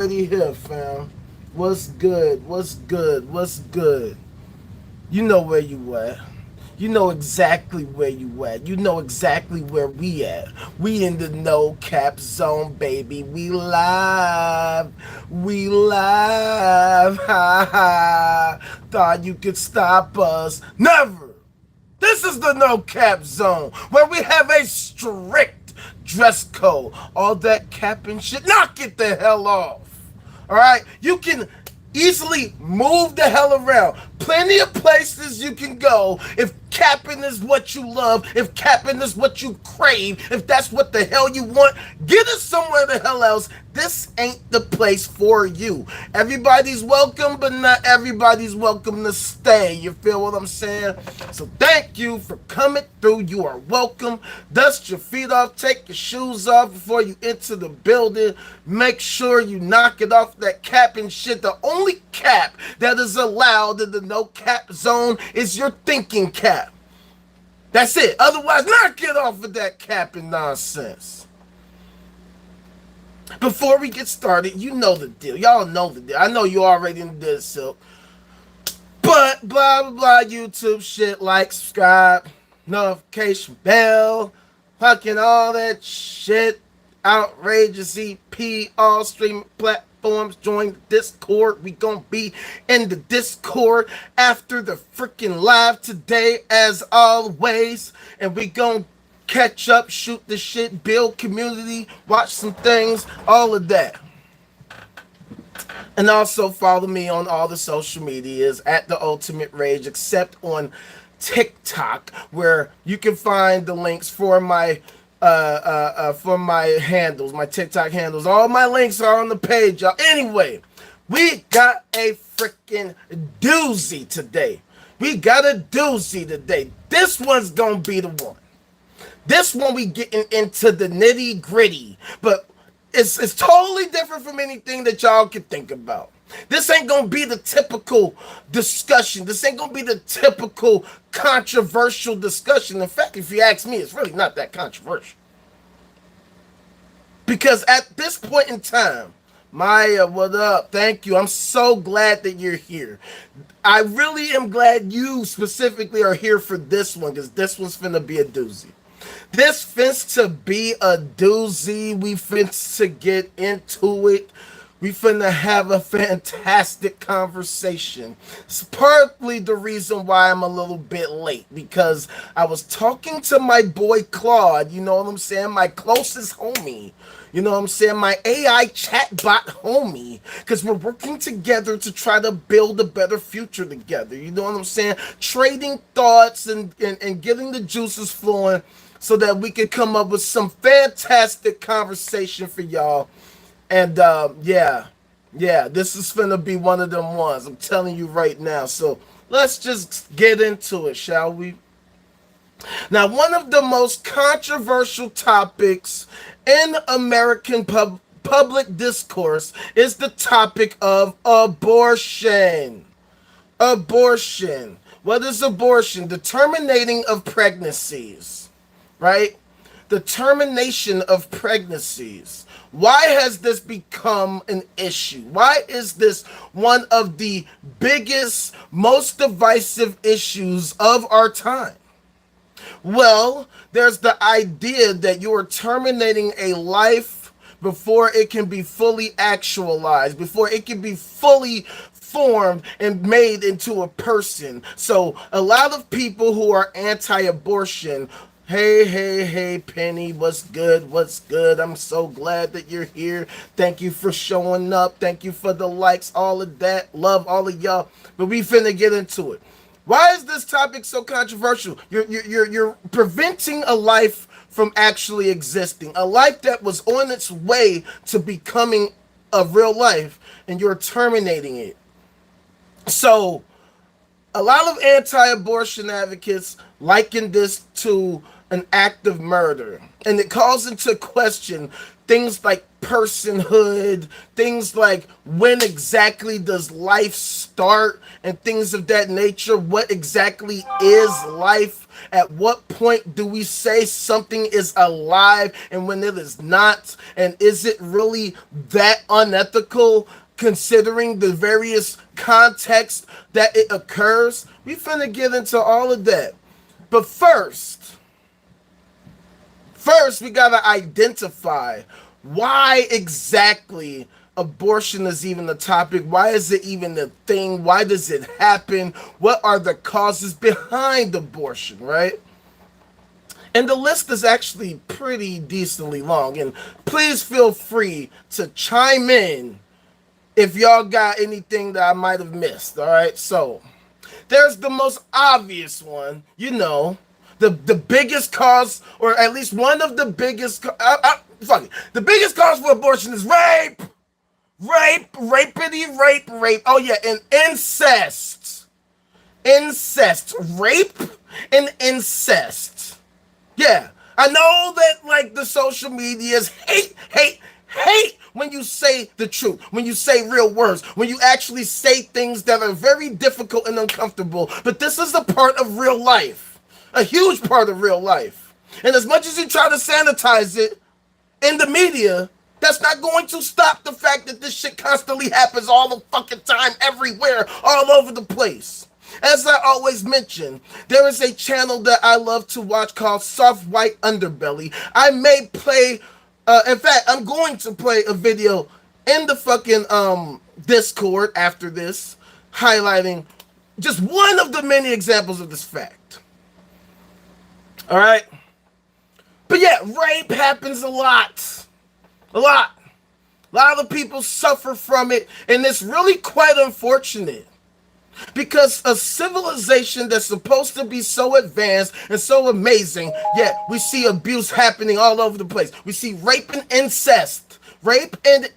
Already here, fam. What's good? What's good? What's good? You know where you at. You know exactly where you at. You know exactly where we at. We in the no cap zone, baby. We live. We live. Ha ha. Thought you could stop us. Never. This is the no cap zone where we have a strict dress code. All that capping shit, knock it the hell off. All right, you can easily move the hell around. Plenty of places you can go if capping is what you love, if capping is what you crave, if that's what the hell you want. Get us somewhere the hell else. This ain't the place for you. Everybody's welcome, but not everybody's welcome to stay. You feel what I'm saying? So thank you for coming through. You are welcome. Dust your feet off, take your shoes off before you enter the building. Make sure you knock it off that capping shit. The only cap that is allowed in the no cap zone is your thinking cap. That's it. Otherwise, knock it off of that capping nonsense. Before we get started, you know the deal. Y'all know the deal. I know you already in this, so. But blah blah blah YouTube shit, like, subscribe, notification bell, fucking all that shit. Outrageous EP, all streaming platforms. Join the Discord. We gonna be in the Discord after the freaking live today, as always. And we gonna catch up, shoot the shit, build community, watch some things, all of that. And also follow me on all the social medias at the Ultimate Rage, except on TikTok, where you can find the links for my handles, my TikTok handles. All my links are on the page, y'all. Anyway, we got a freaking doozy today. We got a doozy today. This one's gonna be the one. This one we getting into the nitty gritty, but it's totally different from anything that y'all could think about. This ain't gonna be the typical discussion. This ain't gonna be the typical controversial discussion. In fact, if you ask me, it's really not that controversial. Because at this point in time, Maya, what up? Thank you. I'm so glad that you're here. I really am glad you specifically are here for this one, because this one's finna be a doozy. This finna to be a doozy. We finna to get into it. We finna have a fantastic conversation. It's partly the reason why I'm a little bit late, because I was talking to my boy Claude, you know what I'm saying? My closest homie. You know what I'm saying? My AI chatbot homie. Because we're working together to try to build a better future together. You know what I'm saying? Trading thoughts and getting the juices flowing so that we can come up with some fantastic conversation for y'all. And yeah, this is finna be one of them ones. I'm telling you right now. So let's just get into it, shall we? Now, one of the most controversial topics in American public discourse is the topic of abortion. Abortion. What is abortion? The terminating of pregnancies, right? The termination of pregnancies. Why has this become an issue? Why is this one of the biggest, most divisive issues of our time? Well, there's the idea that you are terminating a life before it can be fully actualized, before it can be fully formed and made into a person. So a lot of people who are anti-abortion, hey, Penny, what's good? What's good? I'm so glad that you're here. Thank you for showing up. Thank you for the likes, all of that. Love all of y'all. But we finna get into it. Why is this topic so controversial? You're preventing a life from actually existing, a life that was on its way to becoming a real life, and you're terminating it. So, a lot of anti-abortion advocates liken this to an act of murder, and it calls into question things like personhood, things like when exactly does life start and things of that nature. What exactly is life? At what point do we say something is alive and when it is not? And is it really that unethical considering the various contexts that it occurs? We finna get into all of that. But first, we gotta identify why exactly abortion is even a topic. Why is it even a thing? Why does it happen? What are the causes behind abortion, right? And the list is actually pretty decently long. And please feel free to chime in if y'all got anything that I might have missed, all right? So, there's the most obvious one, you know, the biggest cause, or at least one of the biggest, the biggest cause for abortion is rape. Rape. Oh yeah, and incest. Rape and incest. Yeah, I know that like the social medias hate when you say the truth, when you say real words, when you actually say things that are very difficult and uncomfortable. But this is a part of real life, a huge part of real life. And as much as you try to sanitize it in the media, that's not going to stop the fact that this shit constantly happens all the fucking time, everywhere, all over the place. As I always mention, there is a channel that I love to watch called Soft White Underbelly. I may play, in fact, I'm going to play a video in the fucking Discord after this, highlighting just one of the many examples of this fact. All right? But yeah, rape happens a lot. A lot of people suffer from it, and it's really quite unfortunate. Because a civilization that's supposed to be so advanced and so amazing, yet we see abuse happening all over the place. We see rape and incest. Rape and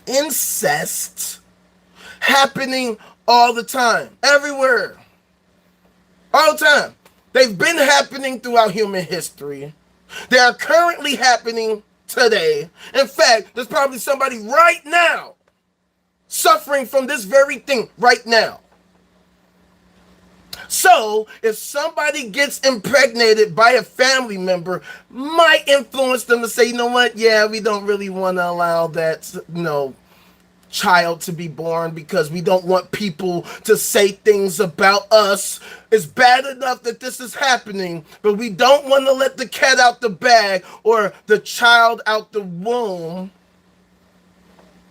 incest happening all the time. Everywhere. All the time. They've been happening throughout human history. They are currently happening today. In fact, there's probably somebody right now suffering from this very thing right now. So, if somebody gets impregnated by a family member, might influence them to say, you know what, yeah, we don't really want to allow that, child to be born because we don't want people to say things about us. It's bad enough that this is happening, but we don't want to let the cat out the bag or the child out the womb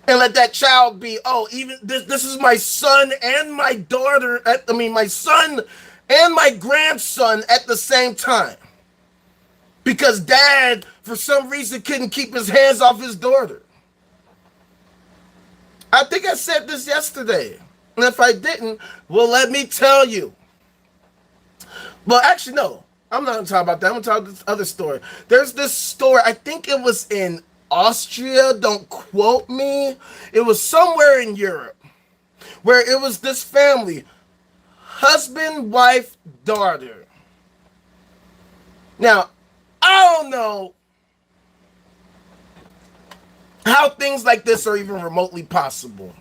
and let that child be, even this is my son and my daughter, my son and my grandson at the same time. Because dad, for some reason, couldn't keep his hands off his daughter. I think I said this yesterday. And if I didn't, well, let me tell you. Well, actually, no. I'm not going to talk about that. I'm going to talk about this other story. There's this story. I think it was in Austria. Don't quote me. It was somewhere in Europe where it was this family. Husband, wife, daughter. Now, I don't know how things like this are even remotely possible.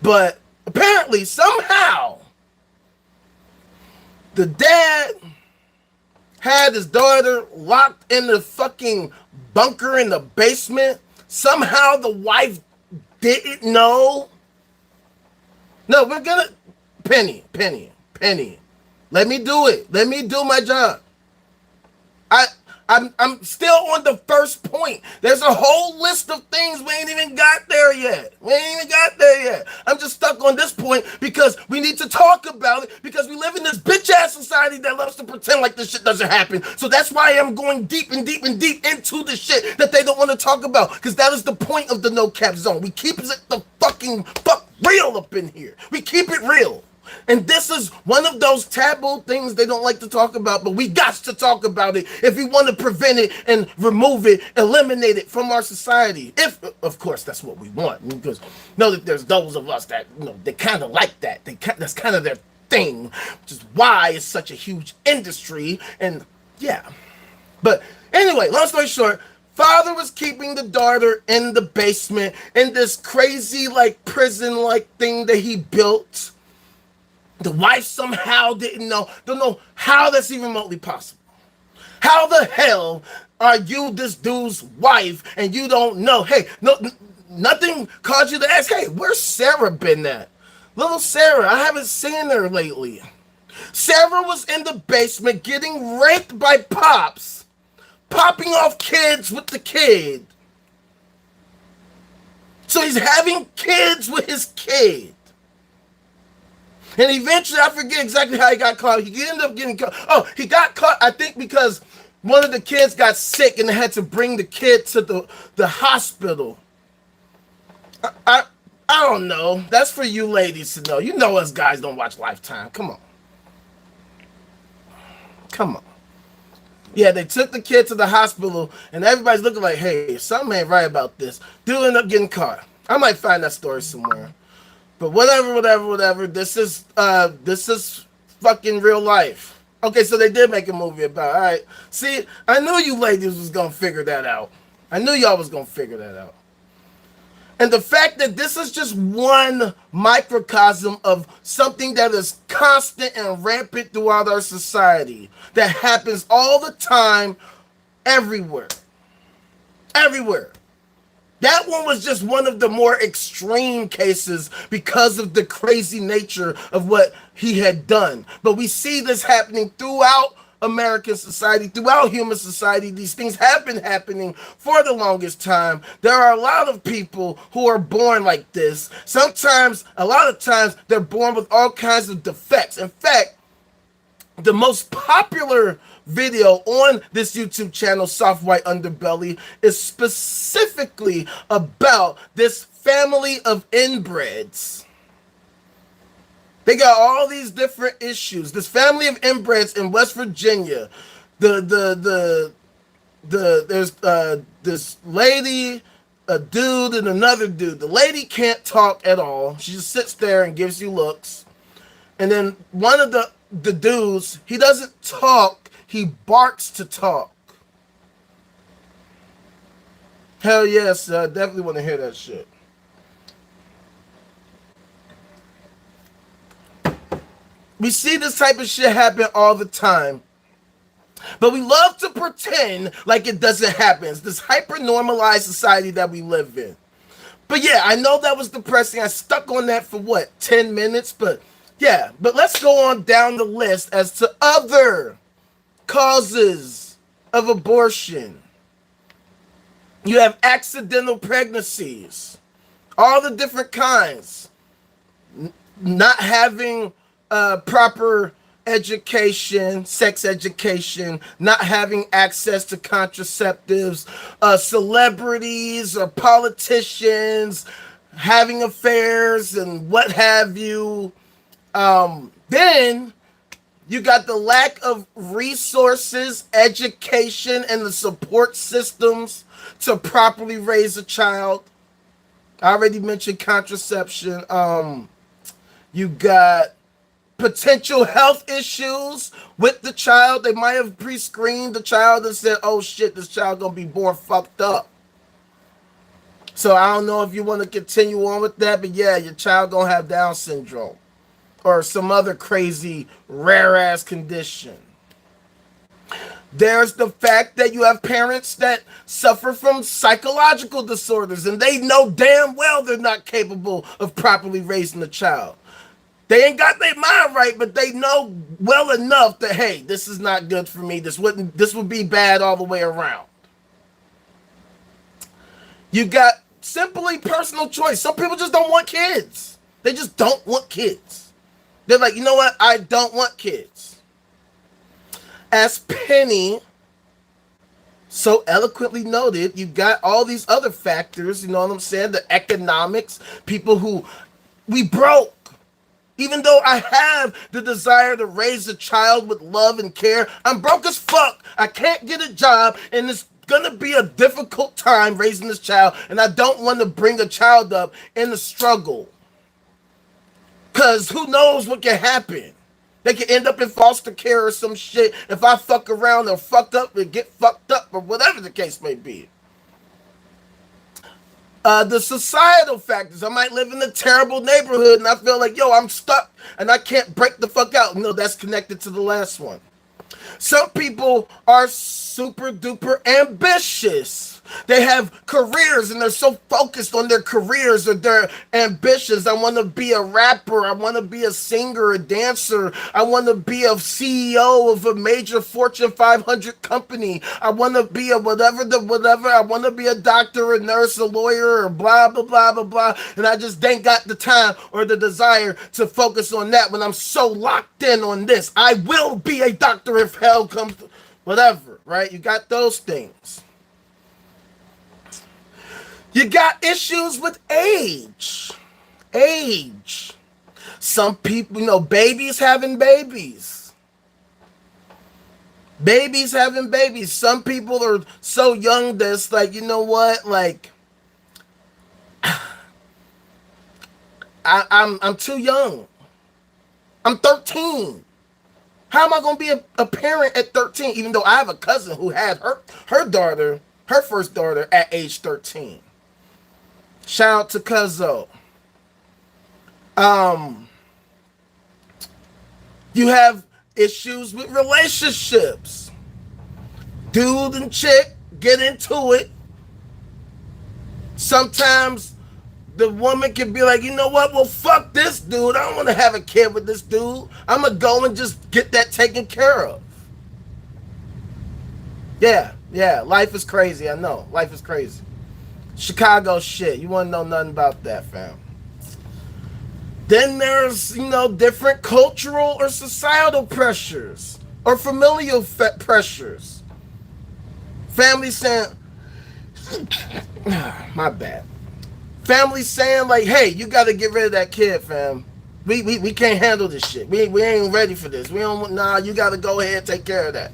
But apparently, somehow, the dad had his daughter locked in the fucking bunker in the basement. Somehow the wife didn't know. No, we're gonna... Penny. Let me do it. Let me do my job. I'm still on the first point. There's a whole list of things we ain't even got there yet. I'm just stuck on this point because we need to talk about it because we live in this bitch-ass society that loves to pretend like this shit doesn't happen. So that's why I'm going deep into the shit that they don't want to talk about because that is the point of the no-cap zone. We keep it the fucking fuck real up in here. We keep it real. And this is one of those taboo things they don't like to talk about, but we got to talk about it if we want to prevent it and remove it, eliminate it from our society. If, of course, that's what we want. Because know that there's those of us that, they kind of like that. That's kind of their thing, which is why it's such a huge industry. And yeah. But anyway, long story short, father was keeping the daughter in the basement in this crazy like prison like thing that he built. The wife somehow don't know how that's even remotely possible. How the hell are you this dude's wife and you don't know? Hey, nothing caused you to ask, hey, where's Sarah been at? Little Sarah, I haven't seen her lately. Sarah was in the basement getting raped by Pops, popping off kids with the kid. So he's having kids with his kid. And eventually, I forget exactly how he got caught. He ended up getting caught. Oh, he got caught, I think, because one of the kids got sick and they had to bring the kid to the hospital. I don't know. That's for you ladies to know. You know us guys don't watch Lifetime. Come on. Come on. Yeah, they took the kid to the hospital and everybody's looking like, hey, something ain't right about this. Dude ended up getting caught. I might find that story somewhere. But whatever. This is fucking real life. Okay, so they did make a movie about it. All right. See, I knew you ladies was going to figure that out. I knew y'all was going to figure that out. And the fact that this is just one microcosm of something that is constant and rampant throughout our society, that happens all the time, everywhere. Everywhere. That one was just one of the more extreme cases because of the crazy nature of what he had done. But we see this happening throughout American society, throughout human society. These things have been happening for the longest time. There are a lot of people who are born like this. Sometimes, a lot of times, they're born with all kinds of defects. In fact, the most popular video on this YouTube channel, Soft White Underbelly, is specifically about this family of inbreds. They got all these different issues. This family of inbreds in West Virginia. There's this lady, a dude, and another dude. The lady can't talk at all. She just sits there and gives you looks. And then one of the dudes, he doesn't talk. He barks to talk. Hell yes, I definitely want to hear that shit. We see this type of shit happen all the time. But we love to pretend like it doesn't happen. It's this hyper-normalized society that we live in. But yeah, I know that was depressing. I stuck on that for what, 10 minutes? But yeah, but let's go on down the list as to other causes of abortion. You have accidental pregnancies, all the different kinds, not having proper education, sex education, not having access to contraceptives, celebrities or politicians having affairs and what have you. Then you got the lack of resources, education, and the support systems to properly raise a child. I already mentioned contraception. You got potential health issues with the child. They might have pre-screened the child and said, oh shit, this child gonna be born fucked up. So I don't know if you want to continue on with that, but yeah, your child gonna have Down syndrome or some other crazy rare ass condition. There's the fact that you have parents that suffer from psychological disorders and they know damn well they're not capable of properly raising a child. They ain't got their mind right, but they know well enough that, hey, this is not good for me. This would be bad all the way around. You got simply personal choice. Some people just don't want kids. They just don't want kids. They're like, you know what? I don't want kids. As Penny so eloquently noted, you got all these other factors, you know what I'm saying? The economics, people who, we broke. Even though I have the desire to raise a child with love and care, I'm broke as fuck. I can't get a job, and it's gonna be a difficult time raising this child, and I don't want to bring a child up in the struggle. Because who knows what can happen. They can end up in foster care or some shit if I fuck around or fuck up and get fucked up or whatever the case may be. The societal factors. I might live in a terrible neighborhood and I feel like, yo, I'm stuck and I can't break the fuck out. No, that's connected to the last one. Some people are super duper ambitious. They have careers and they're so focused on their careers or their ambitions. I want to be a rapper. I want to be a singer, a dancer. I want to be a CEO of a major Fortune 500 company. I want to be a whatever. I want to be a doctor, a nurse, a lawyer, or blah, blah, blah, blah, blah. And I just ain't got the time or the desire to focus on that when I'm so locked in on this. I will be a doctor if hell comes to whatever, right? You got those things. You got issues with age. Age. Some people, babies having babies. Babies having babies. Some people are so young that it's like, you know what? Like, I'm too young. I'm 13. How am I going to be a parent at 13? Even though I have a cousin who had her daughter, her first daughter at age 13. Shout out to Cuzzo. You have issues with relationships. Dude and chick get into it. Sometimes the woman can be like, you know what? Well, fuck this dude. I don't want to have a kid with this dude. I'm going to go and just get that taken care of. Yeah. Life is crazy. I know. Life is crazy. Chicago shit. You want to know nothing about that, fam. Then there's, different cultural or societal pressures or familial pressures. Family saying, my bad. Family saying like, hey, you got to get rid of that kid, fam. We can't handle this shit. We ain't ready for this. You got to go ahead and take care of that.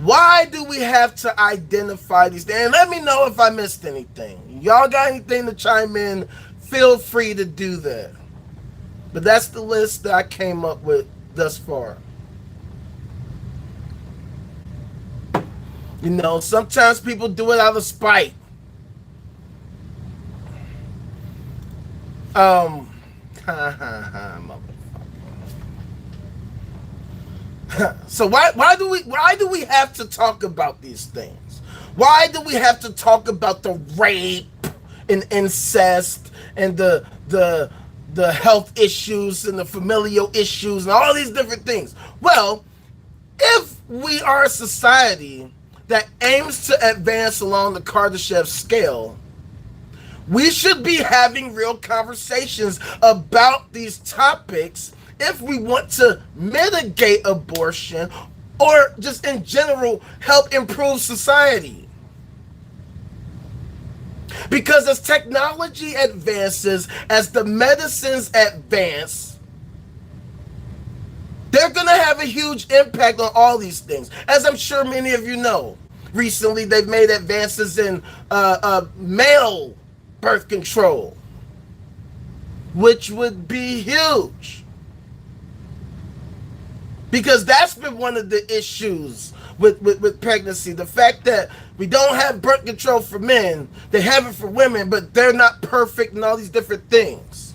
Why do we have to identify these things? And let me know if I missed anything. Y'all got anything to chime in? Feel free to do that. But that's the list that I came up with thus far. Sometimes people do it out of spite. So why do we have to talk about these things? Why do we have to talk about the rape and incest and the health issues and the familial issues and all these different things? Well, if we are a society that aims to advance along the Kardashev scale, we should be having real conversations about these topics if we want to mitigate abortion or just in general help improve society. Because as technology advances, as the medicines advance, they're going to have a huge impact on all these things. As I'm sure many of you know, recently they've made advances in male birth control, which would be huge. Because that's been one of the issues with pregnancy. The fact that we don't have birth control for men, they have it for women, but they're not perfect and all these different things.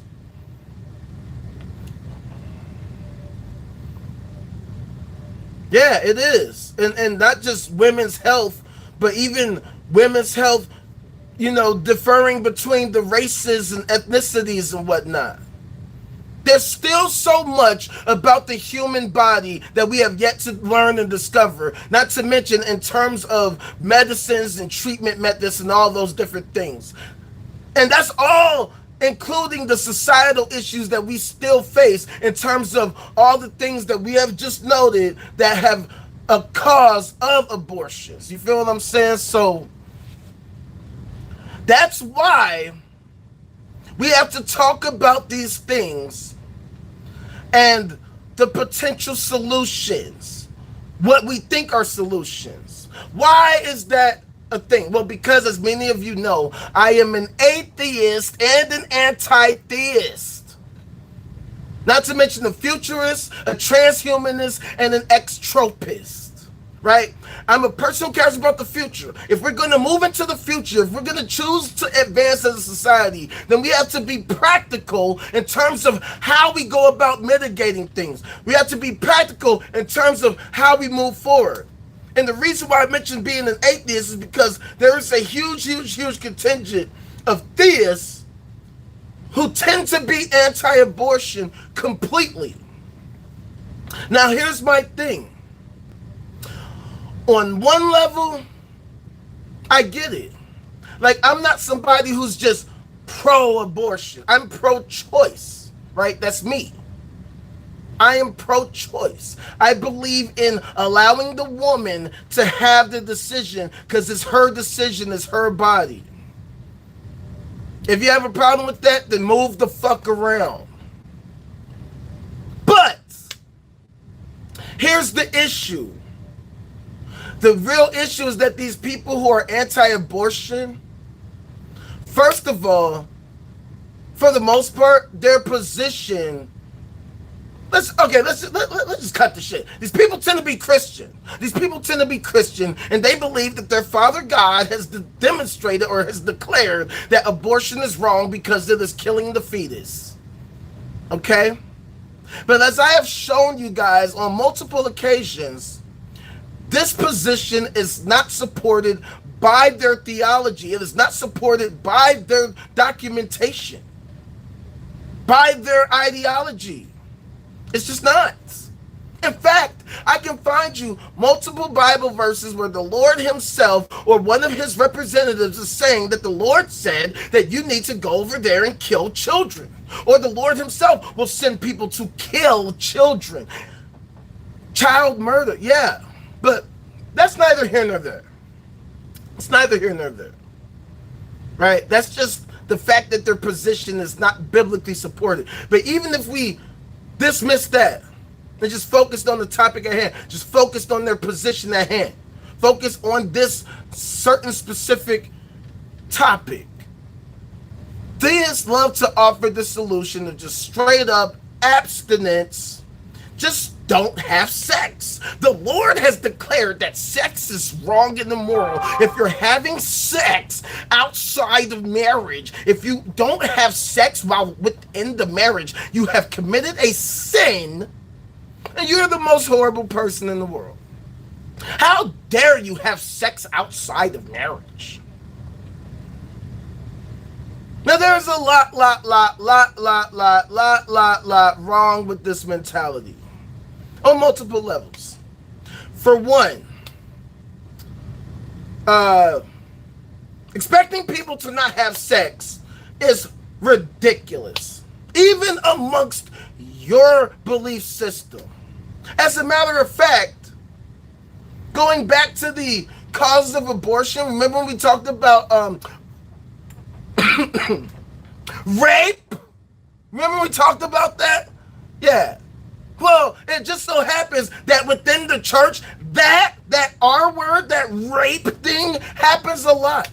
Yeah, it is. And not just women's health, but even women's health, differing between the races and ethnicities and whatnot. There's still so much about the human body that we have yet to learn and discover, not to mention in terms of medicines and treatment methods and all those different things. And that's all including the societal issues that we still face in terms of all the things that we have just noted that have a cause of abortions. You feel what I'm saying? So that's why we have to talk about these things and the potential solutions, what we think are solutions. Why is that a thing? Well, because as many of you know, I am an atheist and an anti-theist. Not to mention a futurist, a transhumanist, and an extropist. Right? I'm a person who cares about the future. If we're going to move into the future, if we're going to choose to advance as a society, then we have to be practical in terms of how we go about mitigating things. We have to be practical in terms of how we move forward. And the reason why I mentioned being an atheist is because there is a huge contingent of theists who tend to be anti-abortion completely. Now, here's my thing. On one level, I get it. Like, I'm not somebody who's just pro-abortion. I'm pro-choice, right? That's me. I am pro-choice. I believe in allowing the woman to have the decision because it's her decision, it's her body. If you have a problem with that, then move the fuck around. But here's the issue. The real issue is that these people who are anti-abortion, first of all, for the most part, their position, let's just cut the shit. These people tend to be Christian. And they believe that their Father God has demonstrated or has declared that abortion is wrong because it is killing the fetus. Okay? But as I have shown you guys on multiple occasions, this position is not supported by their theology. It is not supported by their documentation, by their ideology. It's just not. In fact, I can find you multiple Bible verses where the Lord himself or one of his representatives is saying that the Lord said that you need to go over there and kill children. Or the Lord himself will send people to kill children. Child murder, yeah. But that's neither here nor there. It's neither here nor there. Right? That's just the fact that their position is not biblically supported. But even if we dismiss that and just focused on the topic at hand, just focused on their position at hand, focus on this certain specific topic, theists love to offer the solution of just straight up abstinence. Just don't have sex. The Lord has declared that sex is wrong and immoral. If you're having sex outside of marriage, if you don't have sex while within the marriage, you have committed a sin and you're the most horrible person in the world. How dare you have sex outside of marriage? Now there's a lot wrong with this mentality. On multiple levels. For one, expecting people to not have sex is ridiculous, even amongst your belief system. As a matter of fact, going back to the causes of abortion, remember when we talked about rape? Remember we talked about that? Yeah. Well, it just so happens that within the church, that R word, that rape thing happens a lot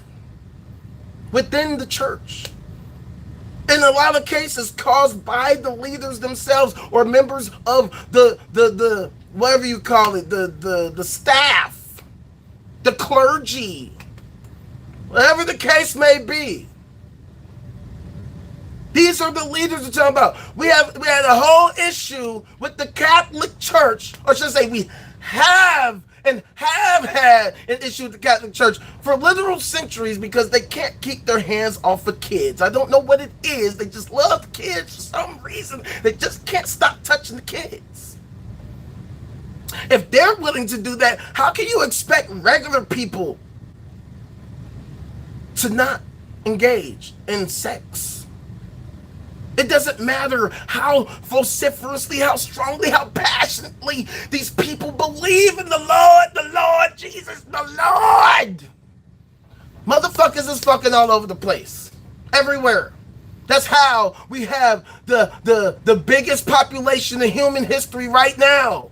within the church. In a lot of cases caused by the leaders themselves or members of the whatever you call it, the staff, the clergy, whatever the case may be. These are the leaders we're talking about. We had a whole issue with the Catholic Church, or should I say we have had an issue with the Catholic Church for literal centuries because they can't keep their hands off of kids. I don't know what it is. They just love kids for some reason. They just can't stop touching the kids. If they're willing to do that, how can you expect regular people to not engage in sex? It doesn't matter how vociferously, how strongly, how passionately these people believe in the Lord Jesus, the Lord. Motherfuckers is fucking all over the place. Everywhere. That's how we have the biggest population in human history right now.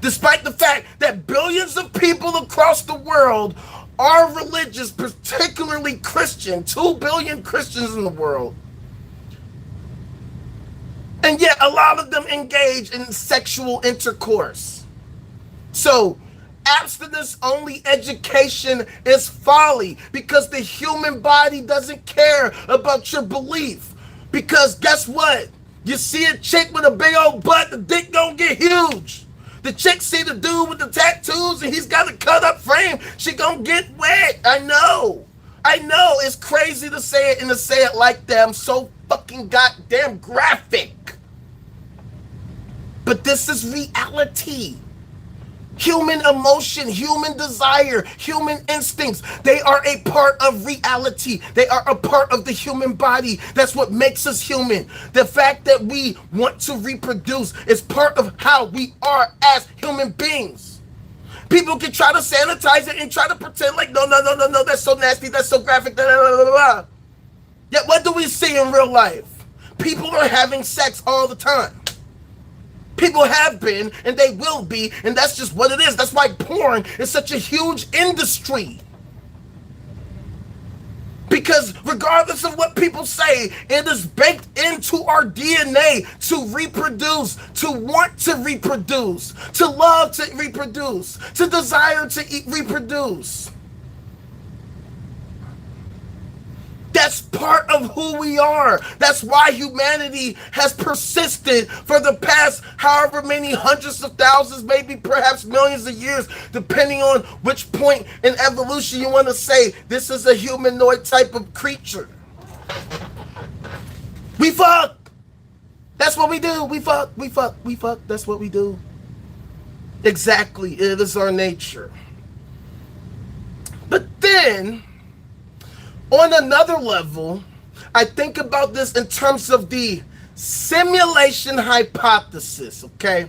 Despite the fact that billions of people across the world our religious, particularly Christian, 2 billion Christians in the world, and yet a lot of them engage in sexual intercourse. So abstinence only education is folly, because the human body doesn't care about your belief. Because guess what? You see a chick with a big old butt, the dick gonna get huge. The chick see the dude with the tattoos and he's got a cut up frame, she gonna get wet. I know, it's crazy to say it and to say it like that. I'm so fucking goddamn graphic. But this is reality. Human emotion, human desire, human instincts, they are a part of reality. They are a part of the human body. That's what makes us human. The fact that we want to reproduce is part of how we are as human beings. People can try to sanitize it and try to pretend like, no, that's so nasty, that's so graphic, blah, blah, blah, blah. Yet what do we see in real life? People are having sex all the time. People have been, and they will be, and that's just what it is. That's why porn is such a huge industry. Because regardless of what people say, it is baked into our DNA to reproduce, to want to reproduce, to love to reproduce, to desire to reproduce. That's part of who we are. That's why humanity has persisted for the past however many hundreds of thousands, maybe perhaps millions of years, depending on which point in evolution you want to say. This is a humanoid type of creature. We fuck. That's what we do. We fuck. That's what we do. Exactly. It is our nature. But then, on another level, I think about this in terms of the simulation hypothesis, okay?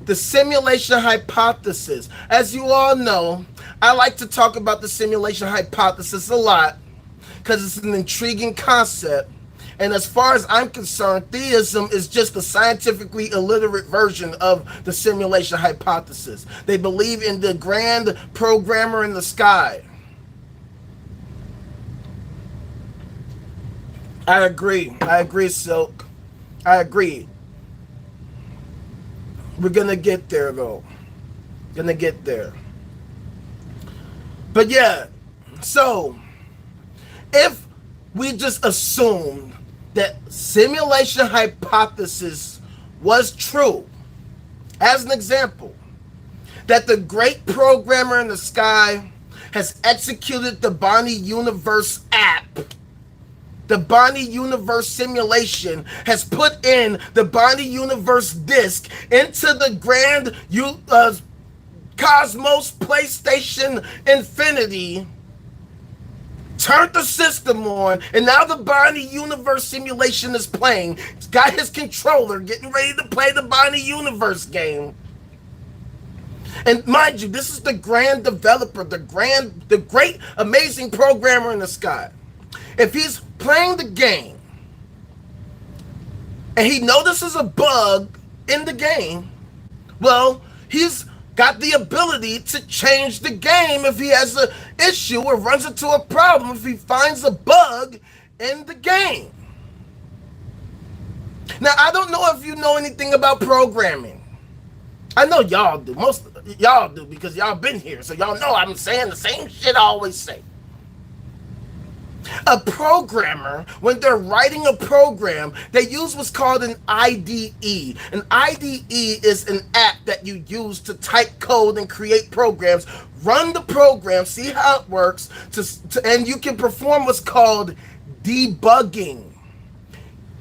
The simulation hypothesis. As you all know, I like to talk about the simulation hypothesis a lot because it's an intriguing concept. And as far as I'm concerned, theism is just a scientifically illiterate version of the simulation hypothesis. They believe in the grand programmer in the sky. I agree, Silk. I agree. We're gonna get there, though. Gonna get there. But yeah, so if we just assume that simulation hypothesis was true, as an example, that the great programmer in the sky has executed the Bonnie Universe app. The Bonnie Universe simulation has put in the Bonnie Universe disk into the grand Cosmos PlayStation Infinity, turned the system on, and now the Bonnie Universe simulation is playing. He's got his controller getting ready to play the Bonnie Universe game. And mind you, this is the grand developer, the great, amazing programmer in the sky. If he's playing the game and he notices a bug in the game, well, he's got the ability to change the game if he has an issue or runs into a problem, if he finds a bug in the game. Now, I don't know if you know anything about programming. I know y'all do. Most y'all do, because y'all been here, so y'all know I'm saying the same shit I always say. A programmer, when they're writing a program, they use what's called an IDE. An IDE is an app that you use to type code and create programs, run the program, see how it works, and you can perform what's called debugging.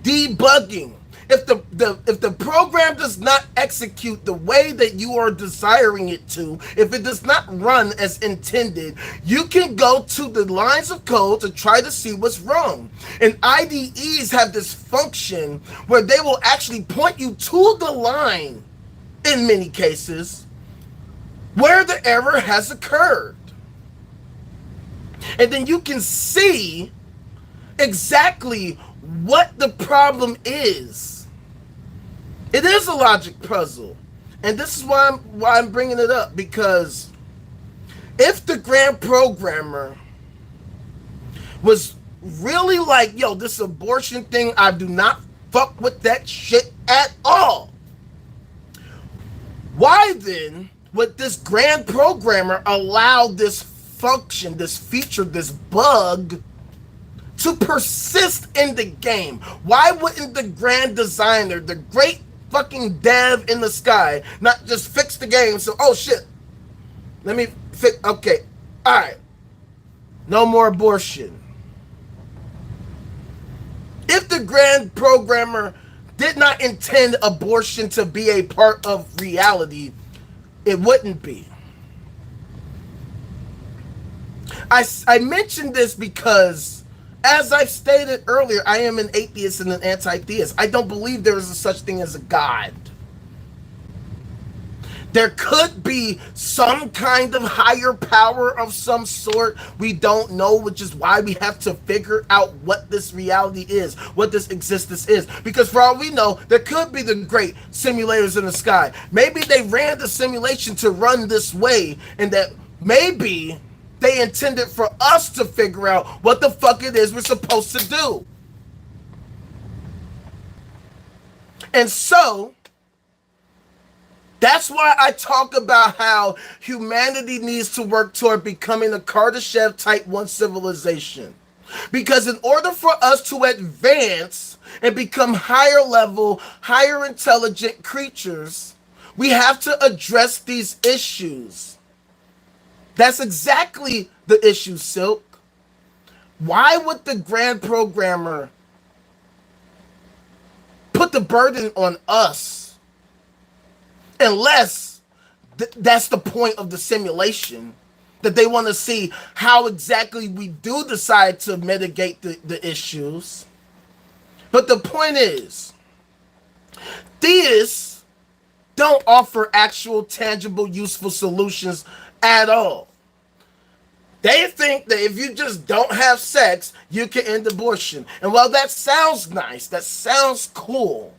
Debugging. If the program does not execute the way that you are desiring it to, if it does not run as intended, you can go to the lines of code to try to see what's wrong. And IDEs have this function where they will actually point you to the line, in many cases, where the error has occurred. And then you can see exactly what the problem is. It is a logic puzzle, and this is why I'm bringing it up, because If the grand programmer was really like, yo, this abortion thing, I do not fuck with that shit at all, why then would this grand programmer allow this function, this feature, this bug to persist in the game? Why wouldn't the grand designer, the great fucking dev in the sky, not just fix the game? So, oh shit, let me fix. Okay, all right, no more abortion. If the grand programmer did not intend abortion to be a part of reality, it wouldn't be. I mentioned this because, as I've stated earlier, I am an atheist and an anti-theist. I don't believe there is a such thing as a God. There could be some kind of higher power of some sort. We don't know, which is why we have to figure out what this reality is, what this existence is. Because for all we know, there could be the great simulators in the sky. Maybe they ran the simulation to run this way, and that maybe they intended for us to figure out what the fuck it is we're supposed to do. And so, that's why I talk about how humanity needs to work toward becoming a Kardashev Type 1 civilization. Because in order for us to advance and become higher level, higher intelligent creatures, we have to address these issues. That's exactly the issue, Silk. Why would the grand programmer put the burden on us? Unless that's the point of the simulation, that they want to see how exactly we do decide to mitigate the issues. But the point is, theists don't offer actual, tangible, useful solutions at all. They think that if you just don't have sex, you can end abortion. And while that sounds nice, that sounds cool,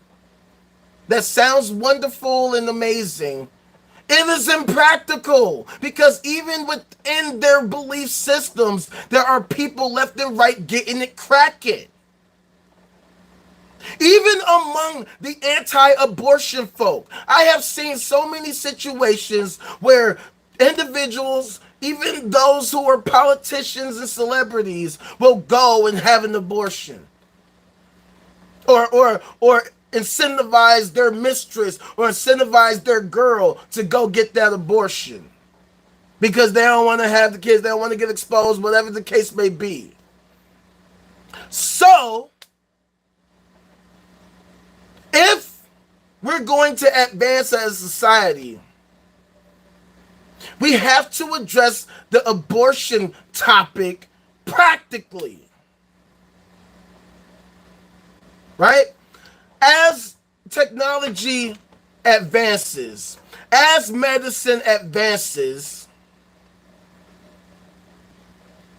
that sounds wonderful and amazing, it is impractical, because even within their belief systems, there are people left and right getting it cracking. Even among the anti-abortion folk, I have seen so many situations where individuals, even those who are politicians and celebrities, will go and have an abortion. Or incentivize their mistress or incentivize their girl to go get that abortion because they don't want to have the kids, they don't want to get exposed, whatever the case may be. So, if we're going to advance as a society, we have to address the abortion topic practically. Right? As technology advances, as medicine advances,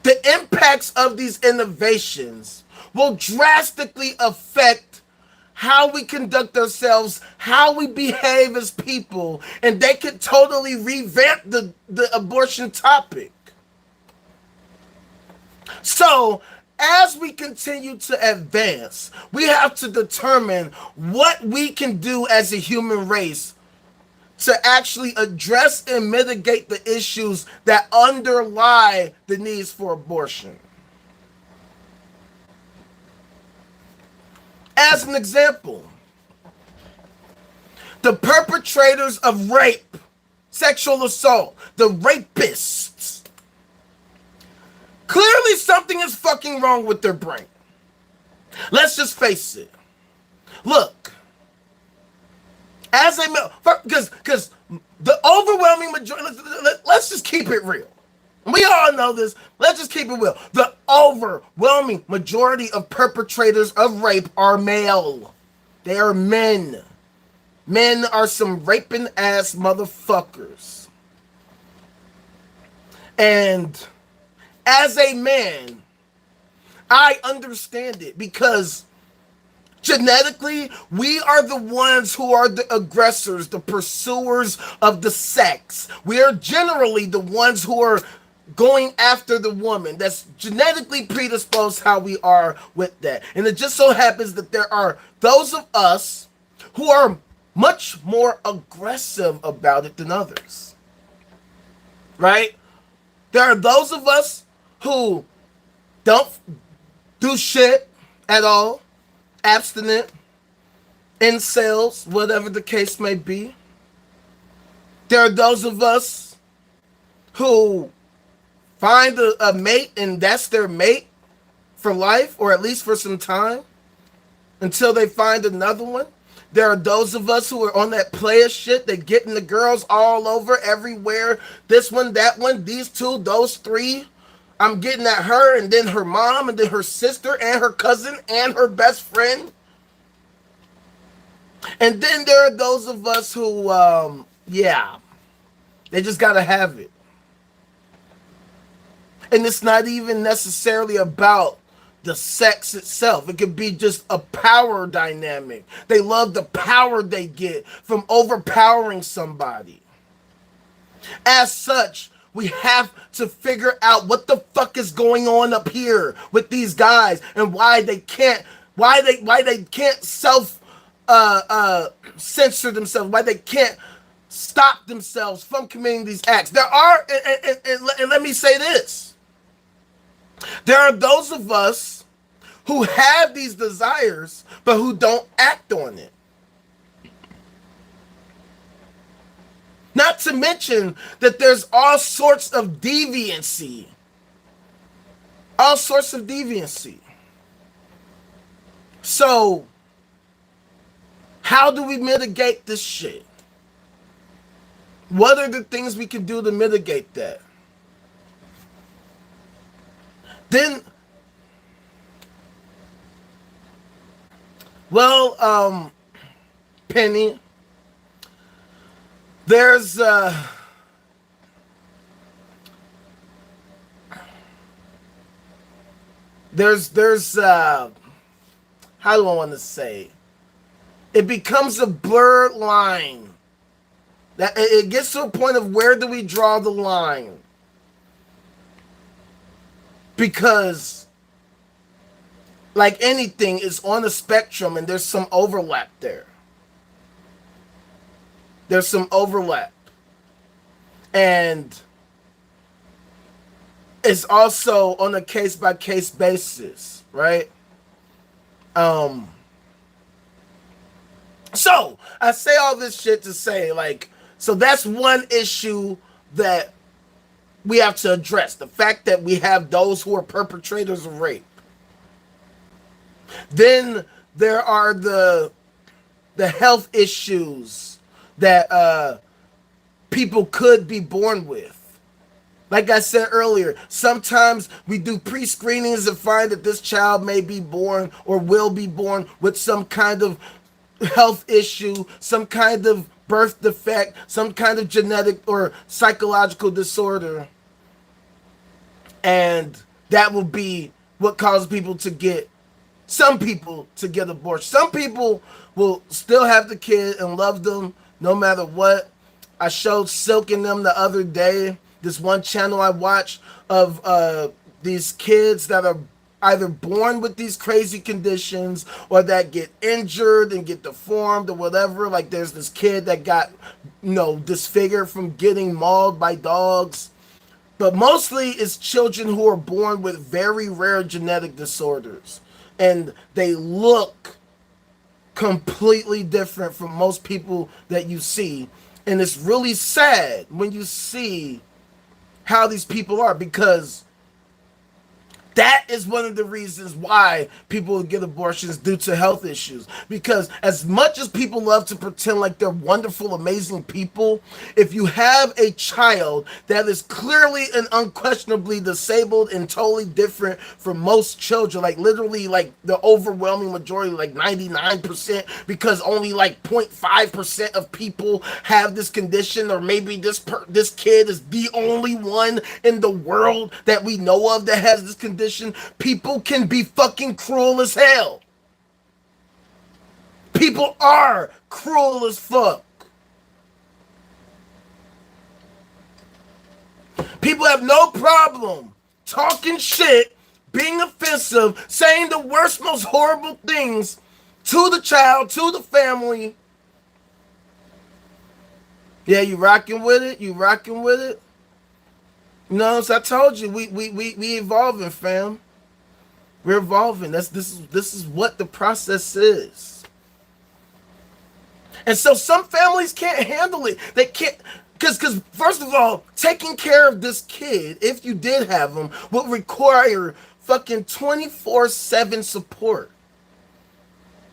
the impacts of these innovations will drastically affect how we conduct ourselves, how we behave as people, and they could totally revamp the abortion topic. So, as we continue to advance, we have to determine what we can do as a human race to actually address and mitigate the issues that underlie the needs for abortion. As an example, the perpetrators of rape, sexual assault, the rapists, clearly something is fucking wrong with their brain. Let's just face it. Look, as a male, because the overwhelming majority, let's just keep it real. We all know this. Let's just keep it real. The overwhelming majority of perpetrators of rape are male. They are men. Men are some raping ass motherfuckers. And as a man, I understand it, because Genetically, we are the ones who are the aggressors, the pursuers of the sex. We are generally the ones who are going after the woman. That's genetically predisposed how we are with that. And it just so happens that there are those of us who are much more aggressive about it than others. Right? There are those of us who don't do shit at all, abstinent, incels, whatever the case may be. There are those of us who find a mate and that's their mate for life, or at least for some time, until they find another one. There are those of us who are on that player shit. They're getting the girls all over, everywhere. This one, that one, these two, those three. I'm getting at her and then her mom and then her sister and her cousin and her best friend. And then there are those of us who, they just gotta have it. And it's not even necessarily about the sex itself. It could be just a power dynamic. They love the power they get from overpowering somebody. As such, we have to figure out what the fuck is going on up here with these guys and why they can't self censor themselves, why they can't stop themselves from committing these acts. There are, and let me say this, there are those of us who have these desires, but who don't act on it. Not to mention that there's all sorts of deviancy. All sorts of deviancy. So, how do we mitigate this shit? What are the things we can do to mitigate that? Then, Penny, there's how do I want to say? It becomes a blurred line. That it gets to a point of where do we draw the line? Because, like anything, is on a spectrum and there's some overlap there. There's some overlap. And it's also on a case-by-case basis, right? So, I say all this shit to say, like, so that's one issue that we have to address. The fact that we have those who are perpetrators of rape. Then there are the health issues that people could be born with. Like I said earlier, sometimes we do pre-screenings and find that this child may be born or will be born with some kind of health issue, some kind of birth defect, some kind of genetic or psychological disorder. And that will be what causes some people to get abortion. Some people will still have the kid and love them no matter what. I showed Silk and them the other day, this one channel I watched of these kids that are either born with these crazy conditions or that get injured and get deformed or whatever. Like there's this kid that got, disfigured from getting mauled by dogs. But mostly it's children who are born with very rare genetic disorders. And they look completely different from most people that you see. And it's really sad when you see how these people are, because that is one of the reasons why people get abortions, due to health issues. Because as much as people love to pretend like they're wonderful, amazing people, if you have a child that is clearly and unquestionably disabled and totally different from most children, like literally like the overwhelming majority, like 99%, because only like 0.5% of people have this condition, or maybe this kid is the only one in the world that we know of that has this condition. People can be fucking cruel as hell. People are cruel as fuck. People have no problem talking shit, being offensive, saying the worst, most horrible things to the child, to the family. Yeah, you rocking with it? You rocking with it? You know, so I told you, we evolving, fam. We're evolving. This is what the process is. And so some families can't handle it. They can't, because first of all, taking care of this kid, if you did have him, would require fucking 24/7 support.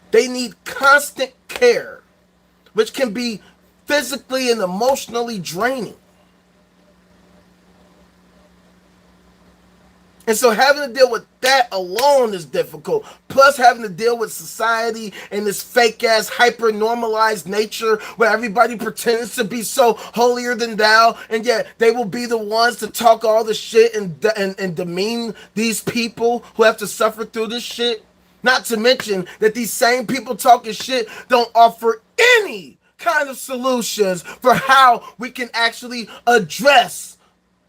They need constant care, which can be physically and emotionally draining. And so having to deal with that alone is difficult. Plus having to deal with society and this fake-ass hyper-normalized nature where everybody pretends to be so holier than thou, and yet they will be the ones to talk all the shit and demean these people who have to suffer through this shit. Not to mention that these same people talking shit don't offer any kind of solutions for how we can actually address,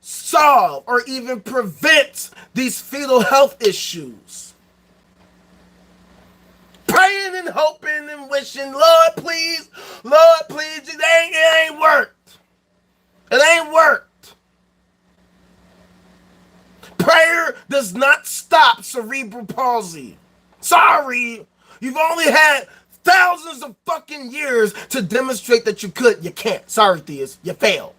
solve, or even prevent these fetal health issues. Praying and hoping and wishing, Lord please, it ain't worked. It ain't worked. Prayer does not stop cerebral palsy. Sorry, you've only had thousands of fucking years to demonstrate that you could. You can't. Sorry, Theus, you failed.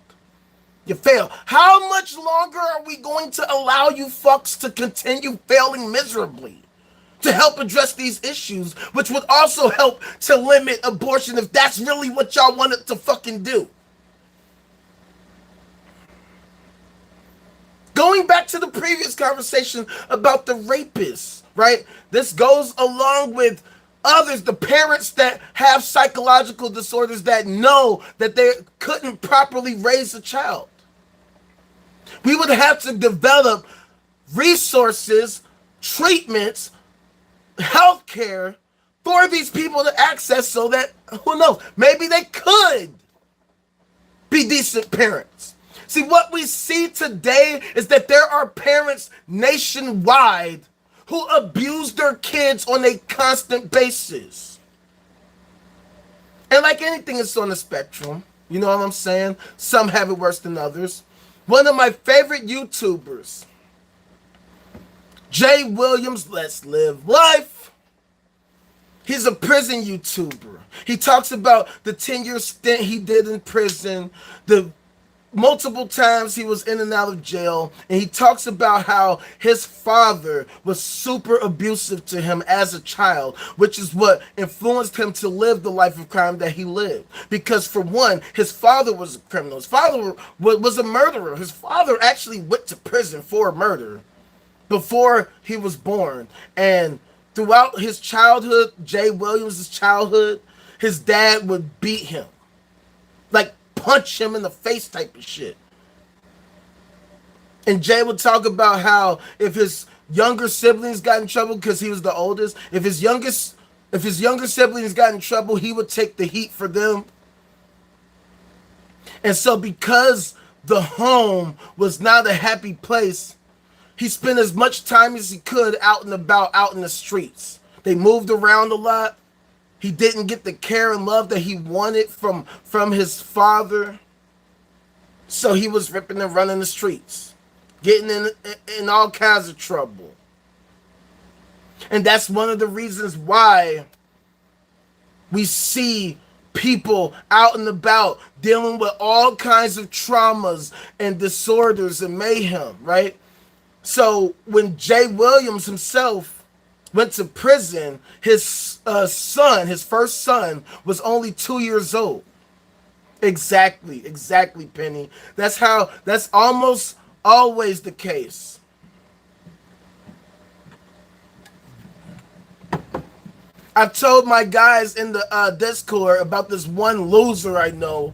You failed. How much longer are we going to allow you fucks to continue failing miserably to help address these issues, which would also help to limit abortion if that's really what y'all wanted to fucking do? Going back to the previous conversation about the rapists, right? This goes along with others, the parents that have psychological disorders that know that they couldn't properly raise a child. We would have to develop resources, treatments, healthcare for these people to access so that, who knows, maybe they could be decent parents. See, what we see today is that there are parents nationwide who abuse their kids on a constant basis. And like anything, it's on the spectrum. You know what I'm saying? Some have it worse than others. One of my favorite YouTubers, Jay Williams, Let's Live Life. He's a prison YouTuber. He talks about the 10-year stint he did in prison, the multiple times he was in and out of jail, and he talks about how his father was super abusive to him as a child, which is what influenced him to live the life of crime that he lived. Because for one, his father was a criminal. His father was a murderer. His father actually went to prison for murder before he was born. And throughout his childhood, Jay Williams' childhood, his dad would beat him. Like, punch him in the face type of shit. And Jay would talk about how if his younger siblings got in trouble because he was the oldest, if his younger siblings got in trouble, he would take the heat for them. And so because the home was not a happy place, he spent as much time as he could out and about, out in the streets. They moved around a lot. He didn't get the care and love that he wanted from his father. So he was ripping and running the streets, getting in all kinds of trouble. And that's one of the reasons why we see people out and about dealing with all kinds of traumas and disorders and mayhem, right? So when Jay Williams himself went to prison, his first son, was only 2 years old. Exactly, Penny. That's almost always the case. I've told my guys in the Discord about this one loser I know.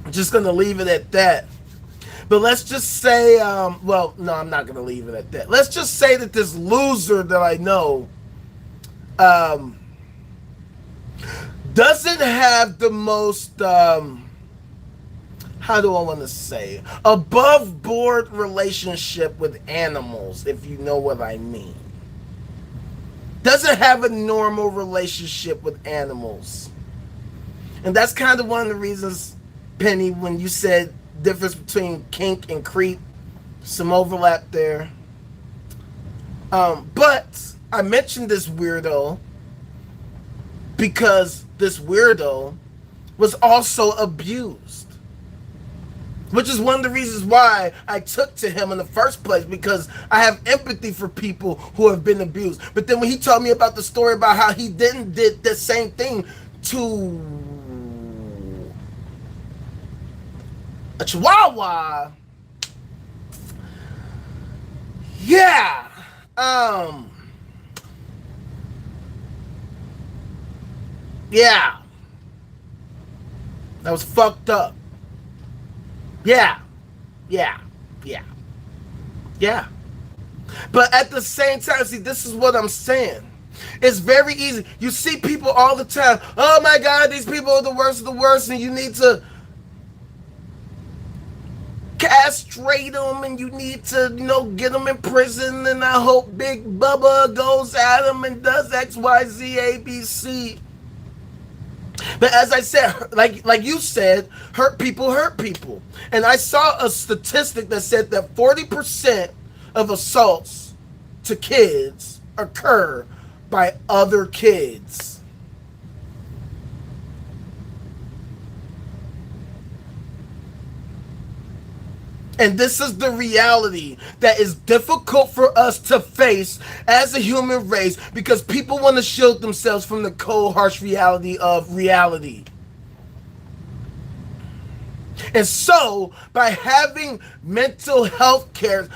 I'm just gonna leave it at that. But let's just say, well, no, I'm not going to leave it at that. Let's just say that this loser that I know doesn't have the most, how do I want to say, above board relationship with animals, if you know what I mean. Doesn't have a normal relationship with animals. And that's kind of one of the reasons, Penny, when you said difference between kink and creep, some overlap there. But I mentioned this weirdo because this weirdo was also abused. Which is one of the reasons why I took to him in the first place, because I have empathy for people who have been abused. But then when he told me about the story about how he did the same thing to a chihuahua, yeah, yeah, that was fucked up. Yeah. But at the same time, see, this is what I'm saying. It's very easy. You see people all the time. Oh my God, these people are the worst of the worst, and you need to castrate them, and you need to, get them in prison. And I hope Big Bubba goes at them and does X, Y, Z, A, B, C. But as I said, like you said, hurt people. And I saw a statistic that said that 40% of assaults to kids occur by other kids. And this is the reality that is difficult for us to face as a human race, because people want to shield themselves from the cold, harsh reality of reality. And so, by having mental health care,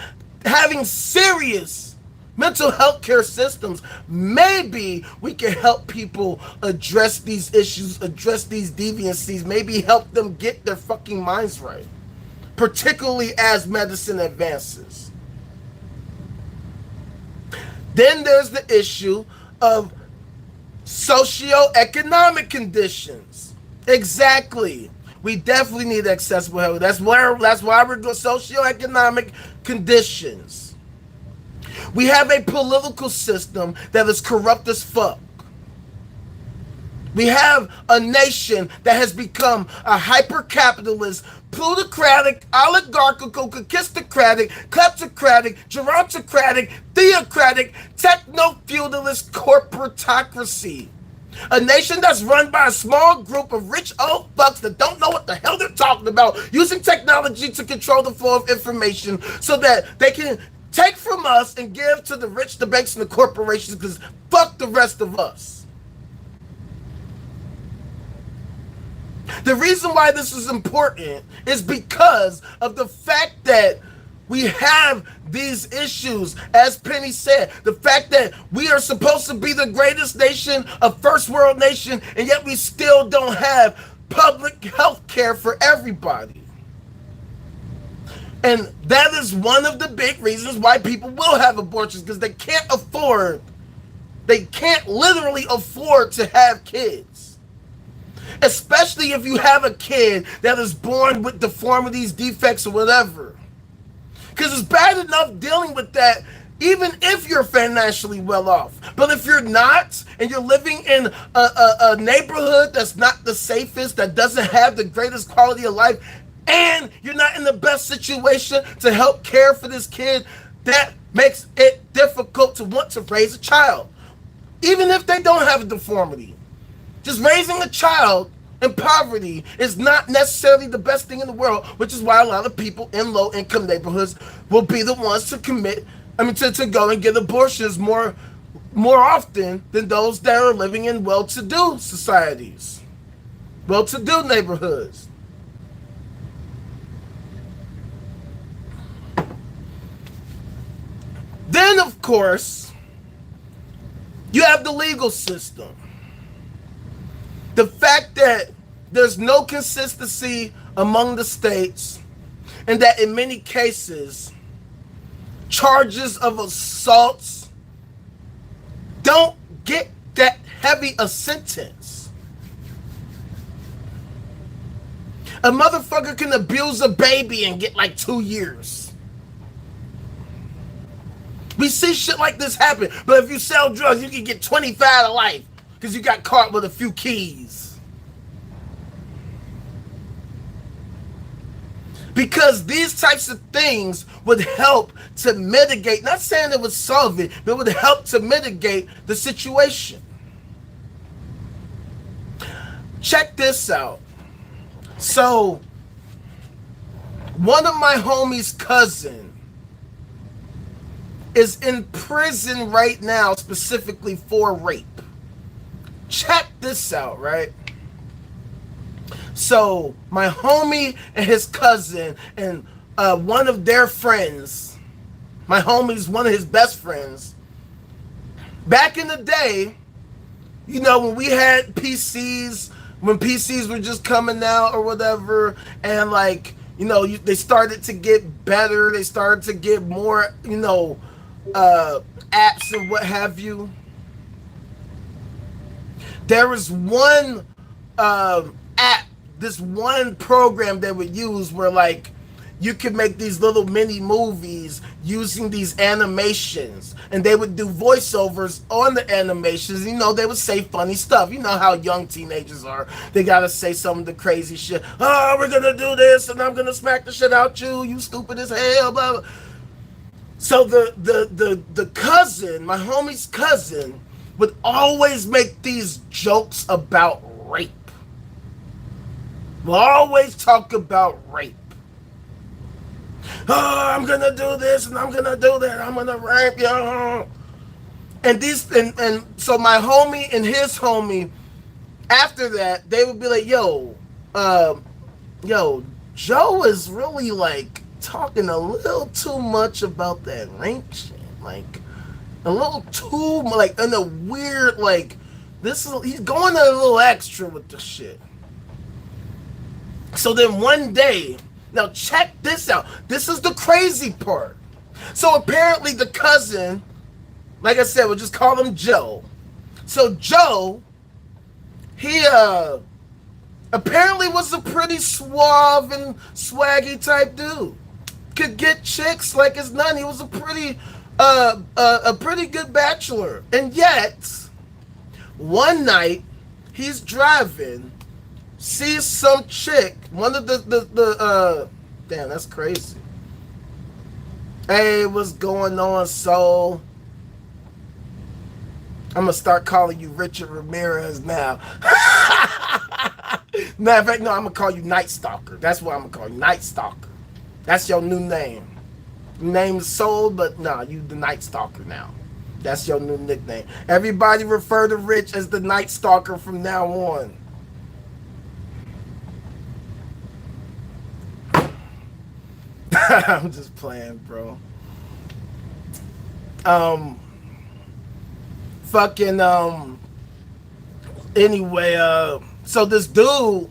having serious mental health care systems, maybe we can help people address these issues, address these deviancies, maybe help them get their fucking minds right. Particularly as medicine advances. Then there's the issue of socioeconomic conditions. Exactly. We definitely need accessible health. That's why we're doing socioeconomic conditions. We have a political system that is corrupt as fuck. We have a nation that has become a hyper-capitalist, plutocratic, oligarchical, conquistocratic, kleptocratic, gerontocratic, theocratic, techno-feudalist corporatocracy. A nation that's run by a small group of rich old fucks that don't know what the hell they're talking about, using technology to control the flow of information so that they can take from us and give to the rich, the banks, and the corporations, because fuck the rest of us. The reason why this is important is because of the fact that we have these issues, as Penny said, the fact that we are supposed to be the greatest nation, a first world nation, and yet we still don't have public health care for everybody. And that is one of the big reasons why people will have abortions, because they can't literally afford to have kids. Especially if you have a kid that is born with deformities, defects, or whatever. Because it's bad enough dealing with that even if you're financially well off. But if you're not, and you're living in a neighborhood that's not the safest, that doesn't have the greatest quality of life, and you're not in the best situation to help care for this kid, that makes it difficult to want to raise a child. Even if they don't have a deformity. Just raising a child in poverty is not necessarily the best thing in the world, which is why a lot of people in low-income neighborhoods will be the ones to go and get abortions more often than those that are living in well-to-do societies, well-to-do neighborhoods. Then, of course, you have the legal system. The fact that there's no consistency among the states, and that in many cases, charges of assaults don't get that heavy a sentence. A motherfucker can abuse a baby and get like 2 years. We see shit like this happen, but if you sell drugs, you can get 25 to life because you got caught with a few keys. Because these types of things would help to mitigate, not saying it would solve it, but it would help to mitigate the situation. Check this out. So, one of my homies' cousin is in prison right now specifically for rape. Check this out, right? So, my homie and his cousin and one of their friends, my homie's one of his best friends, back in the day, you know, when we had PCs, when PCs were just coming out or whatever, and like, you know, they started to get better, they started to get more, you know, apps and what have you. There was one app, this one program they would use where like you could make these little mini movies using these animations, and they would do voiceovers on the animations. You know, they would say funny stuff. You know how young teenagers are. They gotta say some of the crazy shit. Oh, we're gonna do this, and I'm gonna smack the shit out you. You stupid as hell. Blah, blah. So the cousin, my homie's cousin, would always make these jokes about rape. We'll always talk about rape. Oh, I'm gonna do this and I'm gonna do that. I'm gonna rape you. And these and so my homie and his homie, after that, they would be like, yo, Joe is really like talking a little too much about that rape shit. Like a little too like in a weird like he's going a little extra with the shit. So then one day, now check this out. This is the crazy part. So apparently the cousin, like I said, we'll just call him Joe. So Joe, he apparently was a pretty suave and swaggy type dude. Could get chicks like it's none. He was a pretty good bachelor. And yet, one night, he's driving, sees some chick, one of the damn, that's crazy. Hey, what's going on, soul? I'm gonna start calling you Richard Ramirez now. Matter of fact, no, I'm gonna call you Night Stalker. That's what I'm gonna call you, Night Stalker. That's your new name. Your name is Soul, but nah, you the Night Stalker now. That's your new nickname. Everybody refer to Rich as the Night Stalker from now on. I'm just playing, bro. Anyway, so this dude,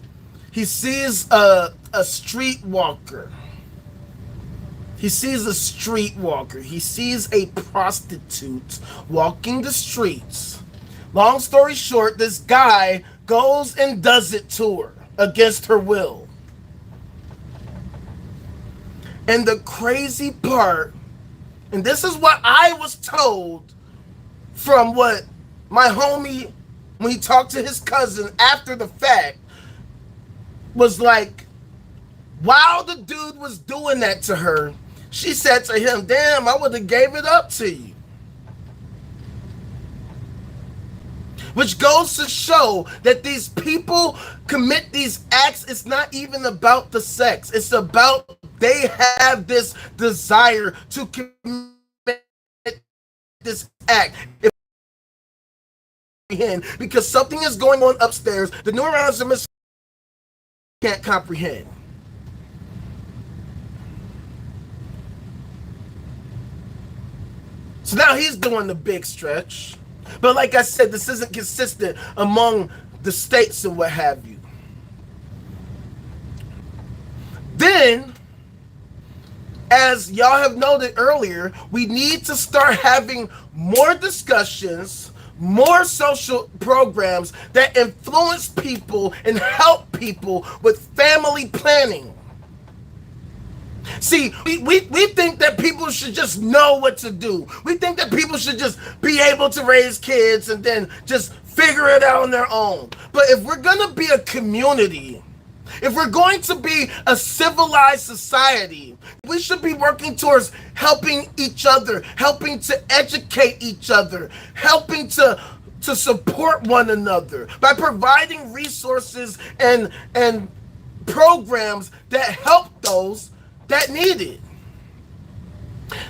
he sees a streetwalker. He sees a streetwalker. He sees a prostitute walking the streets. Long story short, this guy goes and does it to her against her will. And the crazy part, and this is what I was told from what my homie, when he talked to his cousin after the fact, was like, while the dude was doing that to her, she said to him, damn, I would have gave it up to you. Which goes to show that these people commit these acts. It's not even about the sex. It's about they have this desire to commit this act. Because something is going on upstairs. The neurons are can't comprehend. So now he's doing the big stretch. But like I said, this isn't consistent among the states and what have you. Then, as y'all have noted earlier, we need to start having more discussions, more social programs that influence people and help people with family planning. See, we think that people should just know what to do. We think that people should just be able to raise kids and then just figure it out on their own. But if we're going to be a community, if we're going to be a civilized society, we should be working towards helping each other, helping to educate each other, helping to support one another by providing resources and programs that help those that need it.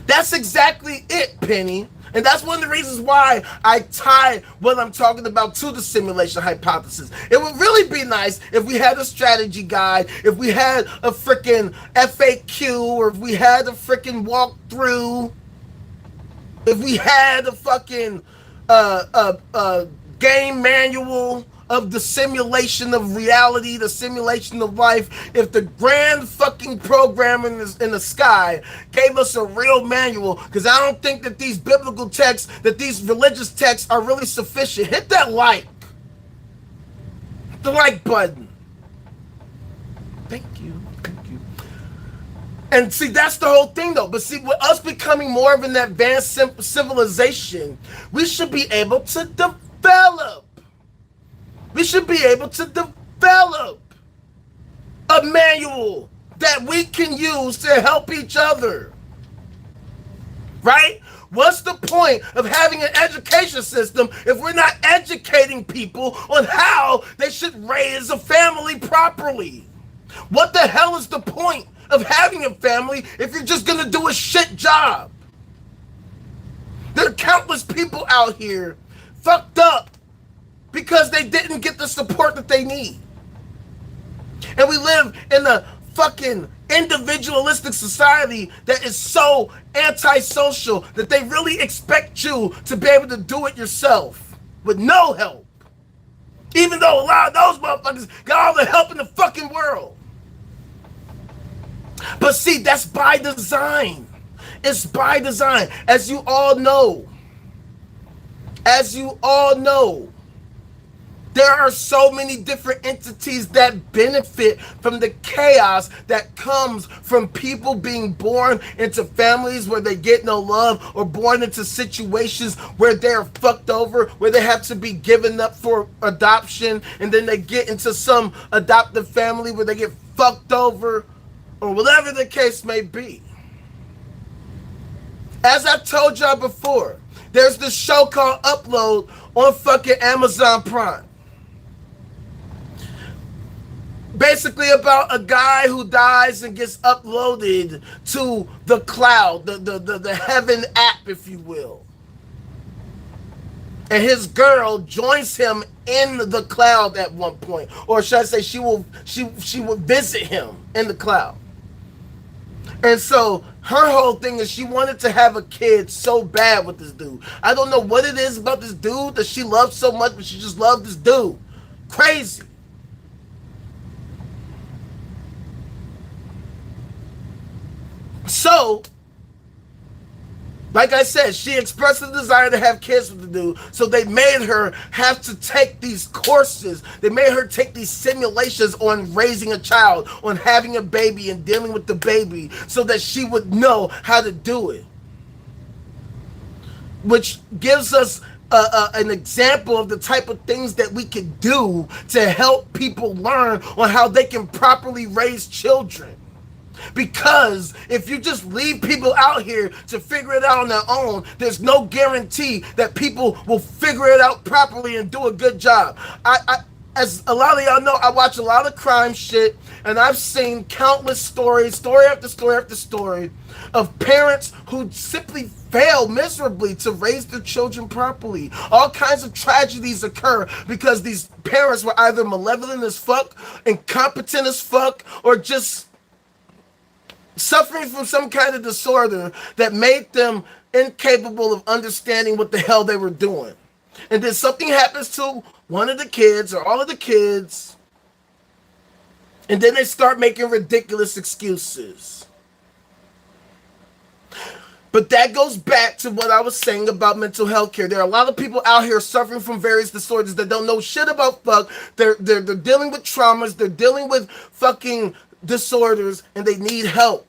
That's exactly it, Penny. And that's one of the reasons why I tie what I'm talking about to the simulation hypothesis. It would really be nice if we had a strategy guide, if we had a freaking FAQ, or if we had a freaking walkthrough, if we had a fucking game manual of the simulation of reality, the simulation of life. If the grand fucking program in the sky gave us a real manual, because I don't think that these biblical texts, that these religious texts are really sufficient. Hit that like. Hit the like button. Thank you. Thank you. And see, that's the whole thing though. But see, with us becoming more of an advanced civilization, we should be able to develop. We should be able to develop a manual that we can use to help each other. Right? What's the point of having an education system if we're not educating people on how they should raise a family properly? What the hell is the point of having a family if you're just going to do a shit job? There are countless people out here fucked up because they didn't get the support that they need. And we live in a fucking individualistic society that is so antisocial that they really expect you to be able to do it yourself with no help. Even though a lot of those motherfuckers got all the help in the fucking world. But see, that's by design. It's by design. As you all know, there are so many different entities that benefit from the chaos that comes from people being born into families where they get no love, or born into situations where they're fucked over, where they have to be given up for adoption, and then they get into some adoptive family where they get fucked over, or whatever the case may be. As I've told y'all before, there's this show called Upload on fucking Amazon Prime. Basically about a guy who dies and gets uploaded to the cloud, the heaven app, if you will. And his girl joins him in the cloud at one point. Or should I say she will visit him in the cloud. And so her whole thing is she wanted to have a kid so bad with this dude. I don't know what it is about this dude that she loves so much, but she just loved this dude. Crazy. So, like I said, she expressed a desire to have kids with the dude, so they made her have to take these courses. They made her take these simulations on raising a child, on having a baby and dealing with the baby, so that she would know how to do it. Which gives us an example of the type of things that we could do to help people learn on how they can properly raise children. Because if you just leave people out here to figure it out on their own, there's no guarantee that people will figure it out properly and do a good job. As a lot of y'all know, I watch a lot of crime shit, and I've seen countless stories, story after story after story, of parents who simply fail miserably to raise their children properly. All kinds of tragedies occur because these parents were either malevolent as fuck, incompetent as fuck, or just suffering from some kind of disorder that made them incapable of understanding what the hell they were doing. And then something happens to one of the kids or all of the kids, and then they start making ridiculous excuses. But that goes back to what I was saying about mental health care. There are a lot of people out here suffering from various disorders that don't know shit about fuck. They're dealing with traumas. They're dealing with fucking disorders, and they need help.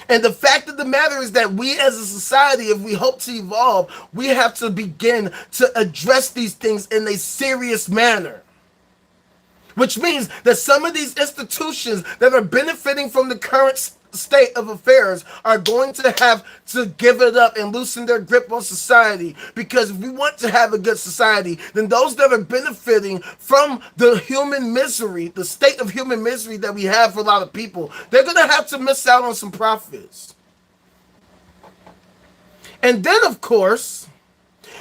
And the fact of the matter is that we as a society, if we hope to evolve, we have to begin to address these things in a serious manner. Which means that some of these institutions that are benefiting from the current state of affairs are going to have to give it up and loosen their grip on society. Because if we want to have a good society, then those that are benefiting from the human misery, the state of human misery that we have for a lot of people, they're going to have to miss out on some profits. And then, of course,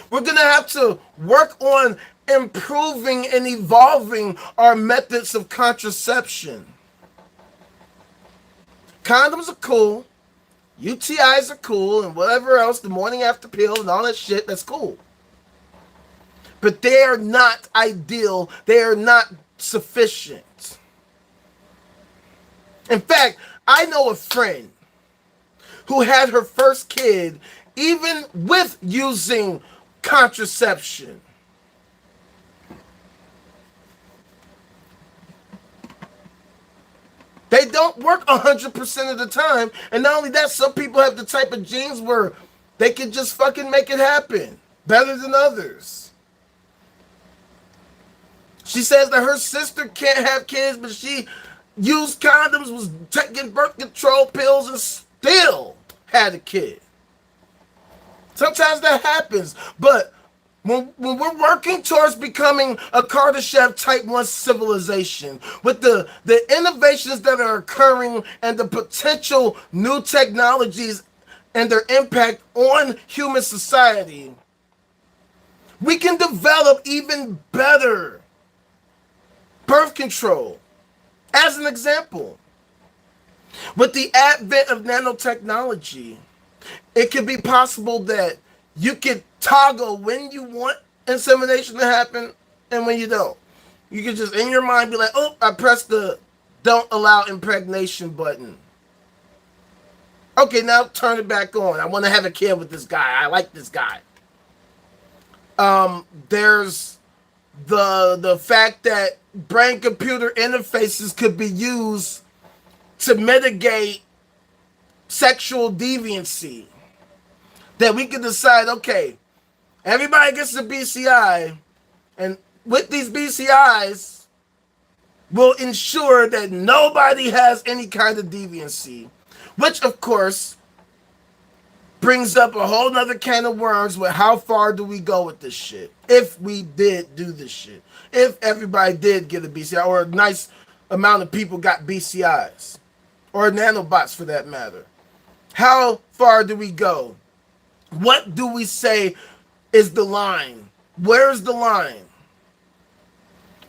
we're going to have to work on improving and evolving our methods of contraception. Condoms are cool, UTIs are cool, and whatever else, the morning after pill and all that shit, that's cool. But they are not ideal. They are not sufficient. In fact, I know a friend who had her first kid even with using contraception. They don't work 100% of the time. And not only that, some people have the type of genes where they can just fucking make it happen better than others. She says that her sister can't have kids, but she used condoms, was taking birth control pills, and still had a kid. Sometimes that happens, but when we're working towards becoming a Kardashev type 1 civilization, with the innovations that are occurring and the potential new technologies and their impact on human society, we can develop even better birth control. As an example, with the advent of nanotechnology, it could be possible that you could toggle when you want insemination to happen and when you don't. You can just in your mind be like, oh, I pressed the don't allow impregnation button. Okay, now turn it back on. I want to have a kid with this guy. I like this guy. There's the fact that brain-computer interfaces could be used to mitigate sexual deviancy. That we can decide, okay, everybody gets a BCI, and with these BCIs, we'll ensure that nobody has any kind of deviancy, which, of course, brings up a whole nother can of worms with how far do we go with this shit, if we did do this shit, if everybody did get a BCI, or a nice amount of people got BCIs, or nanobots for that matter. How far do we go? What do we say is the line? Where's the line?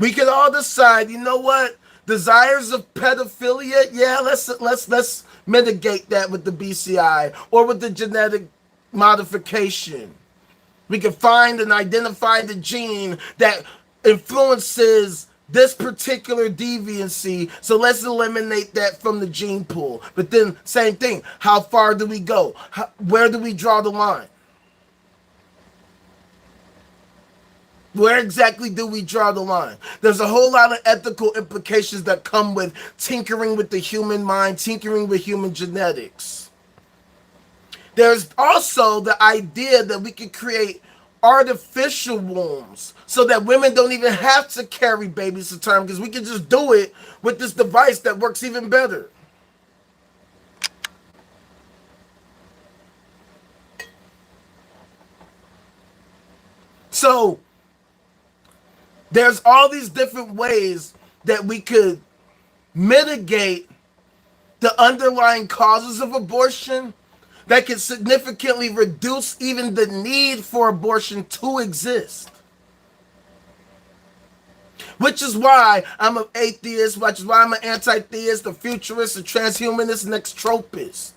We can all decide, you know what? Desires of pedophilia, yeah, let's mitigate that with the BCI or with the genetic modification. We can find and identify the gene that influences this particular deviancy, so let's eliminate that from the gene pool. But then, same thing, how far do we go? Where do we draw the line? Where exactly do we draw the line? There's a whole lot of ethical implications that come with tinkering with the human mind, tinkering with human genetics. There's also the idea that we can create artificial wombs so that women don't even have to carry babies to term, because we can just do it with this device that works even better. So there's all these different ways that we could mitigate the underlying causes of abortion that can significantly reduce even the need for abortion to exist. Which is why I'm an atheist, which is why I'm an anti-theist, a futurist, a transhumanist, and extropist.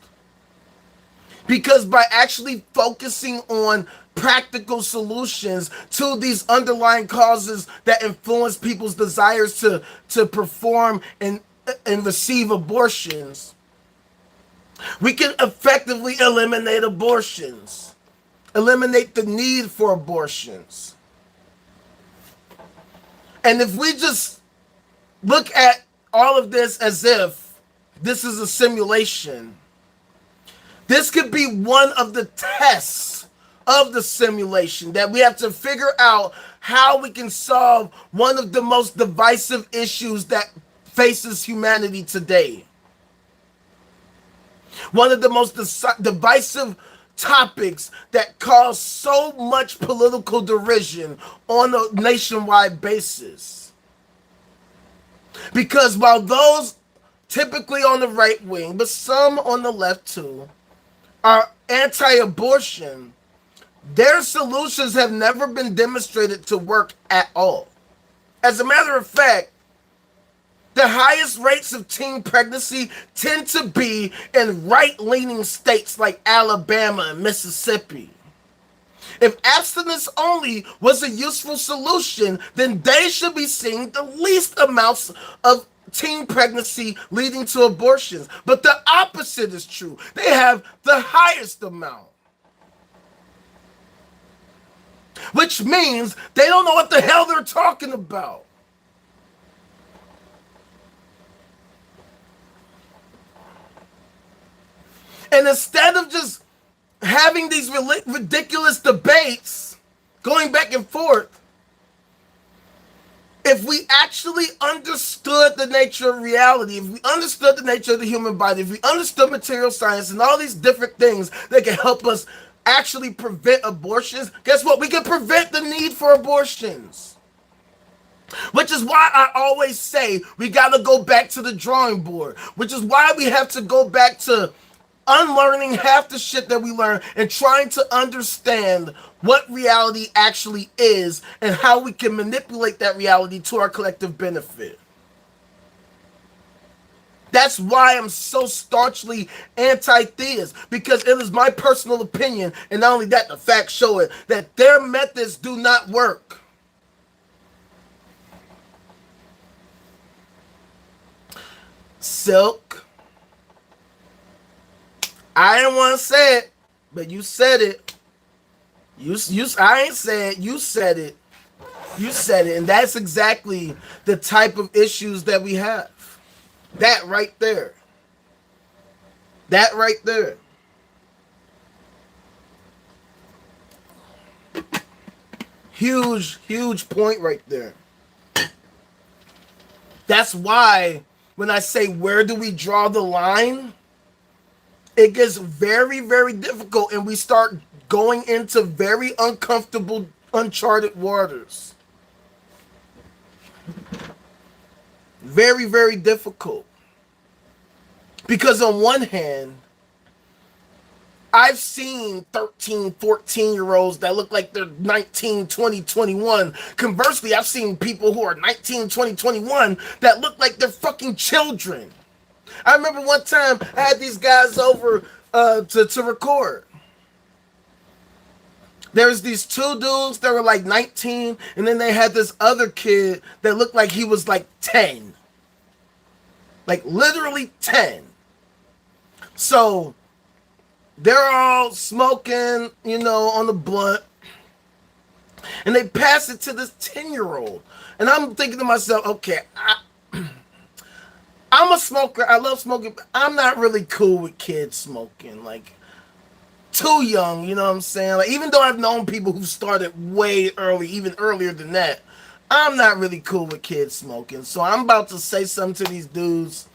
Because by actually focusing on practical solutions to these underlying causes that influence people's desires to perform and receive abortions, We can effectively eliminate abortions, eliminate the need for abortions. And if we just look at all of this as if this is a simulation, this could be one of the tests of the simulation, that we have to figure out how we can solve one of the most divisive issues that faces humanity today. One of the most divisive topics that cause so much political derision on a nationwide basis. Because while those typically on the right wing, but some on the left too, are anti-abortion, their solutions have never been demonstrated to work at all. As a matter of fact, the highest rates of teen pregnancy tend to be in right-leaning states like Alabama and Mississippi. If abstinence only was a useful solution, then they should be seeing the least amounts of teen pregnancy leading to abortions. But the opposite is true. They have the highest amount. Which means they don't know what the hell they're talking about. And instead of just having these ridiculous debates going back and forth, if we actually understood the nature of reality, if we understood the nature of the human body, if we understood material science and all these different things that can help us actually prevent abortions, guess what? We can prevent the need for abortions. Which is why I always say we got to go back to the drawing board. Which is why we have to go back to unlearning half the shit that we learn and trying to understand what reality actually is and how we can manipulate that reality to our collective benefit. That's why I'm so staunchly anti-theist, because it is my personal opinion, and not only that, the facts show it, that their methods do not work. Silk, I didn't want to say it, but you said it. I ain't say it. You said it. You said it, and that's exactly the type of issues that we have. That right there. That right there. Huge, huge point right there. That's why when I say where do we draw the line, it gets very, very difficult, and we start going into very uncomfortable, uncharted waters. Very, very difficult. Because on one hand, I've seen 13, 14-year-olds that look like they're 19, 20, 21. Conversely, I've seen people who are 19, 20, 21 that look like they're fucking children. I remember one time I had these guys over to record. There's these two dudes that were like 19, and then they had this other kid that looked like he was like 10. Like literally 10. So they're all smoking, on the blunt. And they pass it to this 10-year-old. And I'm thinking to myself, okay, I'm a smoker. I love smoking, but I'm not really cool with kids smoking. Like, too young, you know what I'm saying? Like, even though I've known people who started way early, even earlier than that, I'm not really cool with kids smoking. So I'm about to say something to these dudes.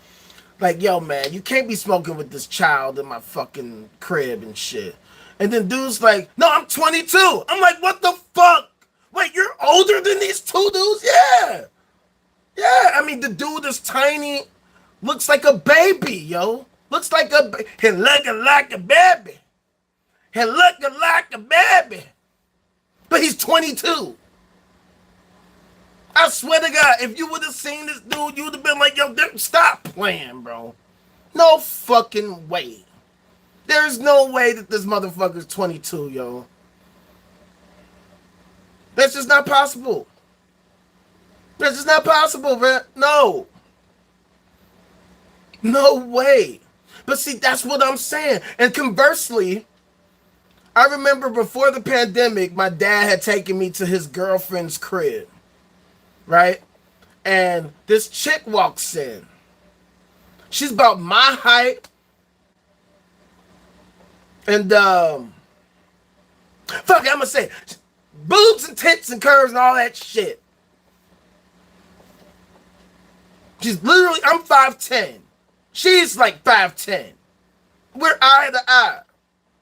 Like, yo, man, you can't be smoking with this child in my fucking crib and shit. And then dude's like, no, I'm 22. I'm like, what the fuck? Wait, you're older than these two dudes? Yeah. Yeah, I mean, the dude is tiny. Looks like a baby, yo. Looks like he looking like a baby. He looking like a baby. But he's 22. I swear to God, if you would have seen this dude, you would have been like, yo, stop playing, bro. No fucking way. There's no way that this motherfucker's 22, yo. That's just not possible. That's just not possible, man. No. No way. But see, that's what I'm saying. And conversely, I remember before the pandemic, my dad had taken me to his girlfriend's crib, right? And this chick walks in. She's about my height. And, fuck it, I'm gonna say it. Boobs and tits and curves and all that shit. She's literally, I'm 5'10". She's like 5'10". We're eye to eye.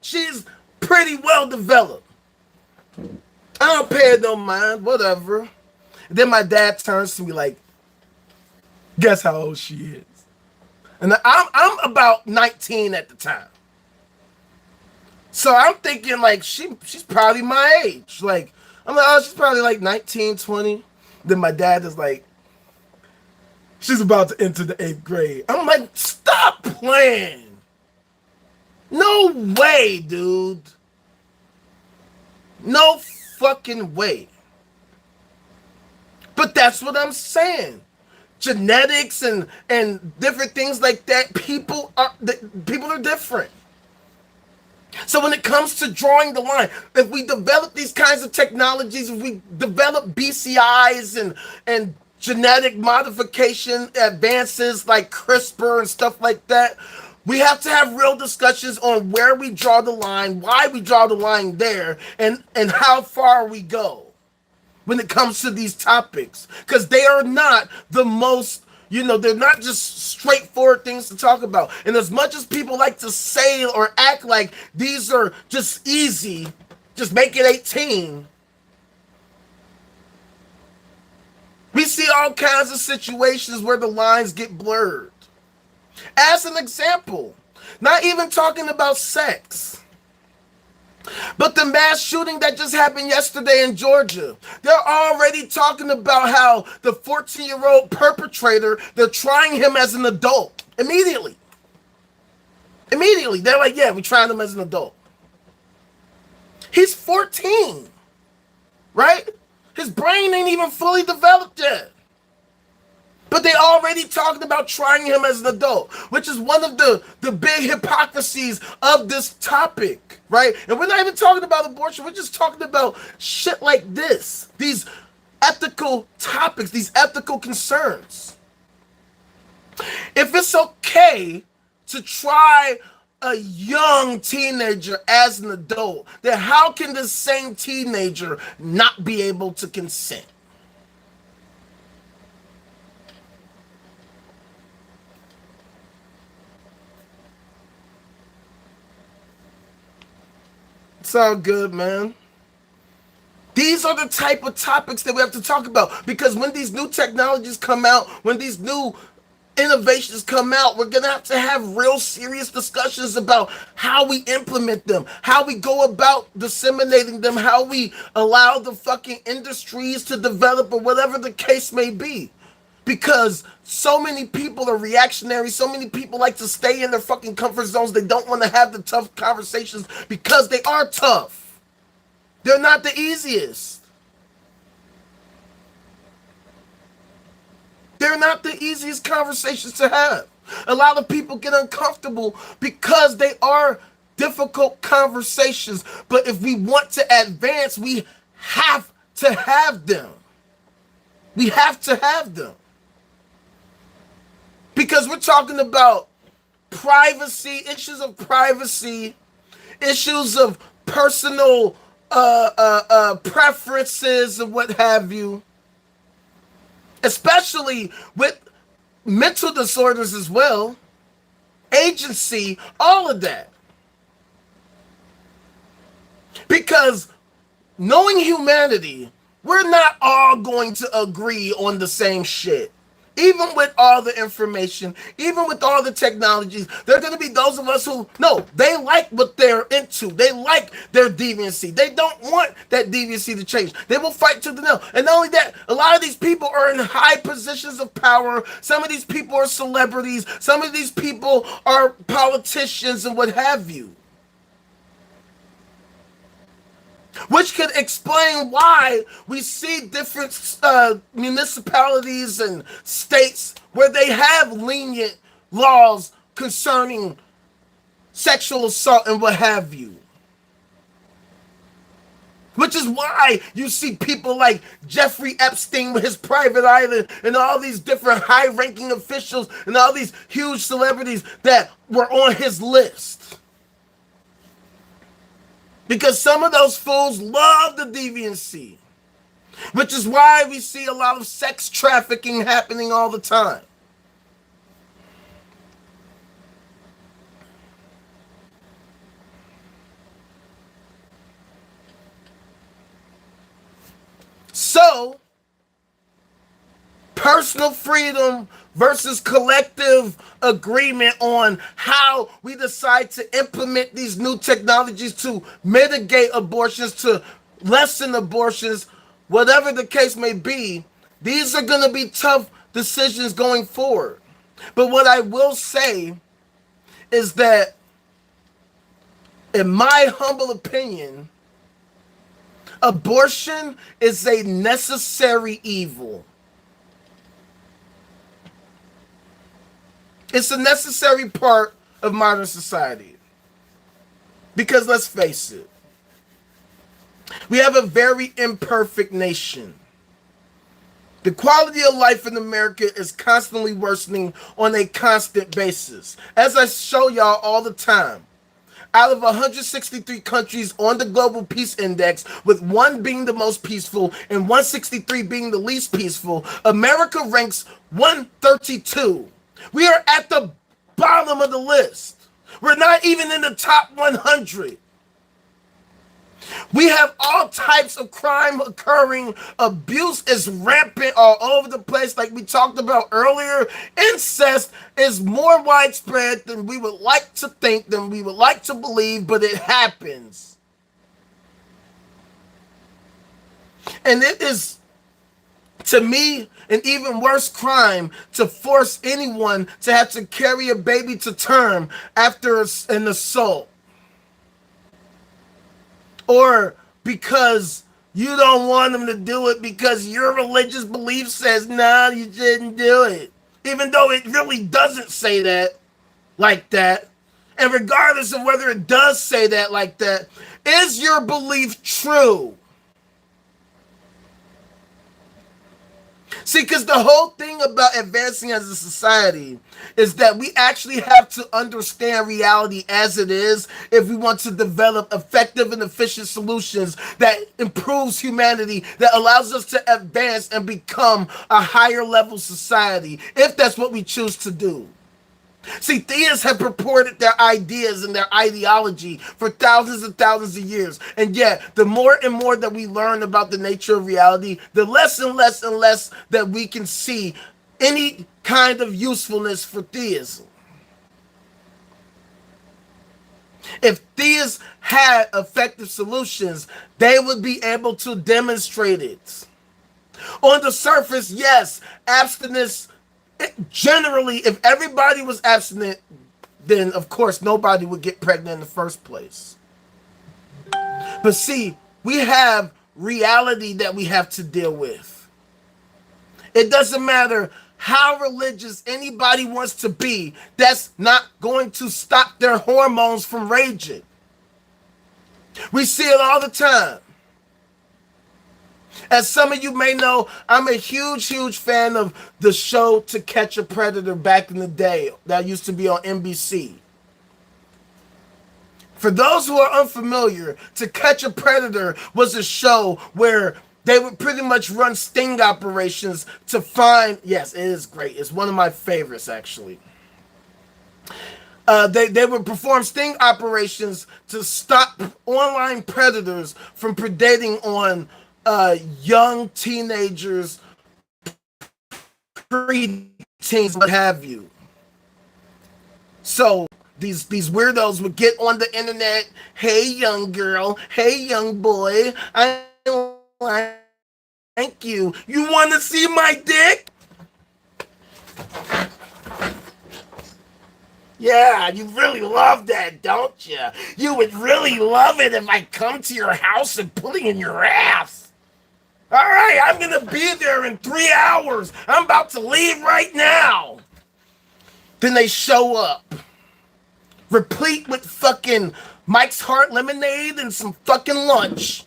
She's pretty well developed. I don't pay no mind, whatever. And then my dad turns to me like, guess how old she is? And I'm about 19 at the time. So I'm thinking like she's probably my age. Like, I'm like, oh, she's probably like 19, 20. Then my dad is like, she's about to enter the 8th grade. I'm like, stop playing. No way, dude. No fucking way. But that's what I'm saying. Genetics and different things like that, people are different. So when it comes to drawing the line, if we develop these kinds of technologies, if we develop BCIs and genetic modification advances like CRISPR and stuff like that, we have to have real discussions on where we draw the line, why we draw the line there, and how far we go when it comes to these topics. Because they are not the most, they're not just straightforward things to talk about. And as much as people like to say or act like these are just easy, just make it 18, we see all kinds of situations where the lines get blurred. As an example, not even talking about sex, but the mass shooting that just happened yesterday in Georgia, they're already talking about how the 14-year-old perpetrator, they're trying him as an adult immediately. Immediately, they're like, yeah, we're trying him as an adult. He's 14, right? His brain ain't even fully developed yet. But they already talking about trying him as an adult, which is one of the big hypocrisies of this topic, right? And we're not even talking about abortion. We're just talking about shit like this. These ethical topics, these ethical concerns. If it's okay to try a young teenager as an adult, then how can the same teenager not be able to consent? It's all good, man. These are the type of topics that we have to talk about, because when these new technologies come out, when these new innovations come out, we're going to have real serious discussions about how we implement them, how we go about disseminating them, how we allow the fucking industries to develop, or whatever the case may be. Because so many people are reactionary, so many people like to stay in their fucking comfort zones. They don't want to have the tough conversations because they are tough. They're not the easiest. They're not the easiest conversations to have. A lot of people get uncomfortable because they are difficult conversations. But if we want to advance, we have to have them. We have to have them. Because we're talking about privacy, issues of privacy, issues of personal preferences and what have you. Especially with mental disorders as well. Agency, all of that. Because knowing humanity, we're not all going to agree on the same shit. Even with all the information, even with all the technologies, there are going to be those of us who, no, they like what they're into. They like their deviancy. They don't want that deviancy to change. They will fight to the nail. And not only that, a lot of these people are in high positions of power. Some of these people are celebrities. Some of these people are politicians and what have you. Which could explain why we see different municipalities and states where they have lenient laws concerning sexual assault and what have you. Which is why you see people like Jeffrey Epstein with his private island and all these different high-ranking officials and all these huge celebrities that were on his list. Because some of those fools love the deviancy. Which is why we see a lot of sex trafficking happening all the time. So, personal freedom versus collective agreement on how we decide to implement these new technologies to mitigate abortions, to lessen abortions, whatever the case may be, these are going to be tough decisions going forward. But what I will say is that, in my humble opinion, abortion is a necessary evil. It's a necessary part of modern society. Because let's face it, we have a very imperfect nation. The quality of life in America is constantly worsening on a constant basis. As I show y'all all the time, out of 163 countries on the Global Peace Index, with 1 being the most peaceful and 163 being the least peaceful, America ranks 132. We are at the bottom of the list. We're not even in the top 100. We have all types of crime occurring. Abuse is rampant all over the place, like we talked about earlier. Incest is more widespread than we would like to think, than we would like to believe, but it happens. And it is, to me, an even worse crime to force anyone to have to carry a baby to term after an assault. Or because you don't want them to do it because your religious belief says, nah, you shouldn't do it. Even though it really doesn't say that, like that. And regardless of whether it does say that like that, is your belief true? See, because the whole thing about advancing as a society is that we actually have to understand reality as it is if we want to develop effective and efficient solutions that improves humanity, that allows us to advance and become a higher level society, if that's what we choose to do. See, theists have purported their ideas and their ideology for thousands and thousands of years. And yet, the more and more that we learn about the nature of reality, the less and less and less that we can see any kind of usefulness for theism. If theists had effective solutions, they would be able to demonstrate it. On the surface, yes, abstinence. Generally, if everybody was abstinent, then of course nobody would get pregnant in the first place. But see, we have reality that we have to deal with. It doesn't matter how religious anybody wants to be, that's not going to stop their hormones from raging. We see it all the time. As some of you may know, I'm a huge fan of the show To Catch a Predator back in the day. That used to be on NBC. For those who are unfamiliar, To Catch a Predator was a show where they would pretty much run sting operations to find... Yes, it is great. It's one of my favorites, actually. They would perform sting operations to stop online predators from predating on young teenagers, pre-teens, what have you. So these weirdos would get on the internet. Hey, young girl. Hey, young boy. I thank you. You want to see my dick? Yeah, you really love that, don't you? You would really love it if I come to your house and put it in your ass. All right, I'm going to be there in 3 hours. I'm about to leave right now. Then they show up. replete with fucking Mike's Hard Lemonade and some fucking lunch.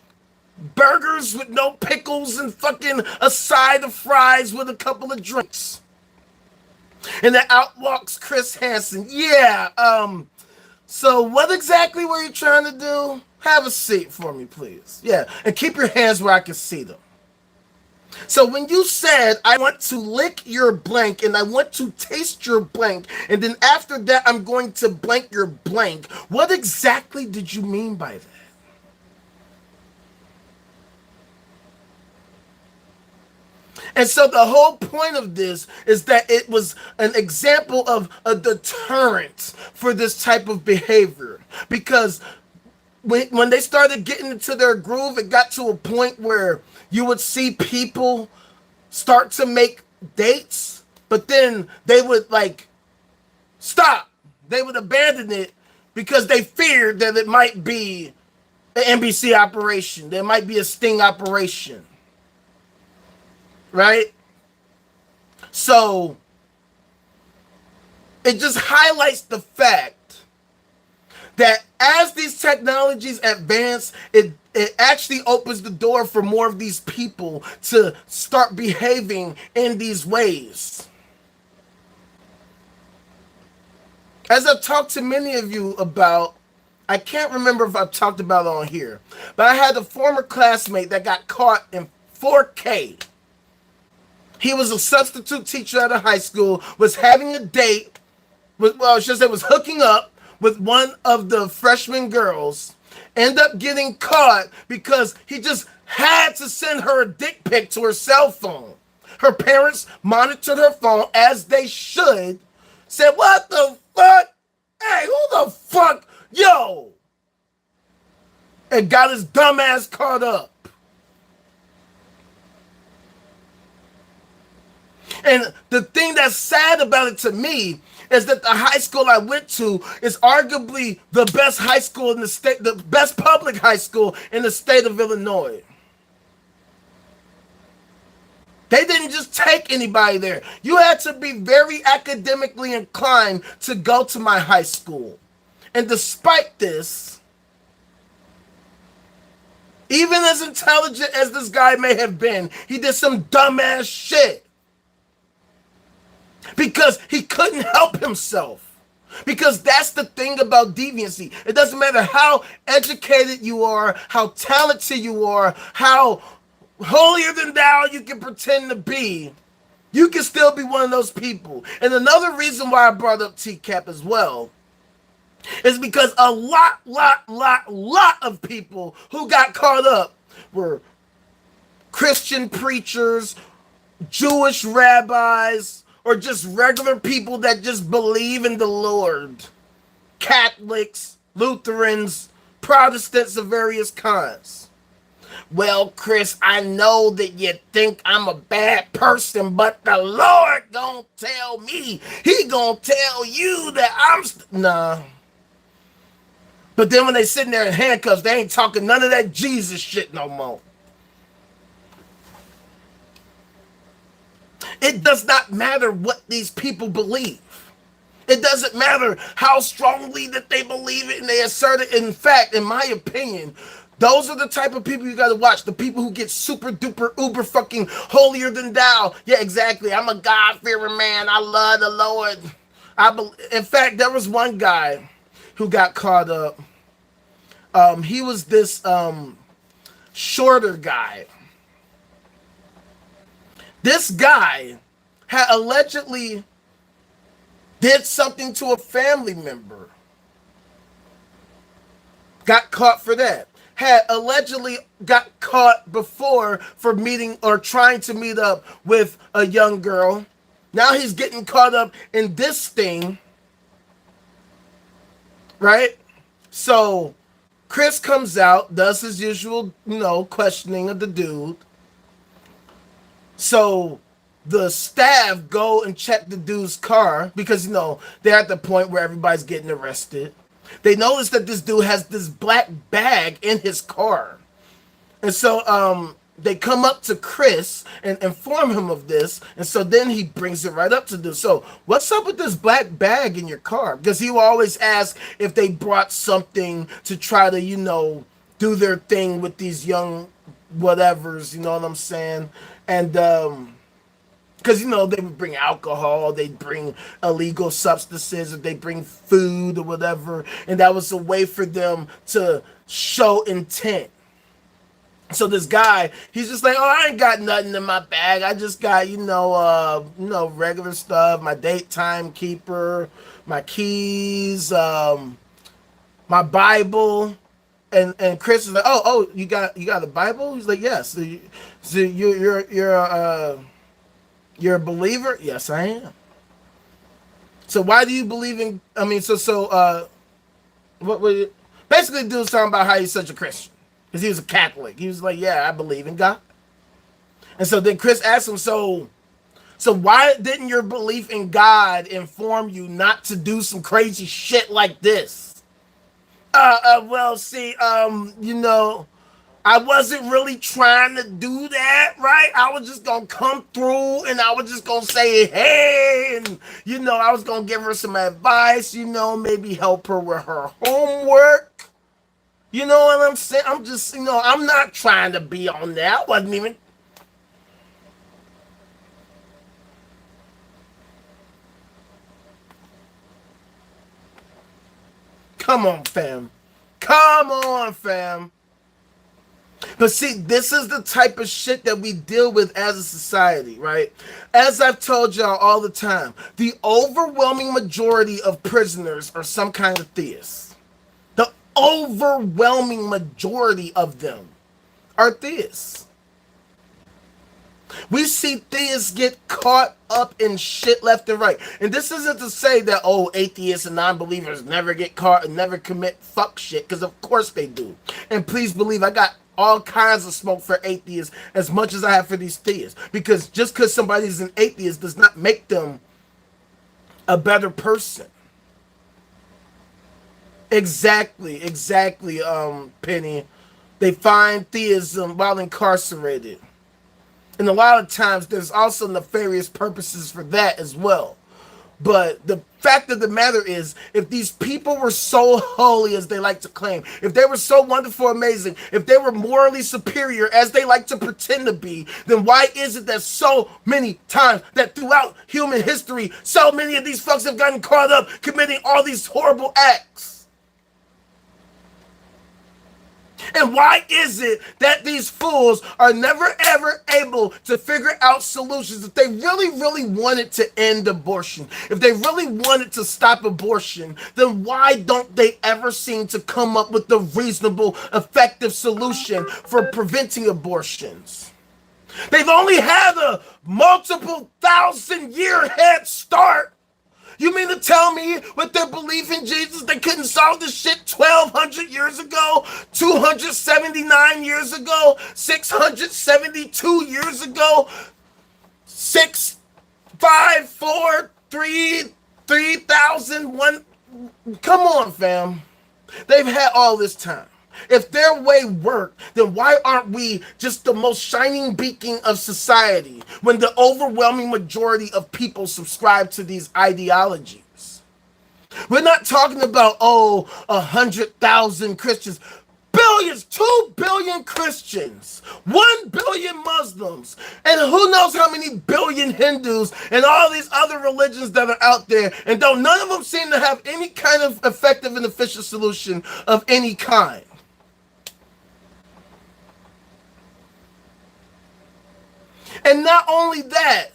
Burgers with no pickles and fucking a side of fries with a couple of drinks. And then out walks Chris Hansen. Yeah, so what exactly were you trying to do? Have a seat for me, please. Yeah, and keep your hands where I can see them. So when you said, I want to lick your blank and I want to taste your blank, and then after that I'm going to blank your blank, what exactly did you mean by that? And so the whole point of this is that it was an example of a deterrent for this type of behavior. Because when they started getting into their groove, it got to a point where you would see people start to make dates, but then they would like stop. They would abandon it because they feared that it might be an NBC operation. There might be a sting operation. Right? So it just highlights the fact that as these technologies advance, it actually opens the door for more of these people to start behaving in these ways. As I've talked to many of you about, I can't remember if I've talked about it on here, but I had a former classmate that got caught in 4K. He was a substitute teacher at a high school, was having a date with, well, I should say was hooking up with one of the freshman girls, end up getting caught because he just had to send her a dick pic to her cell phone. Her parents monitored her phone as they should, said, what the fuck? Hey, who the fuck? Yo! And got his dumb ass caught up. And the thing that's sad about it to me is that the high school I went to is arguably the best high school in the state, the best public high school in the state of Illinois. They didn't just take anybody there. You had to be very academically inclined to go to my high school. And despite this, even as intelligent as this guy may have been, he did some dumbass shit. Because he couldn't help himself. Because that's the thing about deviancy. It doesn't matter how educated you are, how talented you are, how holier than thou you can pretend to be. You can still be one of those people. And another reason why I brought up TCAP as well is because a lot of people who got caught up were Christian preachers, Jewish rabbis, or just regular people that just believe in the Lord. Catholics, Lutherans, Protestants of various kinds. Well, Chris, I know that you think I'm a bad person, but the Lord gonna tell me. He gonna tell you that I'm... Nah. But then when they sitting there in handcuffs, they ain't talking none of that Jesus shit no more. It does not matter what these people believe. It doesn't matter how strongly that they believe it and they assert it. In fact, in my opinion, those are the type of people you got to watch. The people who get super duper uber fucking holier than thou. Yeah, exactly. I'm a God-fearing man. I love the Lord. In fact, there was one guy who got caught up. He was this shorter guy. This guy had allegedly did something to a family member. Got caught for that. Had allegedly got caught before for meeting or trying to meet up with a young girl. Now he's getting caught up in this thing. Right? So Chris comes out, does his usual, questioning of the dude. So the staff go and check the dude's car because, they're at the point where everybody's getting arrested. They notice that this dude has this black bag in his car. And so they come up to Chris and inform him of this, and so then he brings it right up to them. So, what's up with this black bag in your car? Because he will always ask if they brought something to try to, do their thing with these young whatevers, you know what I'm saying? And, because, they would bring alcohol, they'd bring illegal substances, or they bring food or whatever, and that was a way for them to show intent. So this guy, he's just like, oh, I ain't got nothing in my bag. I just got, regular stuff, my date timekeeper, my keys, my Bible. And Chris is like, oh, you got a Bible? He's like, yes. So you're a believer? Yes, I am. So why do you believe in? I mean, what basically the dude's talking about how he's such a Christian. Because he was a Catholic. He was like, yeah, I believe in God. And so then Chris asked him, so why didn't your belief in God inform you not to do some crazy shit like this? Well, see, I wasn't really trying to do that, right? I was just going to come through and I was just going to say, hey, and, I was going to give her some advice, maybe help her with her homework. You know what I'm saying? I'm just, I'm not trying to be on that. I wasn't even. Come on, fam. Come on, fam. But see, this is the type of shit that we deal with as a society, right? As I've told y'all all the time, the overwhelming majority of prisoners are some kind of theists. Overwhelming majority of them are theists. We see theists get caught up in shit left and right. And this isn't to say that, atheists and non-believers never get caught and never commit fuck shit, because of course they do. And please believe I got all kinds of smoke for atheists as much as I have for these theists. Because just because somebody's an atheist does not make them a better person. Exactly, Penny. They find theism while incarcerated. And a lot of times there's also nefarious purposes for that as well. But the fact of the matter is, if these people were so holy as they like to claim, if they were so wonderful, amazing, if they were morally superior as they like to pretend to be, then why is it that so many times that throughout human history, so many of these fucks have gotten caught up committing all these horrible acts? And why is it that these fools are never ever able to figure out solutions? If they really wanted to end abortion, if they really wanted to stop abortion, then why don't they ever seem to come up with a reasonable, effective solution for preventing abortions? They've only had a multiple 1,000-year head start. You mean to tell me with their belief in Jesus, they couldn't solve this shit 1,200 years ago, 279 years ago, 672 years ago, 6, 5, 4, 3, 3,001? Come on, fam. They've had all this time. If their way worked, then why aren't we just the most shining beacon of society when the overwhelming majority of people subscribe to these ideologies? We're not talking about, 100,000 Christians. Billions, 2 billion Christians, 1 billion Muslims, and who knows how many billion Hindus and all these other religions that are out there, and though none of them seem to have any kind of effective and efficient solution of any kind. And not only that,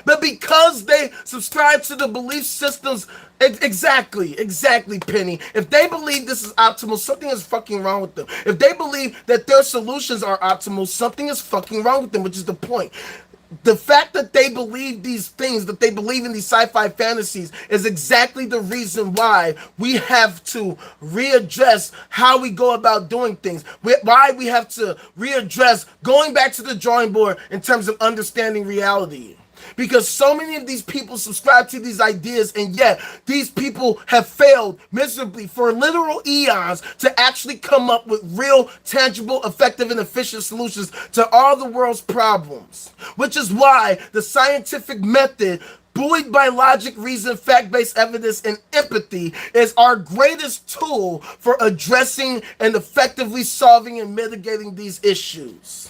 but because they subscribe to the belief systems, exactly, Penny. If they believe this is optimal, something is fucking wrong with them. If they believe that their solutions are optimal, something is fucking wrong with them, which is the point. The fact that they believe these things, that they believe in these sci-fi fantasies, is exactly the reason why we have to readdress how we go about doing things. Why we have to readdress going back to the drawing board in terms of understanding reality. Because so many of these people subscribe to these ideas, and yet these people have failed miserably for literal eons to actually come up with real, tangible, effective, and efficient solutions to all the world's problems. Which is why the scientific method, buoyed by logic, reason, fact-based evidence, and empathy, is our greatest tool for addressing and effectively solving and mitigating these issues.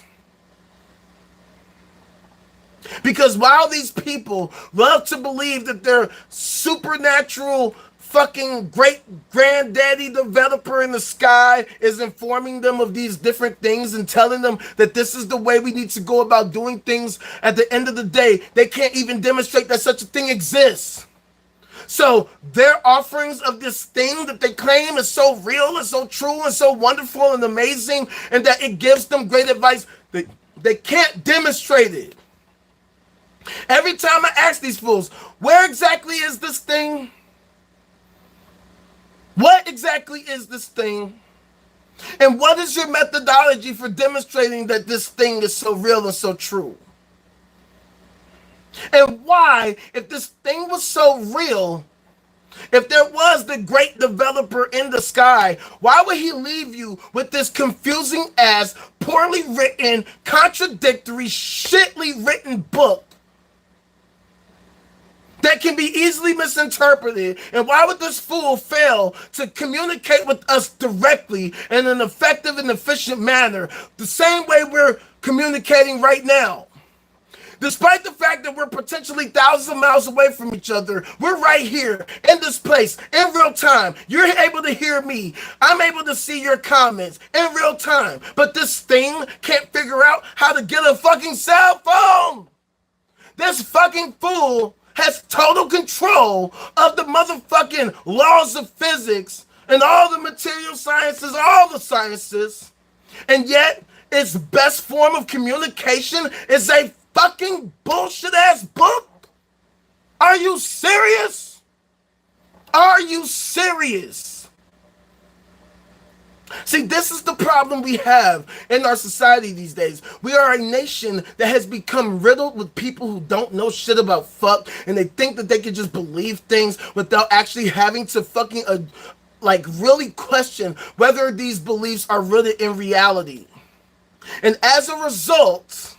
Because while these people love to believe that their supernatural fucking great granddaddy developer in the sky is informing them of these different things and telling them that this is the way we need to go about doing things, at the end of the day, they can't even demonstrate that such a thing exists. So their offerings of this thing that they claim is so real and so true and so wonderful and amazing, and that it gives them great advice, they can't demonstrate it. Every time I ask these fools, where exactly is this thing? What exactly is this thing? And what is your methodology for demonstrating that this thing is so real and so true? And why, if this thing was so real, if there was the great developer in the sky, why would he leave you with this confusing ass, poorly written, contradictory, shitly written book that can be easily misinterpreted? And why would this fool fail to communicate with us directly in an effective and efficient manner, the same way we're communicating right now? Despite the fact that we're potentially thousands of miles away from each other, we're right here in this place in real time. You're able to hear me. I'm able to see your comments in real time. But this thing can't figure out how to get a fucking cell phone. This fucking fool has total control of the motherfucking laws of physics and all the material sciences, all the sciences, and yet its best form of communication is a fucking bullshit ass book? Are you serious? Are you serious? See, this is the problem we have in our society these days. We are a nation that has become riddled with people who don't know shit about fuck, and they think that they can just believe things without actually having to fucking really question whether these beliefs are rooted in reality. And as a result,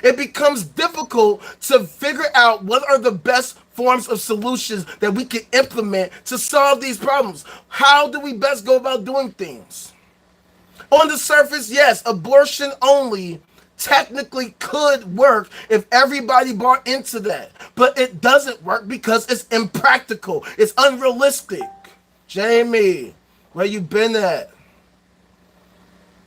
it becomes difficult to figure out what are the best forms of solutions that we can implement to solve these problems. How do we best go about doing things? On the surface, yes, abortion only technically could work if everybody bought into that. But it doesn't work because it's impractical. It's unrealistic. Jamie, where you been at?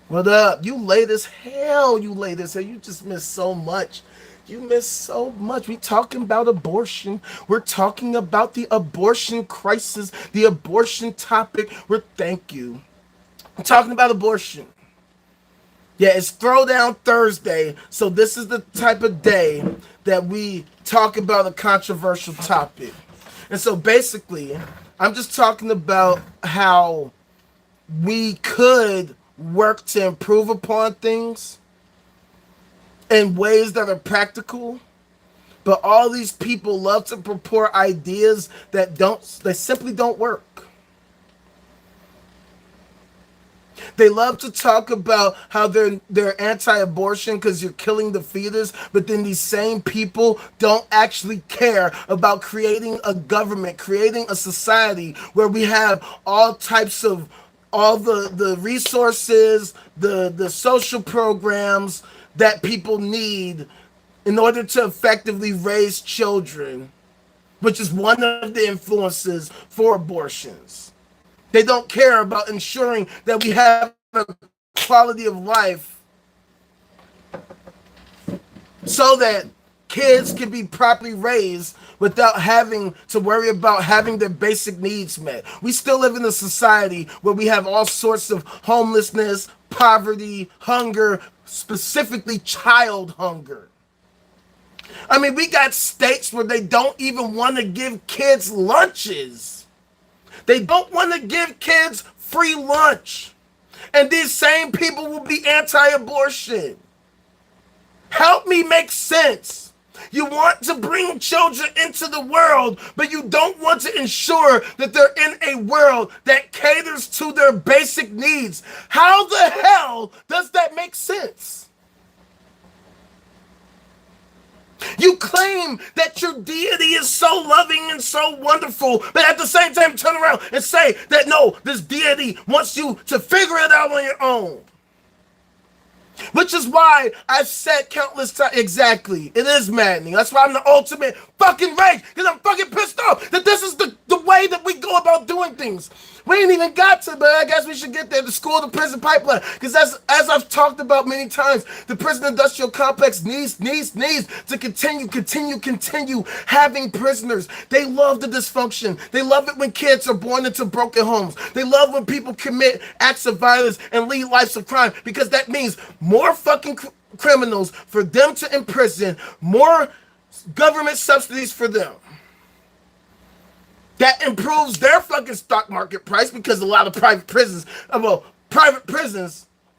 What up? You late as hell. You late as hell. You just missed so much. You missed so much. We talking about abortion. We're talking about the abortion crisis, the abortion topic. Thank you. I'm talking about abortion. Yeah, it's Throwdown Thursday, so this is the type of day that we talk about a controversial topic. And so basically, I'm just talking about how we could work to improve upon things in ways that are practical, but all these people love to purport ideas that simply don't work. They love to talk about how they're anti-abortion because you're killing the fetus, but then these same people don't actually care about creating a government, creating a society where we have all types of all the resources, the social programs that people need in order to effectively raise children, which is one of the influences for abortions. They don't care about ensuring that we have a quality of life so that kids can be properly raised without having to worry about having their basic needs met. We still live in a society where we have all sorts of homelessness, poverty, hunger, specifically child hunger. I mean, we got states where they don't even want to give kids lunches. They don't want to give kids free lunch. And these same people will be anti-abortion. Help me make sense. You want to bring children into the world, but you don't want to ensure that they're in a world that caters to their basic needs. How the hell does that make sense? You claim that your deity is so loving and so wonderful, but at the same time turn around and say that no, this deity wants you to figure it out on your own. Which is why I've said countless times, exactly, it is maddening. That's why I'm the ultimate fucking rage, because I'm fucking pissed off that this is the way that we go about doing things. We ain't even got to, but I guess we should get there. The school to prison pipeline, because as I've talked about many times, the prison industrial complex needs to continue having prisoners. They love the dysfunction. They love it when kids are born into broken homes. They love when people commit acts of violence and lead lives of crime, because that means more fucking criminals for them to imprison, more government subsidies for them. That improves their fucking stock market price, because a lot of private prisons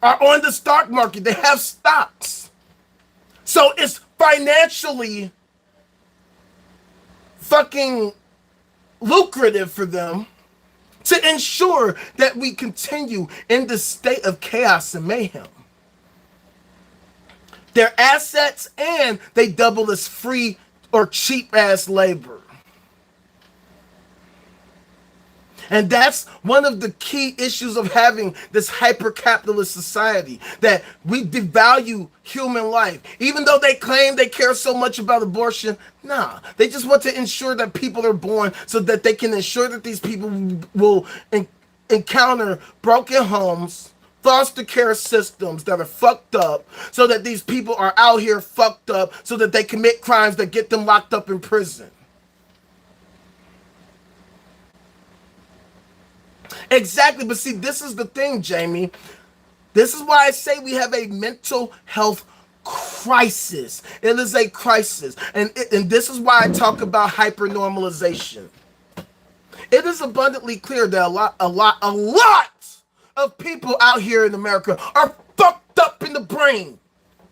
are on the stock market. They have stocks. So it's financially fucking lucrative for them to ensure that we continue in this state of chaos and mayhem. Their assets, and they double as free or cheap ass labor. And that's one of the key issues of having this hyper-capitalist society, that we devalue human life. Even though they claim they care so much about abortion, nah. They just want to ensure that people are born so that they can ensure that these people will encounter broken homes, foster care systems that are fucked up, so that these people are out here fucked up, so that they commit crimes that get them locked up in prison. Exactly, but see, this is the thing, Jamie. This is why I say we have a mental health crisis. It is a crisis, and this is why I talk about hypernormalization. It is abundantly clear that a lot of people out here in America are fucked up in the brain.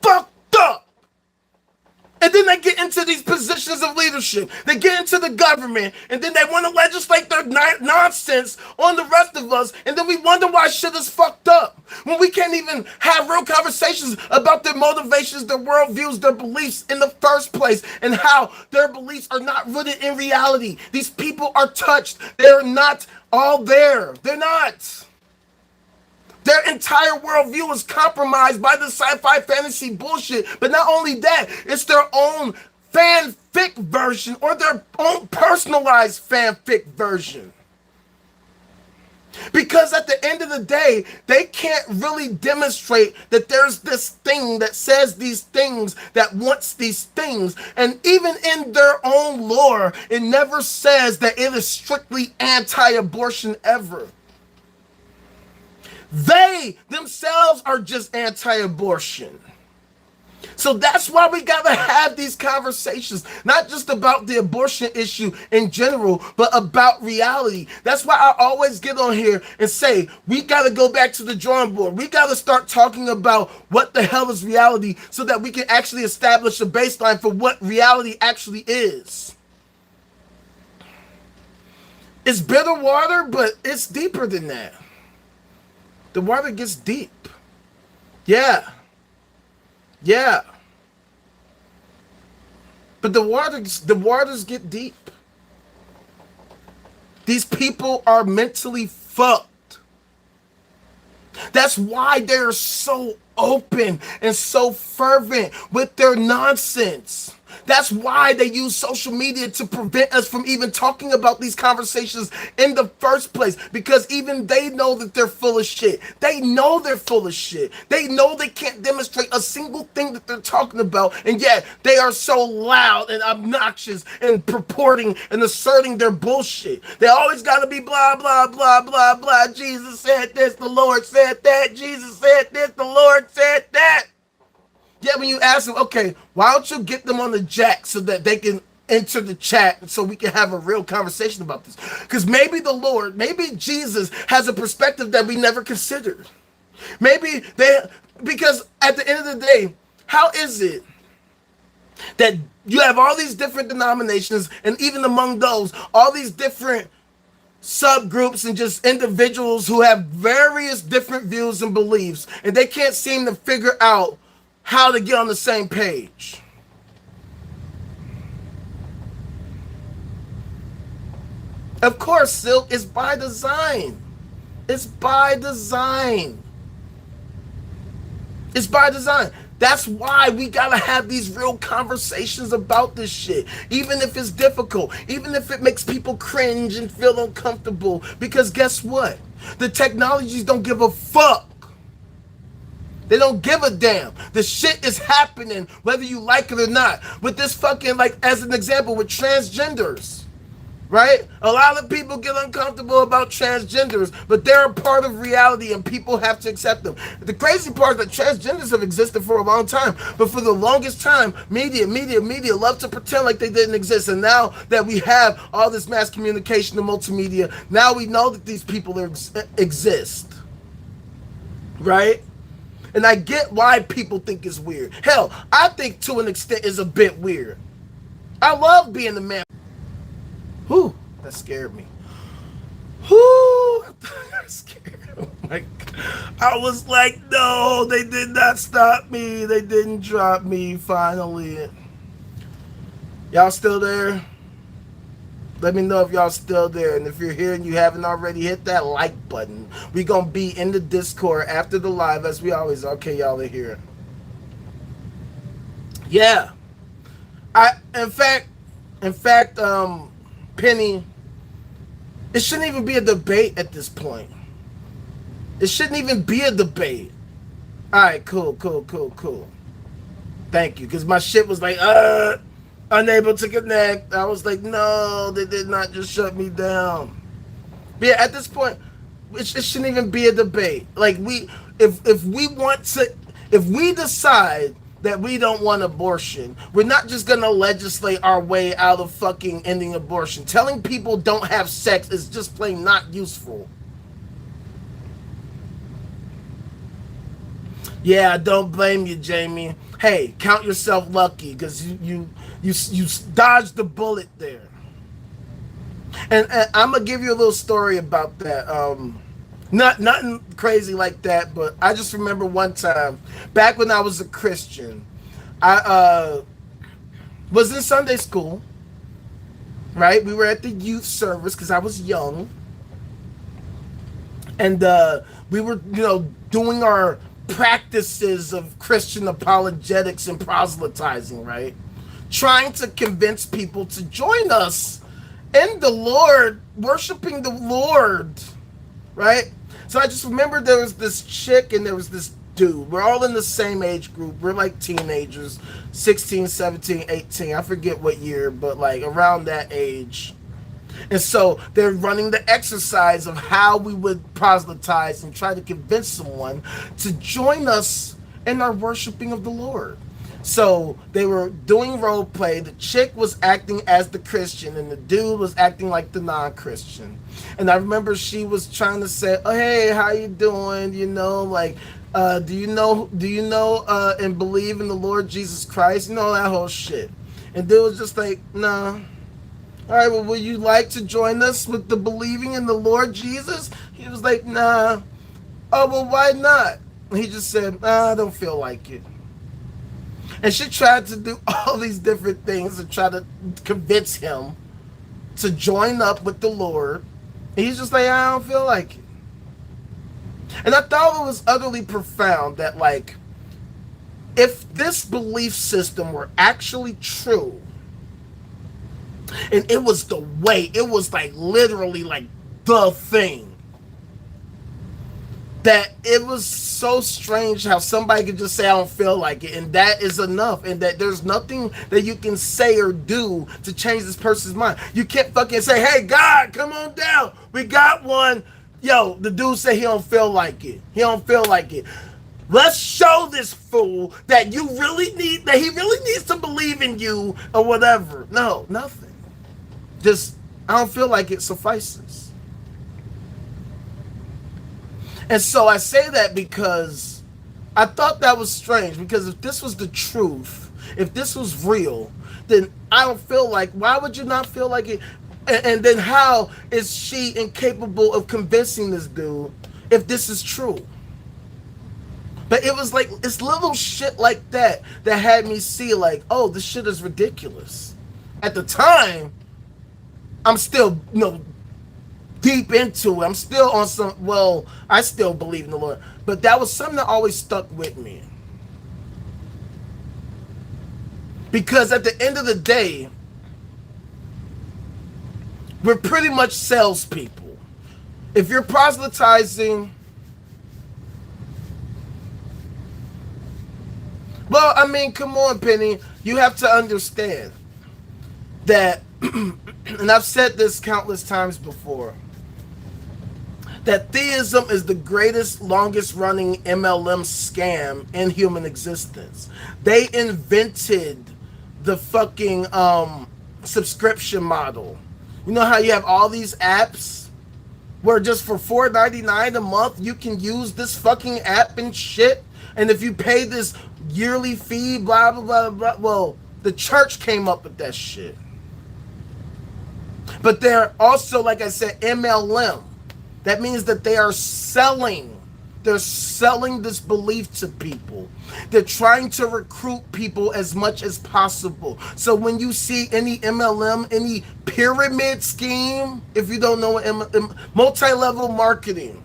Fucked up. And then they get into these positions of leadership. They get into the government, and then they want to legislate their nonsense on the rest of us, and then we wonder why shit is fucked up. When we can't even have real conversations about their motivations, their worldviews, their beliefs in the first place, and how their beliefs are not rooted in reality. These people are touched. They're not all there. They're not. Their entire worldview is compromised by the sci-fi fantasy bullshit. But not only that, it's their own fanfic version, or their own personalized fanfic version. Because at the end of the day, they can't really demonstrate that there's this thing that says these things, that wants these things. And even in their own lore, it never says that it is strictly anti-abortion ever. They themselves are just anti-abortion. So that's why we gotta have these conversations, not just about the abortion issue in general, but about reality. That's why I always get on here and say, we gotta go back to the drawing board. We gotta start talking about what the hell is reality, so that we can actually establish a baseline for what reality actually is. It's bitter water, but it's deeper than that. The water gets deep. Yeah. But the waters get deep. These people are mentally fucked. That's why they're so open and so fervent with their nonsense. That's why they use social media to prevent us from even talking about these conversations in the first place, because even they know that they're full of shit. They know they're full of shit. They know they can't demonstrate a single thing that they're talking about, and yet they are so loud and obnoxious and purporting and asserting their bullshit. They always got to be blah, blah, blah, blah, blah. Jesus said this, the Lord said that. Jesus said this, the Lord said that. Yeah, when you ask them, okay, why don't you get them on the jack so that they can enter the chat so we can have a real conversation about this? Because maybe the Lord, maybe Jesus has a perspective that we never considered. Because at the end of the day, how is it that You have all these different denominations, and even among those, all these different subgroups and just individuals who have various different views and beliefs, and they can't seem to figure out how to get on the same page. Of course, Silk, is by design. It's by design. It's by design. That's why we gotta have these real conversations about this shit. Even if it's difficult, even if it makes people cringe and feel uncomfortable. Because guess what? The technologies don't give a fuck. They don't give a damn. The shit is happening whether you like it or not. With this fucking, like, as an example, with transgenders. Right? A lot of people get uncomfortable about transgenders, but they're a part of reality and people have to accept them. The crazy part is that transgenders have existed for a long time, but for the longest time, media love to pretend like they didn't exist. And now that we have all this mass communication and multimedia, now we know that these people exist. Right? And I get why people think it's weird. Hell, I think to an extent it's a bit weird. I love being a man. Whew, that scared me. Whew, that scared me. Oh my God. I was like, no, they did not stop me. They didn't drop me, finally. Y'all still there? Let me know if y'all still there. And if you're here and you haven't already, hit that like button. We gonna be in the Discord after the live, as we always are. Okay, y'all are here. Yeah. In fact, Penny, it shouldn't even be a debate at this point. It shouldn't even be a debate. Alright, cool. Thank you. Because my shit was like, unable to connect. I was like, no, they did not just shut me down. But yeah, at this point, it shouldn't even be a debate. Like, if we decide that we don't want abortion, we're not just gonna legislate our way out of fucking ending abortion. Telling people don't have sex is just plain not useful. Yeah, I don't blame you, Jamie. Hey, count yourself lucky, because you dodged the bullet there. And I'm gonna give you a little story about that. Nothing crazy like that, but I just remember one time, back when I was a Christian, I was in Sunday school, right? We were at the youth service because I was young. And we were, doing our practices of Christian apologetics and proselytizing, right? Trying to convince people to join us in the Lord, worshiping the Lord, right? So I just remember there was this chick and there was this dude. We're all in the same age group. We're like teenagers, 16, 17, 18. I forget what year, but like around that age. And so they're running the exercise of how we would proselytize and try to convince someone to join us in our worshiping of the Lord. So they were doing role play. The chick was acting as the Christian and the dude was acting like the non-Christian. And I remember she was trying to say, oh, hey, how you doing? Do you know and believe in the Lord Jesus Christ? That whole shit. And dude was just like, nah. All right, well, would you like to join us with the believing in the Lord Jesus? He was like, nah. Oh, well, why not? He just said, I don't feel like it. And she tried to do all these different things to try to convince him to join up with the Lord. And he's just like, I don't feel like it. And I thought it was utterly profound that, like, if this belief system were actually true, and it was the way, it was like literally like the thing, that it was so strange how somebody could just say, I don't feel like it, and that is enough, and that there's nothing that you can say or do to change this person's mind. You can't fucking say, hey, God, come on down. We got one. Yo, the dude said he don't feel like it. He don't feel like it. Let's show this fool that he really needs to believe in you or whatever. No, nothing. Just, I don't feel like it suffices. And so I say that because I thought that was strange, because if this was the truth, If this was real, then I don't feel like, why would you not feel like it? And then how is she incapable of convincing this dude if this is true? But it was like, it's little shit like that that had me see like, oh, this shit is ridiculous. At the time, I'm still, deep into it. I'm still on some, well, I still believe in the Lord. But that was something that always stuck with me. Because at the end of the day, we're pretty much salespeople. If you're proselytizing, well, I mean, come on, Penny. You have to understand that, and I've said this countless times before, that theism is the greatest, longest running MLM scam in human existence. They invented the fucking subscription model. You know how you have all these apps where just for $4.99 a month you can use this fucking app and shit, and if you pay this yearly fee, blah blah blah blah. Well, the church came up with that shit. But they're also, like I said, MLM. That means that they are selling. They're selling this belief to people. They're trying to recruit people as much as possible. So when you see any MLM, any pyramid scheme, if you don't know what multi-level marketing,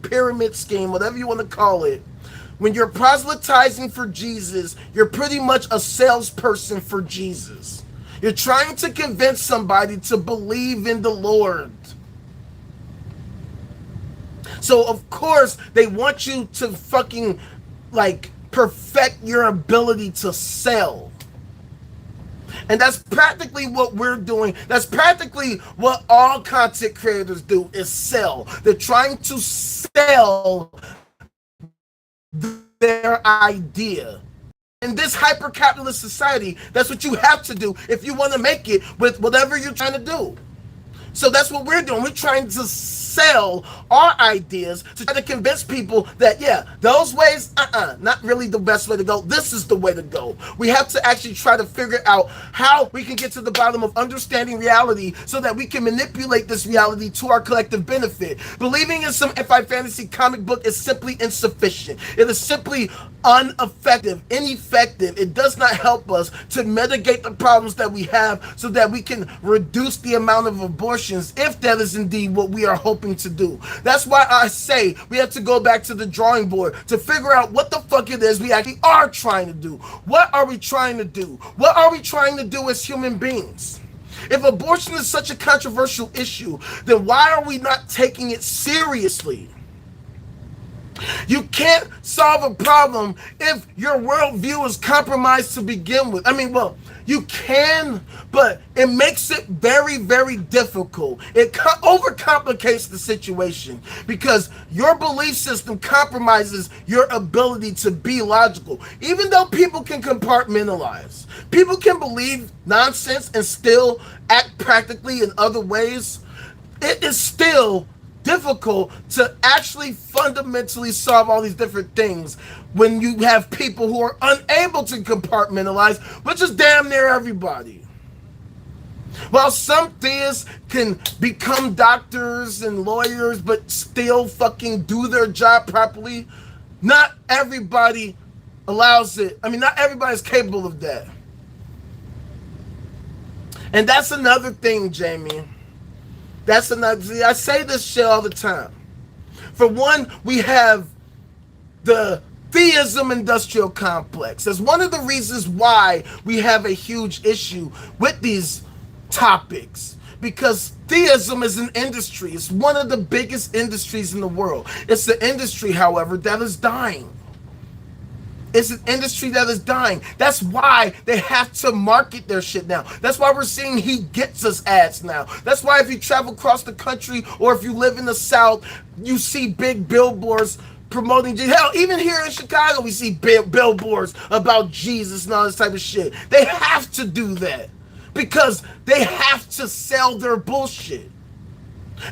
pyramid scheme, whatever you want to call it, when you're proselytizing for Jesus, you're pretty much a salesperson for Jesus. You're trying to convince somebody to believe in the Lord. So of course they want you to fucking like perfect your ability to sell. And that's practically what we're doing. That's practically what all content creators do, is sell. They're trying to sell their idea. In this hyper-capitalist society, that's what you have to do if you want to make it with whatever you're trying to do. So that's what we're doing. We're trying to sell our ideas to try to convince people that, yeah, those ways, not really the best way to go. This is the way to go. We have to actually try to figure out how we can get to the bottom of understanding reality so that we can manipulate this reality to our collective benefit. Believing in some FI fantasy comic book is simply insufficient. It is simply ineffective. It does not help us to mitigate the problems that we have so that we can reduce the amount of abortions, if that is indeed what we are hoping to do. That's why I say we have to go back to the drawing board to figure out what the fuck it is we actually are trying to do. What are we trying to do? What are we trying to do as human beings? If abortion is such a controversial issue, then why are we not taking it seriously? You can't solve a problem if your worldview is compromised to begin with. I mean, well, you can, but it makes it very, very difficult. It overcomplicates the situation because your belief system compromises your ability to be logical. Even though people can compartmentalize, people can believe nonsense and still act practically in other ways, it is still difficult to actually fundamentally solve all these different things when you have people who are unable to compartmentalize, which is damn near everybody. While some theists can become doctors and lawyers but still fucking do their job properly, not everybody allows it. I mean, not everybody's capable of that. And that's another thing, Jamie. That's another. See, I say this shit all the time. For one, we have the theism industrial complex. That's one of the reasons why we have a huge issue with these topics. Because theism is an industry. It's one of the biggest industries in the world. It's an industry, however, that is dying. It's an industry that is dying. That's why they have to market their shit now. That's why we're seeing He Gets Us ads now. That's why if you travel across the country or if you live in the South, you see big billboards promoting Jesus. Hell, even here in Chicago, we see billboards about Jesus and all this type of shit. They have to do that because they have to sell their bullshit.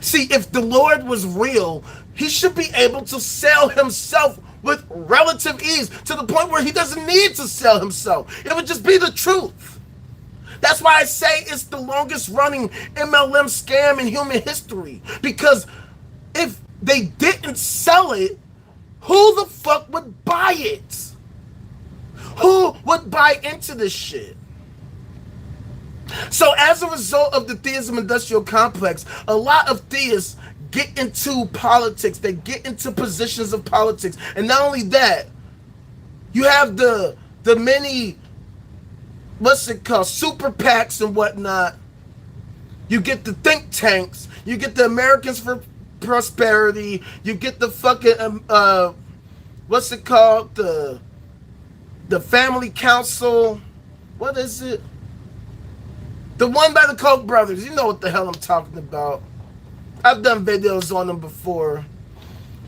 See, if the Lord was real, He should be able to sell Himself with relative ease to the point where he doesn't need to sell himself. It would just be the truth. That's why I say it's the longest running MLM scam in human history. Because if they didn't sell it, who the fuck would buy it? Who would buy into this shit? So as a result of the theism industrial complex, a lot of theists get into politics. They get into positions of politics. And not only that, you have the many, what's it called, super PACs and whatnot. You get the think tanks. You get the Americans for Prosperity. You get the fucking, what's it called? The Family Council. What is it? The one by the Koch brothers. You know what the hell I'm talking about. I've done videos on them before.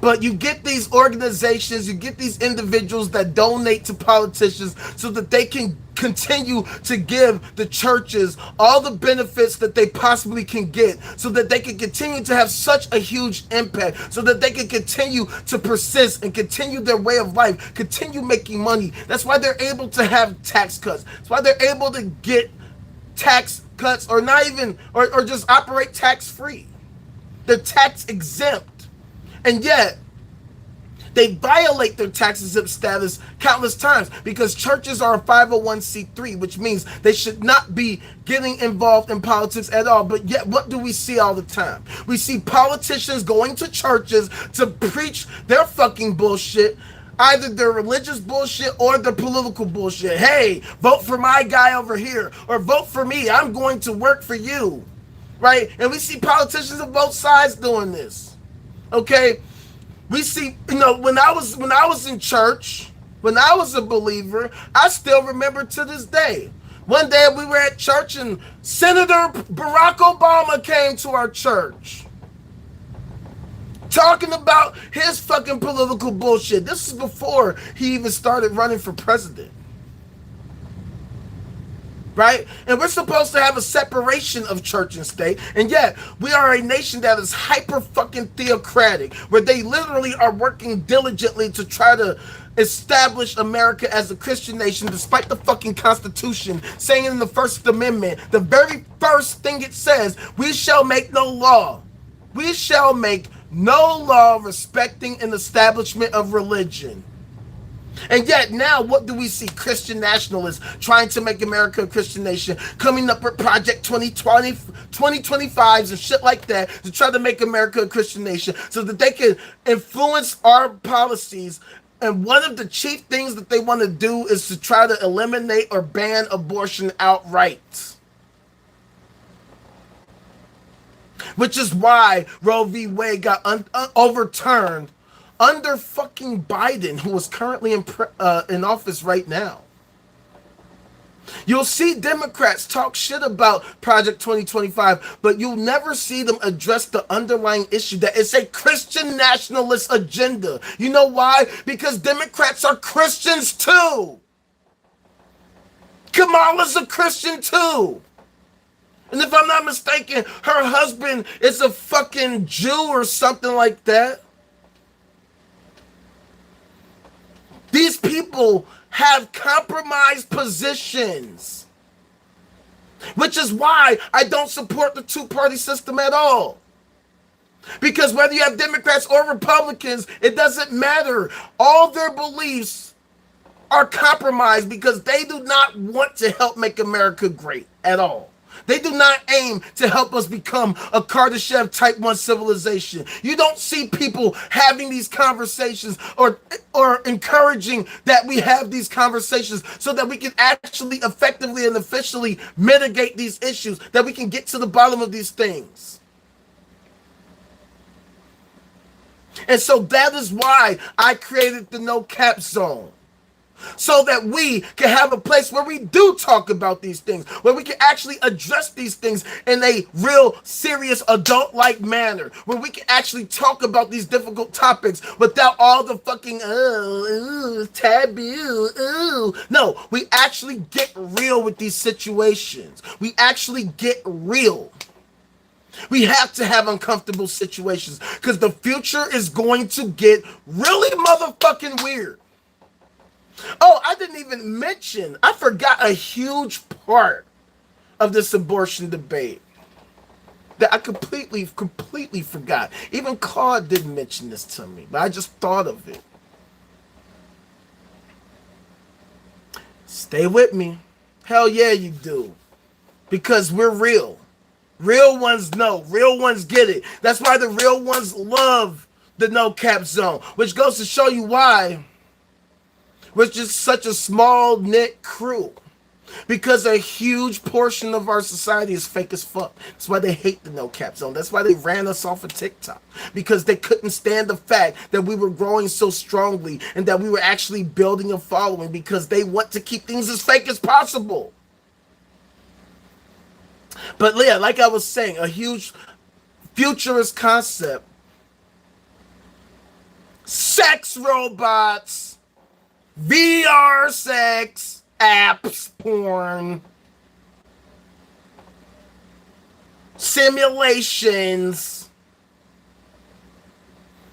But you get these organizations, you get these individuals that donate to politicians so that they can continue to give the churches all the benefits that they possibly can get, so that they can continue to have such a huge impact, so that they can continue to persist and continue their way of life, continue making money. That's why they're able to have tax cuts. That's why they're able to get tax cuts, or not even, or just operate tax-free. They're tax exempt, and yet they violate their tax exempt status countless times because churches are a 501c3, which means they should not be getting involved in politics at all. But yet, what do we see all the time? We see politicians going to churches to preach their fucking bullshit, either their religious bullshit or their political bullshit. Hey, vote for my guy over here, or vote for me. I'm going to work for you. Right? And we see politicians of both sides doing this. Okay? We see, when I was in church, when I was a believer, I still remember to this day. One day we were at church and Senator Barack Obama came to our church, talking about his fucking political bullshit. This is before he even started running for president. Right? And we're supposed to have a separation of church and state, and yet we are a nation that is hyper fucking theocratic, where they literally are working diligently to try to establish America as a Christian nation, despite the fucking Constitution saying in the First Amendment, the very first thing it says, we shall make no law. We shall make no law respecting an establishment of religion. And yet now, what do we see? Christian nationalists trying to make America a Christian nation, coming up with Project 2020, 2025s and shit like that to try to make America a Christian nation so that they can influence our policies. And one of the chief things that they want to do is to try to eliminate or ban abortion outright. Which is why Roe v. Wade got overturned under fucking Biden, who is currently in office right now. You'll see Democrats talk shit about Project 2025, but you'll never see them address the underlying issue that it's a Christian nationalist agenda. You know why? Because Democrats are Christians too. Kamala's a Christian too. And if I'm not mistaken, her husband is a fucking Jew or something like that. These people have compromised positions, which is why I don't support the two-party system at all. Because whether you have Democrats or Republicans, it doesn't matter. All their beliefs are compromised because they do not want to help make America great at all. They do not aim to help us become a Kardashev Type 1 civilization. You don't see people having these conversations or encouraging that we have these conversations so that we can actually effectively and officially mitigate these issues, that we can get to the bottom of these things. And so that is why I created the No Cap Zone. So that we can have a place where we do talk about these things, where we can actually address these things in a real, serious, adult-like manner, where we can actually talk about these difficult topics without all the fucking, taboo, No, we actually get real with these situations. We actually get real. We have to have uncomfortable situations because the future is going to get really motherfucking weird. Oh, I didn't even mention, I forgot a huge part of this abortion debate that I completely forgot. Even Claude didn't mention this to me, but I just thought of it. Stay with me. Hell yeah, you do. Because we're real. Real ones know. Real ones get it. That's why the real ones love the no cap zone, which goes to show you why we're just such a small knit crew. Because a huge portion of our society is fake as fuck. That's why they hate the no cap zone. That's why they ran us off of TikTok. Because they couldn't stand the fact that we were growing so strongly and that we were actually building a following, because they want to keep things as fake as possible. But yeah, like I was saying, a huge futurist concept. Sex robots. VR sex. Apps, porn, simulations,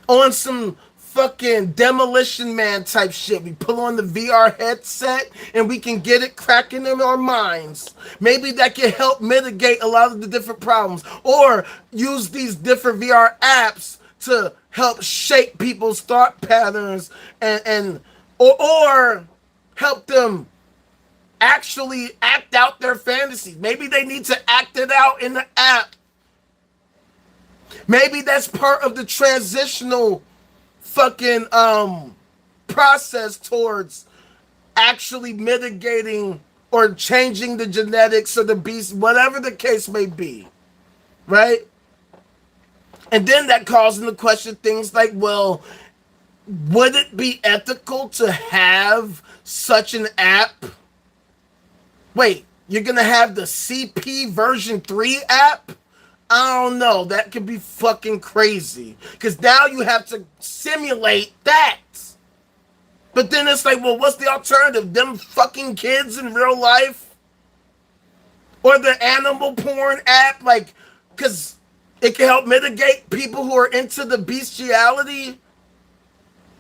on some fucking Demolition Man type shit. We pull on the VR headset and we can get it cracking in our minds. Maybe that can help mitigate a lot of the different problems, or use these different VR apps to help shape people's thought patterns or help them actually act out their fantasies. Maybe they need to act it out in the app. Maybe that's part of the transitional fucking process towards actually mitigating or changing the genetics of the beast, whatever the case may be, right? And then that calls into question things like, well, would it be ethical to have such an app? Wait, you're going to have the CP version 3 app? I don't know. That could be fucking crazy. Because now you have to simulate that. But then it's like, well, what's the alternative? Them fucking kids in real life? Or the animal porn app? Like, because it can help mitigate people who are into the bestiality.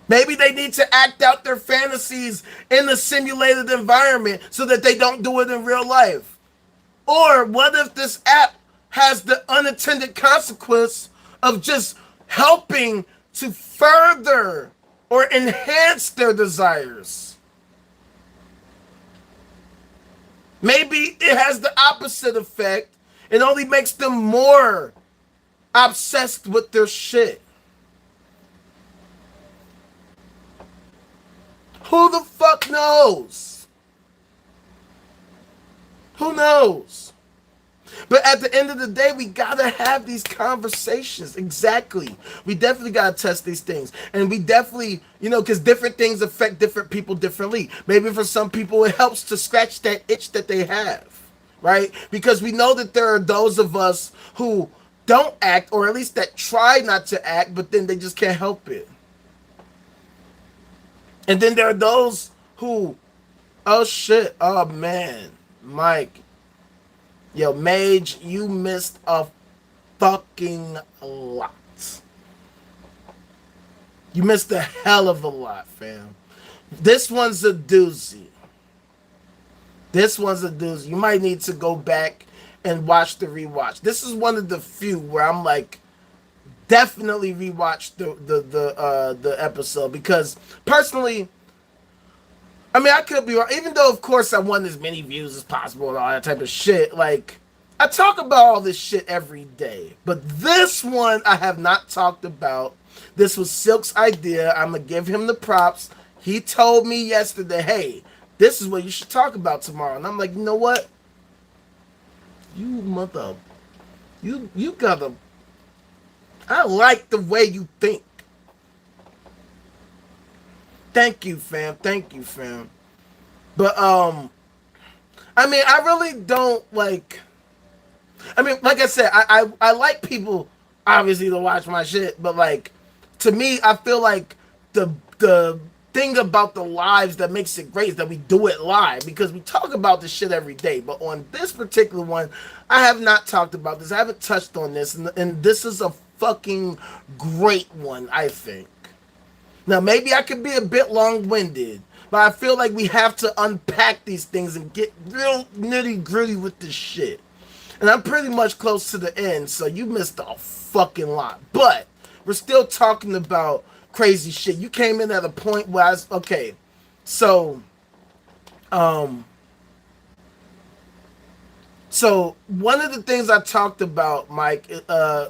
Maybe they need to act out their fantasies in the simulated environment so that they don't do it in real life. Or what if this app has the unintended consequence of just helping to further or enhance their desires? Maybe it has the opposite effect. It only makes them more obsessed with their shit. Who the fuck knows? Who knows? But at the end of the day, we gotta have these conversations. Exactly. We definitely gotta test these things. And we definitely, because different things affect different people differently. Maybe for some people, it helps to scratch that itch that they have, right? Because we know that there are those of us who don't act, or at least that try not to act, but then they just can't help it. And then there are those who, oh shit, oh man, Mike, yo, Mage, you missed a fucking lot. You missed a hell of a lot, fam. This one's a doozy. This one's a doozy. You might need to go back and watch the rewatch. This is one of the few where I'm like, definitely rewatch the episode, because personally, I mean, I could be wrong, even though of course I want as many views as possible and all that type of shit. Like, I talk about all this shit every day, but this one I have not talked about. This was Silk's idea. I'm gonna give him the props. He told me yesterday, hey, this is what you should talk about tomorrow, and I'm like, you know what, you gotta, I like the way you think. Thank you, fam. Thank you, fam. But, I mean, I really don't like, I mean, like I said, I like people, obviously, to watch my shit, but, like, to me, I feel like the thing about the lives that makes it great is that we do it live, because we talk about this shit every day. But on this particular one, I have not talked about this. I haven't touched on this, and this is a fucking great one, I think. Now, maybe I could be a bit long-winded, but I feel like we have to unpack these things and get real nitty-gritty with this shit. And I'm pretty much close to the end, so you missed a fucking lot. But we're still talking about crazy shit. You came in at a point where I was, okay, so, so one of the things I talked about, Mike,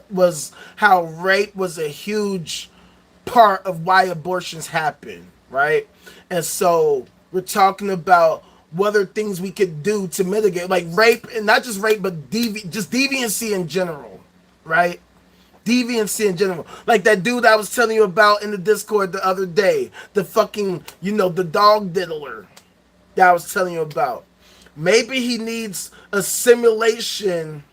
was how rape was a huge part of why abortions happen, right? And so we're talking about what are things we could do to mitigate, like rape, and not just rape, but just deviancy in general, right? Deviancy in general. Like that dude I was telling you about in the Discord the other day, the fucking, you know, the dog diddler that I was telling you about. Maybe he needs a simulation.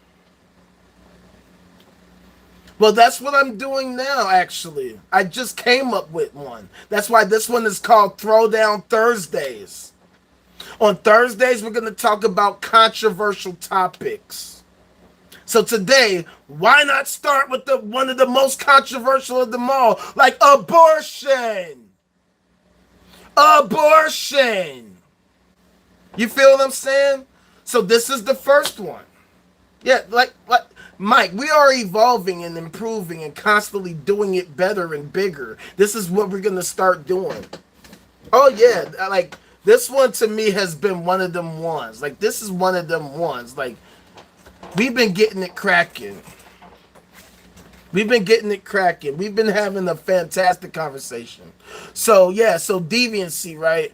Well, that's what I'm doing now, actually. I just came up with one. That's why this one is called Throwdown Thursdays. On Thursdays, we're going to talk about controversial topics. So today, why not start with one of the most controversial of them all, like abortion? Abortion. You feel what I'm saying? So this is the first one. Yeah, like Mike, we are evolving and improving and constantly doing it better and bigger. This is what we're going to start doing. Oh, yeah. Like, this one to me has been one of them ones. Like, this is one of them ones. Like, we've been getting it cracking. We've been getting it cracking. We've been having a fantastic conversation. So, yeah, so deviancy, right?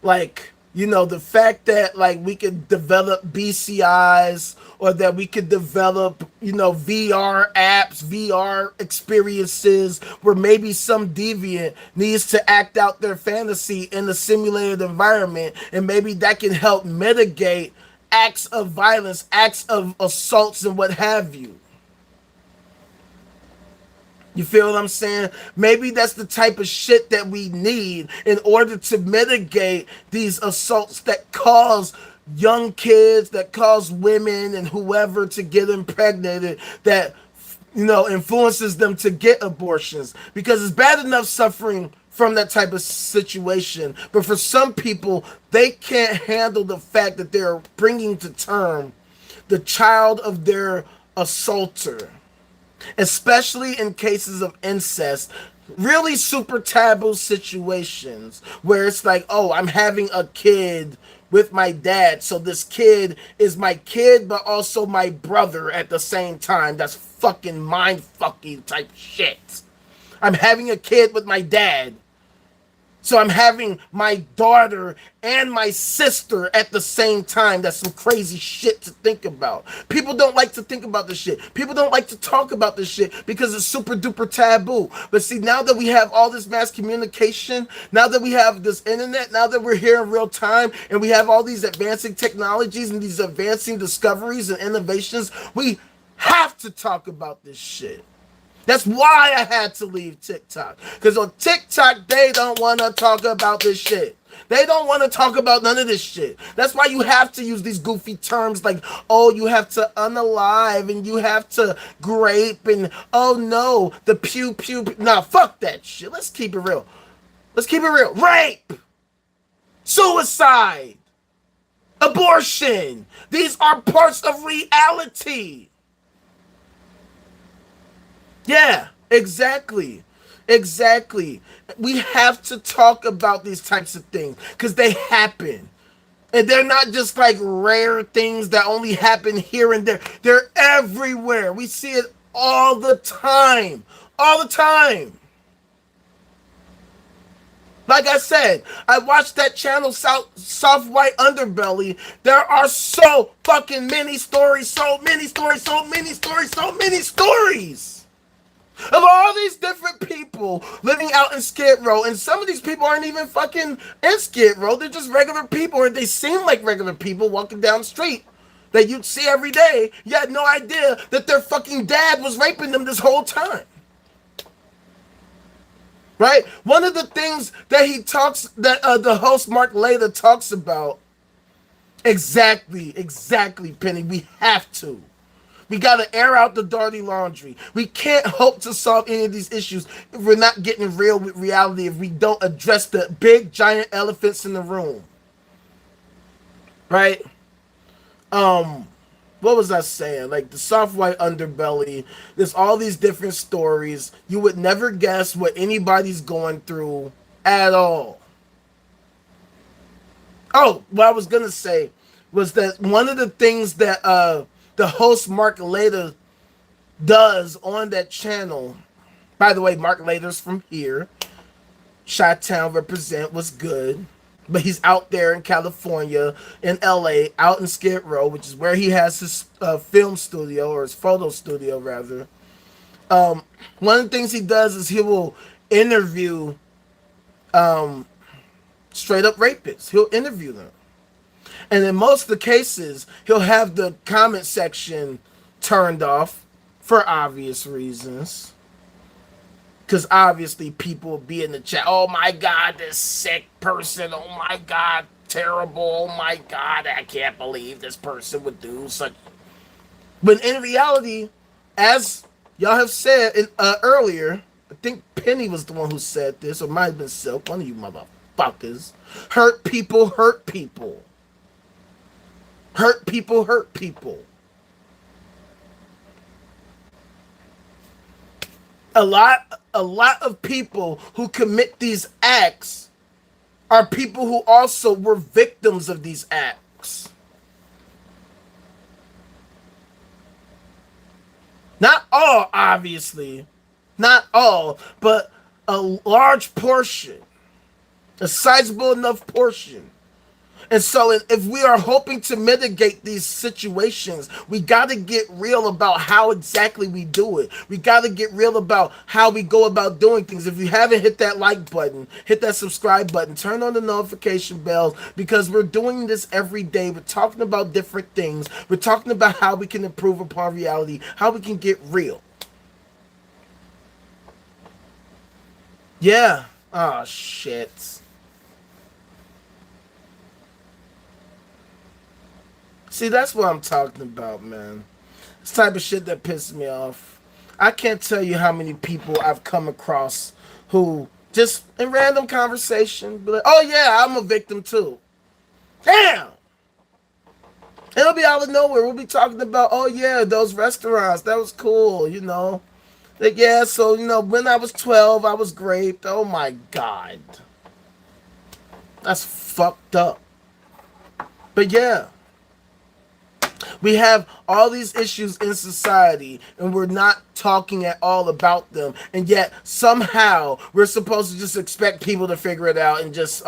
Like, you know, the fact that, like, we could develop BCIs, or that we could develop, you know, VR apps, VR experiences, where maybe some deviant needs to act out their fantasy in a simulated environment, and maybe that can help mitigate acts of violence, acts of assaults, and what have you. You feel what I'm saying? Maybe that's the type of shit that we need in order to mitigate these assaults that cause young kids, that cause women and whoever to get impregnated, that, you know, influences them to get abortions. Because it's bad enough suffering from that type of situation, but for some people, they can't handle the fact that they're bringing to term the child of their assaulter. Especially in cases of incest, really super taboo situations where it's like, oh, I'm having a kid with my dad, so this kid is my kid but also my brother at the same time. That's fucking mind-fucking type shit. I'm having a kid with my dad, so I'm having my daughter and my sister at the same time. That's some crazy shit to think about. People don't like to think about this shit. People don't like to talk about this shit because it's super duper taboo. But see, now that we have all this mass communication, now that we have this internet, now that we're here in real time, and we have all these advancing technologies and these advancing discoveries and innovations, we have to talk about this shit. That's why I had to leave TikTok. Because on TikTok, they don't want to talk about this shit. They don't want to talk about none of this shit. That's why you have to use these goofy terms like, oh, you have to unalive and you have to grape and, oh no, the pew. Nah, fuck that shit. Let's keep it real. Let's keep it real. Rape! Suicide! Abortion! These are parts of reality. Yeah, exactly. We have to talk about these types of things because they happen. And they're not just like rare things that only happen here and there. They're everywhere. We see it all the time. All the time. Like I said, I watched that channel, Soft White Underbelly. There are so fucking many stories, so many stories of all these different people living out in Skid Row, and some of these people aren't even fucking in Skid Row. They're just regular people, or they seem like regular people walking down the street that you'd see every day. You had no idea that their fucking dad was raping them this whole time. right? One of the things that he talks, that the host Mark Later talks about, exactly, Penny. We have to. We got to air out the dirty laundry. We can't hope to solve any of these issues if we're not getting real with reality, if we don't address the big, giant elephants in the room. Right? What was I saying? Like the soft white underbelly, there's all these different stories. You would never guess what anybody's going through at all. Oh, what I was gonna say was that one of the things that the host Mark Later does on that channel. By the way, Mark Later's from here. Chi-Town represent was good. But he's out there in California, in LA, out in Skid Row, which is where he has his film studio, or his photo studio, rather. One of the things he does is he will interview straight up rapists. He'll interview them. And in most of the cases, he'll have the comment section turned off for obvious reasons. Because obviously people will be in the chat, oh my God, this sick person, oh my God, terrible, oh my God, I can't believe this person would do such. But in reality, as y'all have said earlier, I think Penny was the one who said this, or might have been Silk, one of you motherfuckers. Hurt people hurt people. Hurt people hurt people. A lot of people who commit these acts are people who also were victims of these acts. Not all, obviously. Not all, but a large portion. A sizable enough portion. And so if we are hoping to mitigate these situations, we got to get real about how exactly we do it. We got to get real about how we go about doing things. If you haven't hit that like button, hit that subscribe button, turn on the notification bells, because we're doing this every day. We're talking about different things. We're talking about how we can improve upon reality, how we can get real. Yeah. Oh, shit. See, that's what I'm talking about, man. This type of shit that pisses me off. I can't tell you how many people I've come across who just in random conversation be like, oh yeah, I'm a victim too. Damn! It'll be out of nowhere. We'll be talking about, oh yeah, those restaurants. That was cool, you know. Like, yeah, so, you know, when I was 12, I was raped. Oh my God. That's fucked up. But yeah. We have all these issues in society, and we're not talking at all about them. And yet, somehow, we're supposed to just expect people to figure it out and just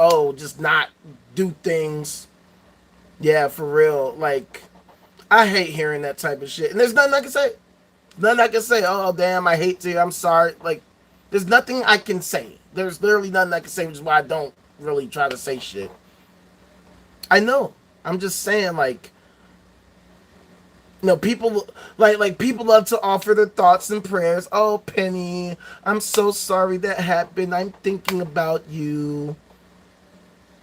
not do things. Yeah, for real. Like, I hate hearing that type of shit. And there's nothing I can say. Nothing I can say. Oh, damn, I hate to. I'm sorry. Like, there's nothing I can say. There's literally nothing I can say, which is why I don't really try to say shit. I know. I'm just saying, like, you know, people like people love to offer their thoughts and prayers. Oh, Penny, I'm so sorry that happened. I'm thinking about you.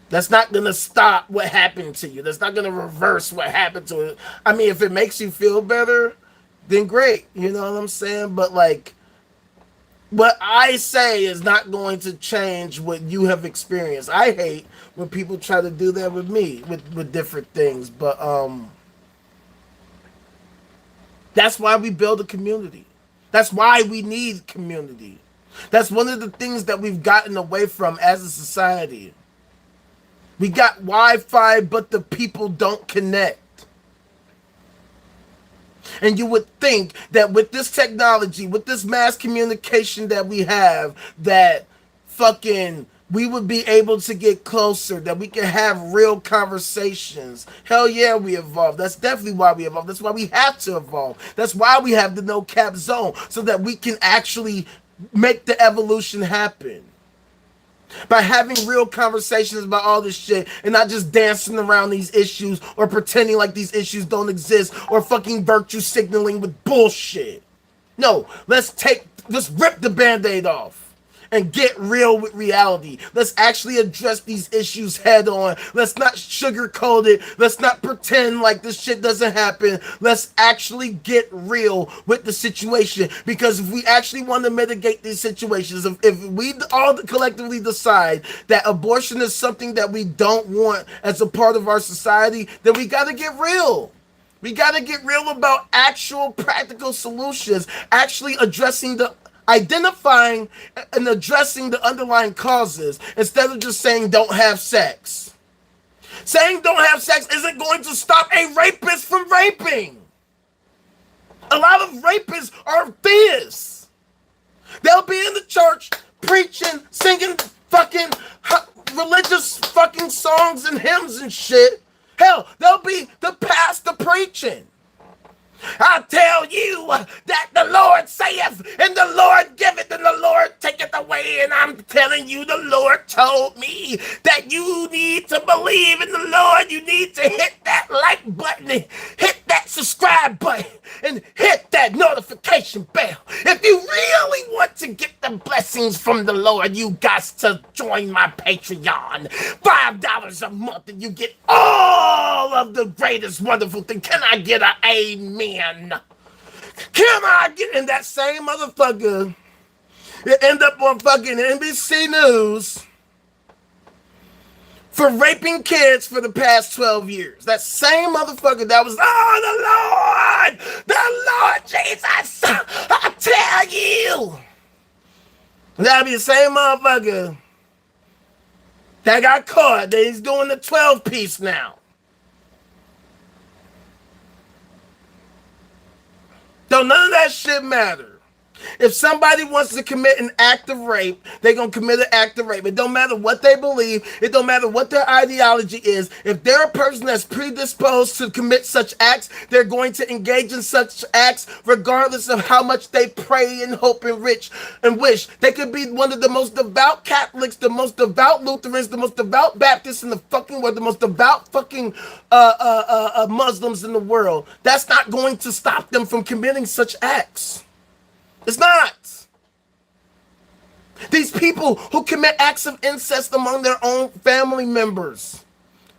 That's not gonna stop what happened to you. That's not gonna reverse what happened to it. I mean, if it makes you feel better, then great. You know what I'm saying? But like, what I say is not going to change what you have experienced. I hate when people try to do that with me with different things, but that's why we build a community. That's why we need community. That's one of the things that we've gotten away from as a society. We got Wi-Fi, but the people don't connect. And you would think that with this technology, with this mass communication that we have, that fucking we would be able to get closer, that we can have real conversations. Hell yeah, we evolved. That's definitely why we evolved. That's why we have to evolve. That's why we have the no cap zone, so that we can actually make the evolution happen. By having real conversations about all this shit and not just dancing around these issues or pretending like these issues don't exist or fucking virtue signaling with bullshit. No, let's rip the band-aid off and get real with reality. Let's actually address these issues head on. Let's not sugarcoat it. Let's not pretend like this shit doesn't happen. Let's actually get real with the situation, because if we actually want to mitigate these situations, if we all collectively decide that abortion is something that we don't want as a part of our society, then we got to get real. We got to get real about actual practical solutions, actually identifying and addressing the underlying causes, instead of just saying don't have sex. Saying don't have sex isn't going to stop a rapist from raping. A lot of rapists are theists. They'll be in the church preaching, singing fucking religious fucking songs and hymns and shit. Hell, they'll be the pastor preaching. I tell you that the Lord saith, and the Lord giveth, and the Lord taketh away. And I'm telling you, the Lord told me that you need to believe in the Lord. You need to hit that like button, and hit that subscribe button, and hit that notification bell. If you really want to get the blessings from the Lord, you got to join my Patreon. $5 a month, and you get all of the greatest wonderful thing. Can I get an amen? Can I get in that same motherfucker that end up on fucking NBC News for raping kids for the past 12 years? That same motherfucker that was, oh, the Lord Jesus, I tell you. That'll be the same motherfucker that got caught, that he's doing the 12-piece now. Don't none of that shit matter. If somebody wants to commit an act of rape, they're going to commit an act of rape. It don't matter what they believe. It don't matter what their ideology is. If they're a person that's predisposed to commit such acts, they're going to engage in such acts regardless of how much they pray and hope and wish. They could be one of the most devout Catholics, the most devout Lutherans, the most devout Baptists in the fucking world, the most devout fucking Muslims in the world. That's not going to stop them from committing such acts. It's not. These people who commit acts of incest among their own family members,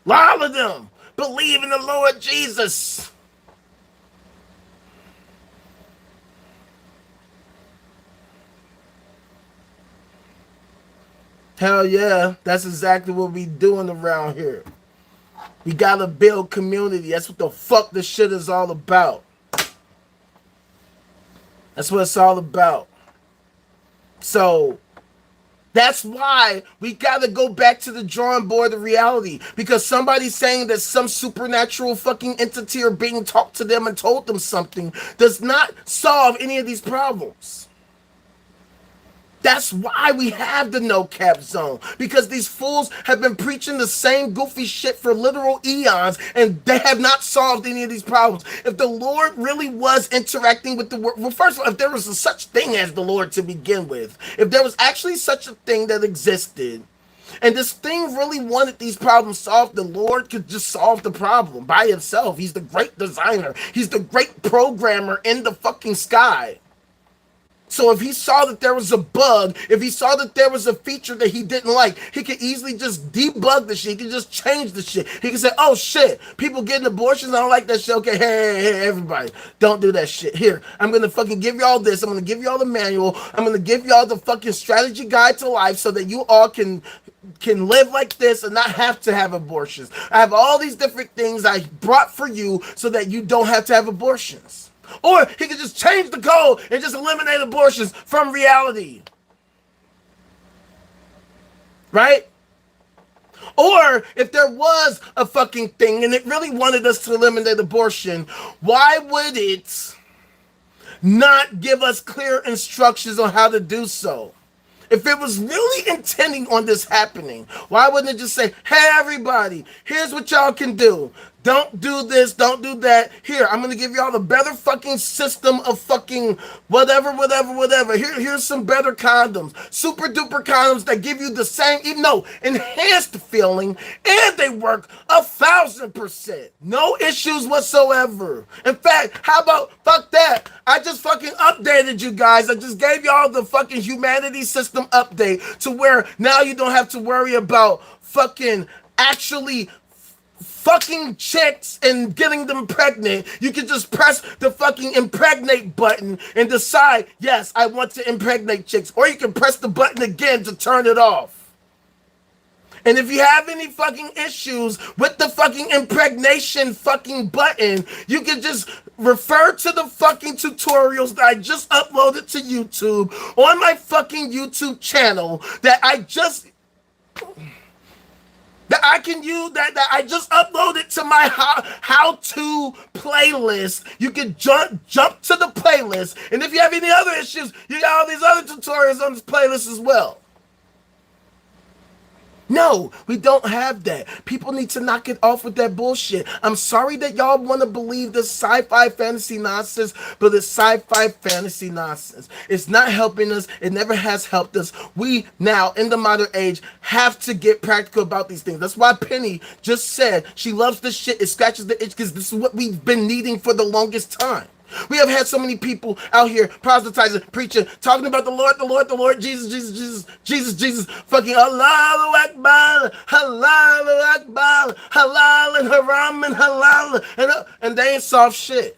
a lot of them believe in the Lord Jesus. Hell yeah, that's exactly what we doing around here. We gotta build community. That's what the fuck this shit is all about. That's what it's all about. So that's why we got to go back to the drawing board of reality, because somebody saying that some supernatural fucking entity or being talked to them and told them something does not solve any of these problems. That's why we have the no-cap zone, because these fools have been preaching the same goofy shit for literal eons, and they have not solved any of these problems. If the Lord really was interacting with the world, well, first of all, if there was a such thing as the Lord to begin with, if there was actually such a thing that existed, and this thing really wanted these problems solved, the Lord could just solve the problem by himself. He's the great designer. He's the great programmer in the fucking sky. So if he saw that there was a bug, if he saw that there was a feature that he didn't like, he could easily just debug the shit. He could just change the shit. He could say, oh shit, people getting abortions, I don't like that shit. Okay, hey, everybody, don't do that shit. Here, I'm going to fucking give y'all this. I'm going to give y'all the manual. I'm going to give y'all the fucking strategy guide to life so that you all can live like this and not have to have abortions. I have all these different things I brought for you so that you don't have to have abortions. Or he could just change the code and just eliminate abortions from reality. Right? Or if there was a fucking thing and it really wanted us to eliminate abortion, why would it not give us clear instructions on how to do so? If it was really intending on this happening, why wouldn't it just say, hey, everybody, here's what y'all can do. Don't do this, don't do that. Here, I'm gonna give y'all the better fucking system of fucking whatever. Here's some better condoms. Super duper condoms that give you the same, even though enhanced feeling, and they work 1,000%. No issues whatsoever. In fact, how about fuck that? I just fucking updated you guys. I just gave y'all the fucking humanity system update to where now you don't have to worry about fucking actually fucking chicks and getting them pregnant. You can just press the fucking impregnate button and decide, yes, I want to impregnate chicks. Or you can press the button again to turn it off. And if you have any fucking issues with the fucking impregnation fucking button, you can just refer to the fucking tutorials that I just uploaded to YouTube on my fucking YouTube channel that I just I just uploaded to my how-to playlist. You can jump to the playlist, and if you have any other issues, you got all these other tutorials on this playlist as well. No, we don't have that. People need to knock it off with that bullshit. I'm sorry that y'all want to believe this sci-fi fantasy nonsense, but it's sci-fi fantasy nonsense. It's not helping us. It never has helped us. We now, in the modern age, have to get practical about these things. That's why Penny just said she loves this shit. It scratches the itch because this is what we've been needing for the longest time. We have had so many people out here proselytizing, preaching, talking about the Lord, Jesus, fucking Allahu Akbar, Allahu Akbar, halal and haram and halal, and they ain't solved shit.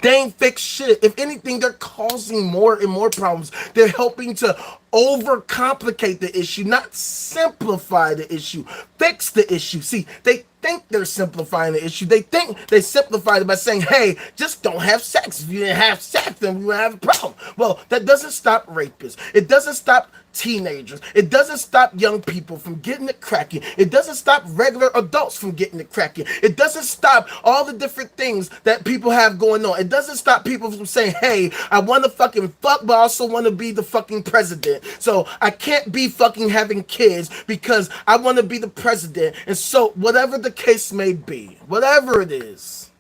They ain't fixed shit. If anything, they're causing more and more problems. They're helping to overcomplicate the issue, not simplify the issue, fix the issue. See, they think they're simplifying the issue. They think they simplified it by saying, hey, just don't have sex. If you didn't have sex, then we would have a problem. Well, that doesn't stop rapists. It doesn't stop teenagers. It doesn't stop young people from getting it cracking. It doesn't stop regular adults from getting it cracking. It doesn't stop all the different things that people have going on. It doesn't stop people from saying, hey, I want to fucking fuck, but I also want to be the fucking president. So I can't be fucking having kids because I want to be the president. And so whatever the case may be, whatever it is,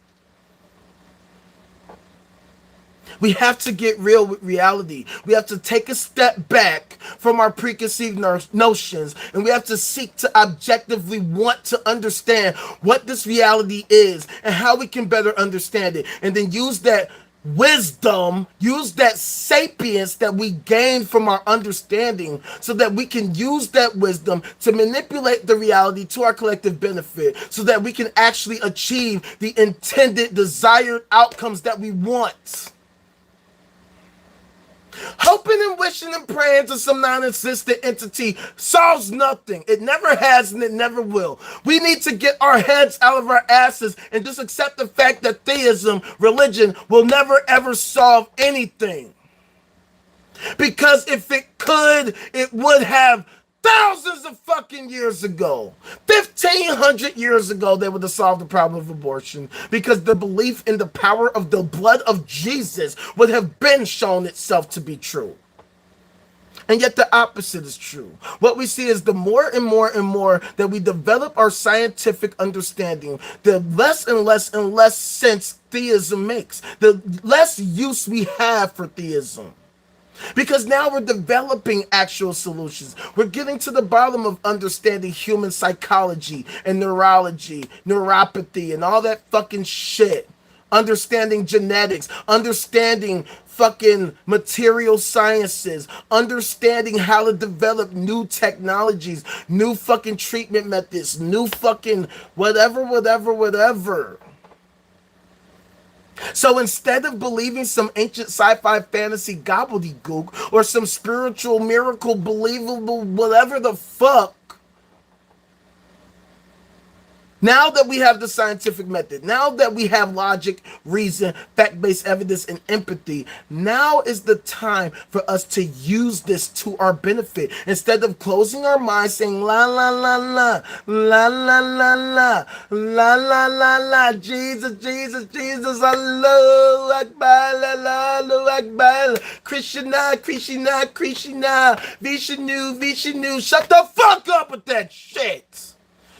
we have to get real with reality. We have to take a step back from our preconceived notions, and we have to seek to objectively want to understand what this reality is and how we can better understand it, and then use that wisdom, use that sapience that we gain from our understanding so that we can use that wisdom to manipulate the reality to our collective benefit so that we can actually achieve the intended, desired outcomes that we want. Hoping and wishing and praying to some non-existent entity solves nothing. It never has and it never will. We need to get our heads out of our asses and just accept the fact that theism, religion, will never ever solve anything. Because if it could, it would have thousands of fucking years ago. 1,500 years ago, they would have solved the problem of abortion because the belief in the power of the blood of Jesus would have been shown itself to be true. And yet the opposite is true. What we see is the more and more and more that we develop our scientific understanding, the less and less and less sense theism makes, the less use we have for theism. Because now we're developing actual solutions. We're getting to the bottom of understanding human psychology and neurology, neuropathy, and all that fucking shit. Understanding genetics, understanding fucking material sciences, understanding how to develop new technologies, new fucking treatment methods, new fucking whatever. So instead of believing some ancient sci-fi fantasy gobbledygook or some spiritual miracle believable whatever the fuck, now that we have the scientific method, now that we have logic, reason, fact-based evidence, and empathy, now is the time for us to use this to our benefit. Instead of closing our minds saying, la, la, la, la, la, la, la, la, la, la, la, la, Jesus, Jesus, Jesus, Allahu Akbar, Allahu Akbar, Krishna, Krishna, Krishna, Vishnu, Vishnu. Shut the fuck up with that shit.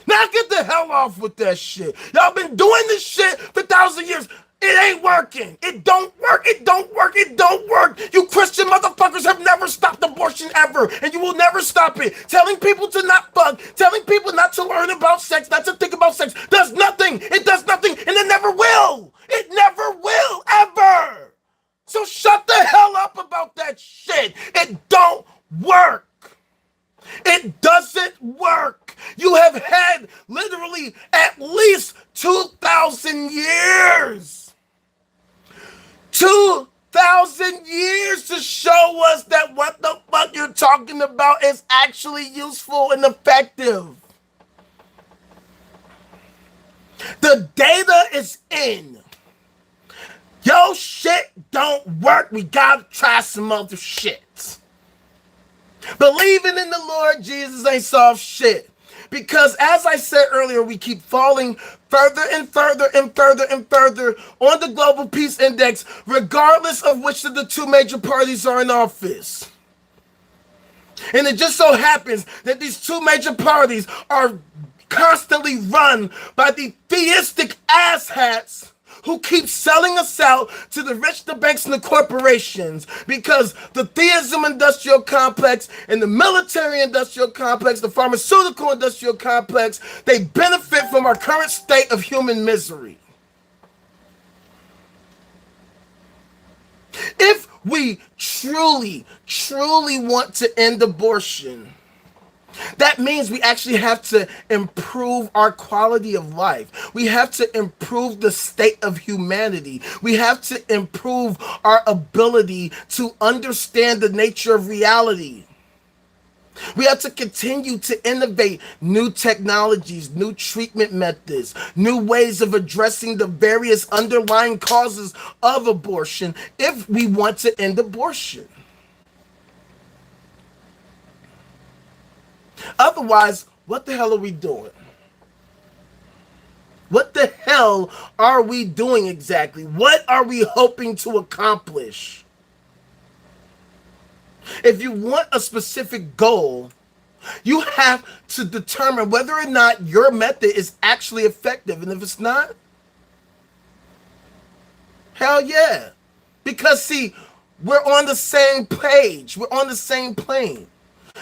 Now get the hell off with that shit. Y'all been doing this shit for 1,000 years. It ain't working. It don't work. It don't work. It don't work. You Christian motherfuckers have never stopped abortion ever, and you will never stop it. Telling people to not fuck, telling people not to learn about sex, not to think about sex, does nothing. It does nothing, and it never will. It never will, ever. So shut the hell up about that shit. It don't work. It doesn't work. You have had literally at least 2,000 years. 2,000 years to show us that what the fuck you're talking about is actually useful and effective. The data is in. Yo, shit don't work. We gotta try some other shit. Believing in the Lord Jesus ain't solved shit. Because as I said earlier, we keep falling further and further and further and further on the Global Peace Index, regardless of which of the two major parties are in office. And it just so happens that these two major parties are constantly run by the theistic asshats who keep selling us out to the rich, the banks, and the corporations, because the theism industrial complex and the military industrial complex, the pharmaceutical industrial complex, they benefit from our current state of human misery. If we truly, truly want to end abortion, that means we actually have to improve our quality of life. We have to improve the state of humanity. We have to improve our ability to understand the nature of reality. We have to continue to innovate new technologies, new treatment methods, new ways of addressing the various underlying causes of abortion if we want to end abortion. Otherwise, what the hell are we doing? What the hell are we doing exactly? What are we hoping to accomplish? If you want a specific goal, you have to determine whether or not your method is actually effective. And if it's not, hell yeah. Because see, we're on the same page. We're on the same plane.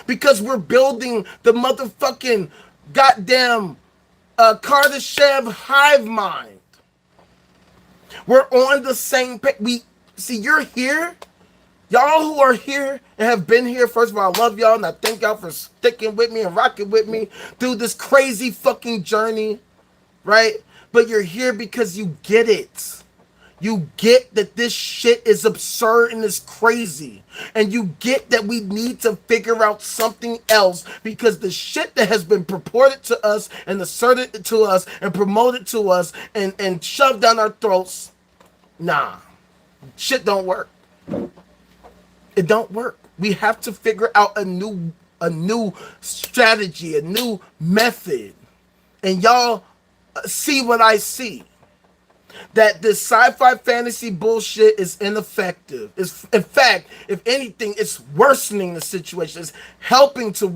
Because we're building the motherfucking goddamn Kardashev hive mind. We're on the same page. We see, you're here. Y'all who are here and have been here, first of all, I love y'all and I thank y'all for sticking with me and rocking with me through this crazy fucking journey, right? But you're here because you get it. You get that this shit is absurd and is crazy. And you get that we need to figure out something else, because the shit that has been purported to us and asserted to us and promoted to us and shoved down our throats, nah, shit don't work. It don't work. We have to figure out a new strategy, a new method. And y'all see what I see. That this sci-fi fantasy bullshit is ineffective. In fact, if anything, it's worsening the situation. It's helping to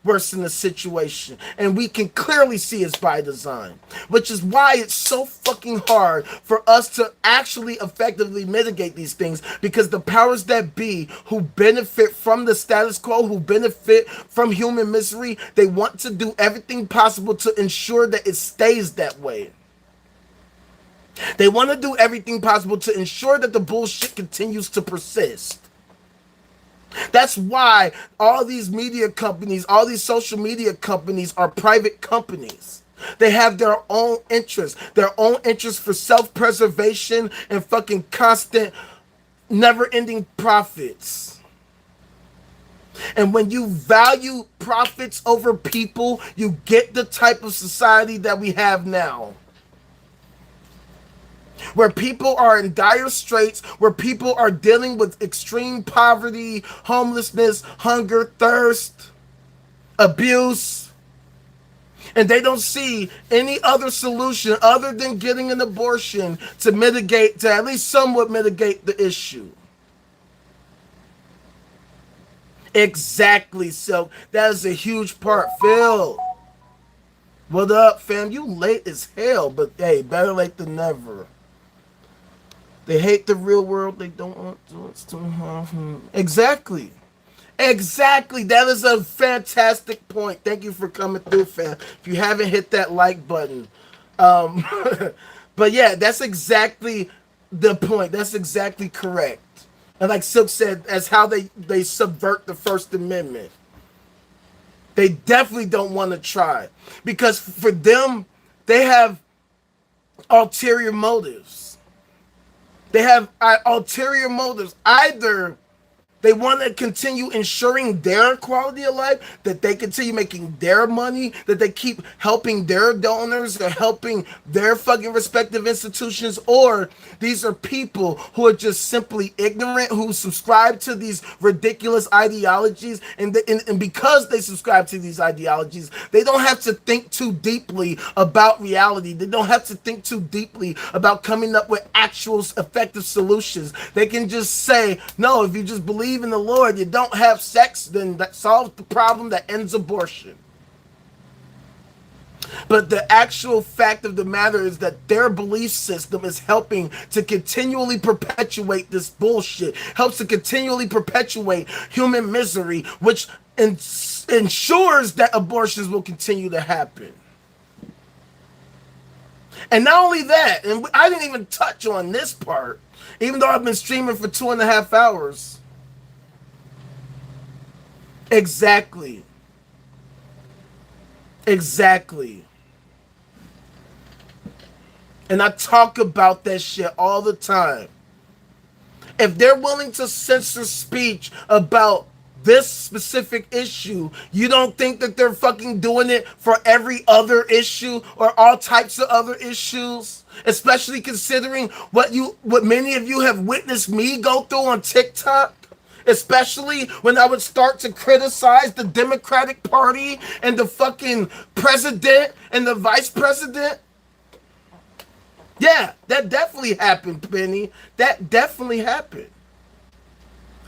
worsen the situation. And we can clearly see it's by design. Which is why it's so fucking hard for us to actually effectively mitigate these things. Because the powers that be who benefit from the status quo, who benefit from human misery, they want to do everything possible to ensure that it stays that way. They want to do everything possible to ensure that the bullshit continues to persist. That's why all these media companies, all these social media companies are private companies. They have their own interests for self-preservation and fucking constant, never-ending profits. And when you value profits over people, you get the type of society that we have now. Where people are in dire straits, where people are dealing with extreme poverty, homelessness, hunger, thirst, abuse, and they don't see any other solution other than getting an abortion to at least somewhat mitigate the issue. Exactly. So that is a huge part, Phil. What up, fam? You late as hell, but hey, better late than never. They hate the real world. They don't want to. Exactly. Exactly. That is a fantastic point. Thank you for coming through, fam. If you haven't hit that like button. Um, but yeah, that's exactly the point. That's exactly correct. And like Silk said, that's how they subvert the First Amendment. They definitely don't want to try. Because for them, they have ulterior motives. They have ulterior motives. Either they want to continue ensuring their quality of life, that they continue making their money, that they keep helping their donors or helping their fucking respective institutions, or these are people who are just simply ignorant, who subscribe to these ridiculous ideologies, and because they subscribe to these ideologies, they don't have to think too deeply about reality. They don't have to think too deeply about coming up with actual effective solutions. They can just say, no, if you just believe in the Lord, you don't have sex, then that solves the problem, that ends abortion. But the actual fact of the matter is that their belief system is helping to continually perpetuate this bullshit, helps to continually perpetuate human misery, which ensures that abortions will continue to happen. And not only that, and I didn't even touch on this part, even though I've been streaming for 2.5 hours. Exactly. Exactly. And I talk about that shit all the time. If they're willing to censor speech about this specific issue, you don't think that they're fucking doing it for every other issue or all types of other issues? Especially considering what many of you have witnessed me go through on TikTok. Especially when I would start to criticize the Democratic Party and the fucking president and the vice president. Yeah, that definitely happened, Benny. That definitely happened.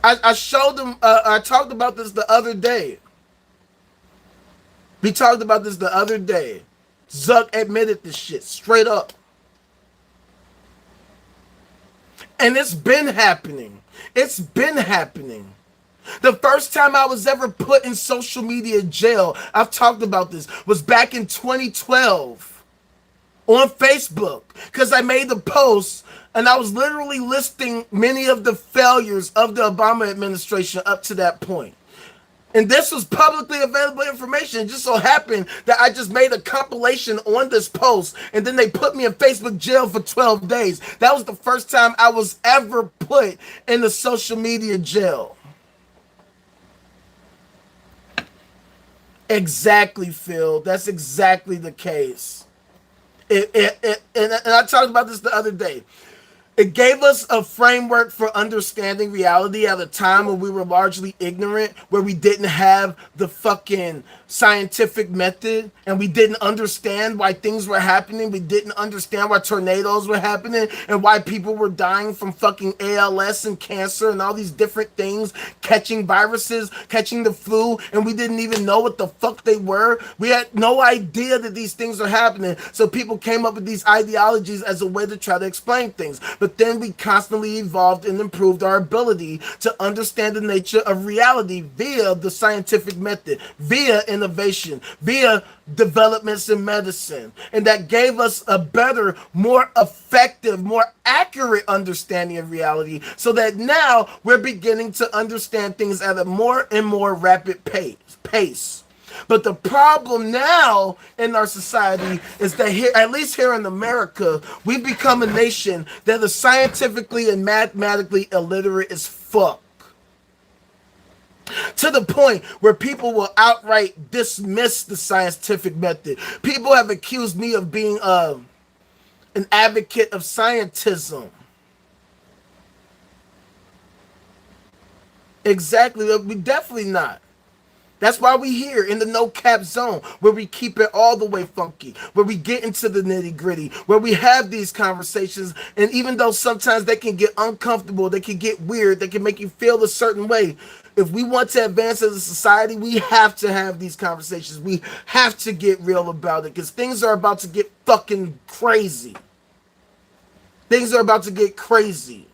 I showed them, I talked about this the other day. We talked about this the other day. Zuck admitted this shit straight up. And it's been happening. It's been happening. The first time I was ever put in social media jail, I've talked about this, was back in 2012 on Facebook, because I made the post and I was literally listing many of the failures of the Obama administration up to that point. And this was publicly available information. It just so happened that I just made a compilation on this post, and then they put me in Facebook jail for 12 days. That was the first time I was ever put in the social media jail. Exactly, Phil. That's exactly the case. And I talked about this the other day. It gave us a framework for understanding reality at a time when we were largely ignorant, where we didn't have the fucking scientific method, and we didn't understand why things were happening. We didn't understand why tornadoes were happening and why people were dying from fucking ALS and cancer and all these different things, catching viruses, catching the flu, and we didn't even know what the fuck they were. We had no idea that these things are happening. So people came up with these ideologies as a way to try to explain things. But then we constantly evolved and improved our ability to understand the nature of reality via the scientific method, via innovation, via developments in medicine. And that gave us a better, more effective, more accurate understanding of reality, so that now we're beginning to understand things at a more and more rapid pace. But the problem now in our society is that here, at least here in America, we've become a nation that is scientifically and mathematically illiterate as fuck. To the point where people will outright dismiss the scientific method. People have accused me of being an advocate of scientism. Exactly, we definitely not. That's why we here in the no-cap zone, where we keep it all the way funky, where we get into the nitty-gritty, where we have these conversations, and even though sometimes they can get uncomfortable, they can get weird, they can make you feel a certain way, If we want to advance as a society, we have to have these conversations. We have to get real about it because things are about to get fucking crazy. Things are about to get crazy.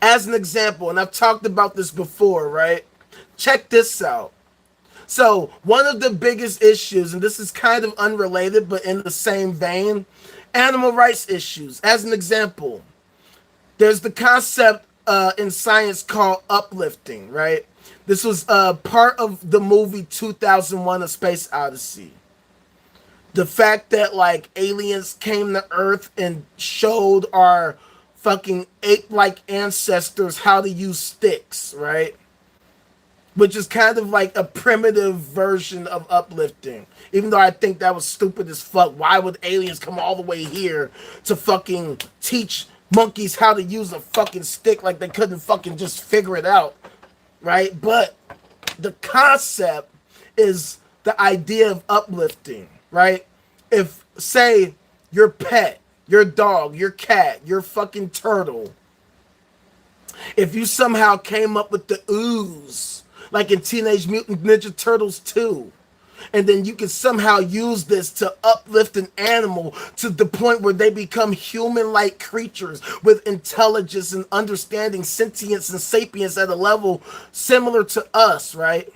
As an example, and I've talked about this before, right? Check this out. So, one of the biggest issues, and this is kind of unrelated, but in the same vein, animal rights issues. As an example, there's the concept in science called uplifting, right? This was part of the movie 2001: A Space Odyssey. The fact that like aliens came to Earth and showed our fucking ape-like ancestors how to use sticks, right? Which is kind of like a primitive version of uplifting. Even though I think that was stupid as fuck. Why would aliens come all the way here to fucking teach monkeys how to use a fucking stick like they couldn't fucking just figure it out, right? But the concept is the idea of uplifting, right? If, say, your pet, your dog, your cat, your fucking turtle, if you somehow came up with the ooze, like in Teenage Mutant Ninja Turtles 2, and then you can somehow use this to uplift an animal to the point where they become human-like creatures with intelligence and understanding, sentience and sapience at a level similar to us, right?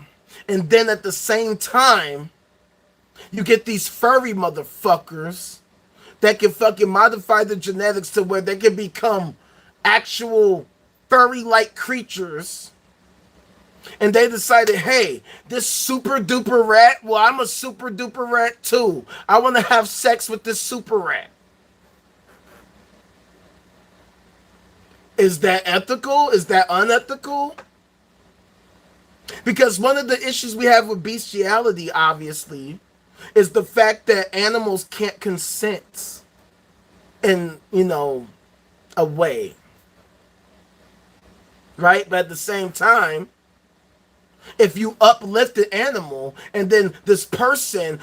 And then at the same time, you get these furry motherfuckers that can fucking modify the genetics to where they can become actual furry-like creatures. And they decided, hey, this super duper rat, well, I'm a super duper rat too. I want to have sex with this super rat. Is that ethical? Is that unethical? Because one of the issues we have with bestiality, obviously, is the fact that animals can't consent in, a way. Right? But at the same time, if you uplift an animal and then this person,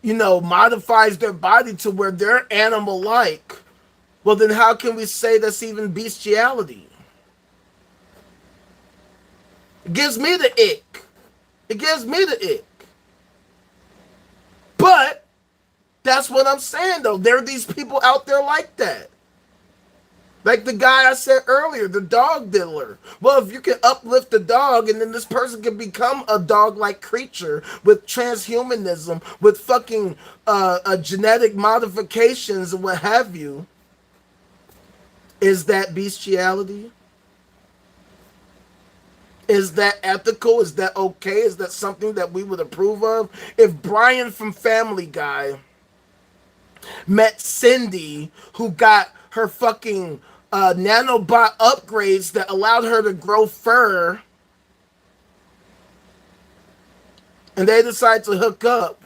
modifies their body to where they're animal-like, well, then how can we say that's even bestiality? It gives me the ick. It gives me the ick. But that's what I'm saying, though. There are these people out there like that. Like the guy I said earlier, the dog diddler. Well, if you can uplift the dog and then this person can become a dog-like creature with transhumanism, with fucking genetic modifications and what have you, is that bestiality? Is that ethical? Is that okay? Is that something that we would approve of? If Brian from Family Guy met Cindy, who got her fucking nanobot upgrades that allowed her to grow fur, and they decide to hook up,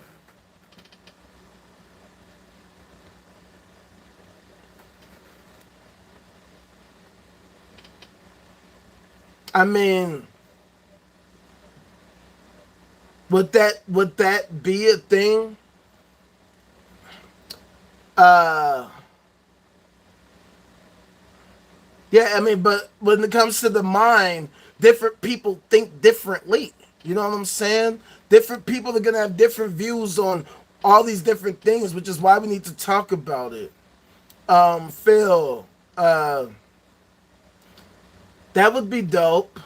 I mean, would that be a thing? Yeah, I mean, but when it comes to the mind, different people think differently. You know what I'm saying? Different people are going to have different views on all these different things, which is why we need to talk about it. Phil, that would be dope.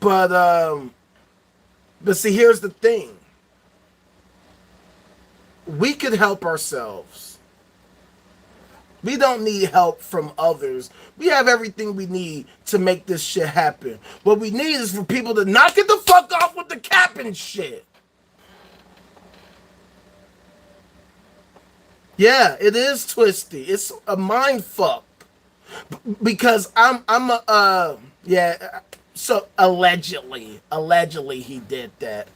But see, here's the thing. We could help ourselves. We don't need help from others. We have everything we need to make this shit happen. What we need is for people to knock it the fuck off with the capping shit. Yeah, it is twisty. It's a mind fuck. Because so allegedly he did that.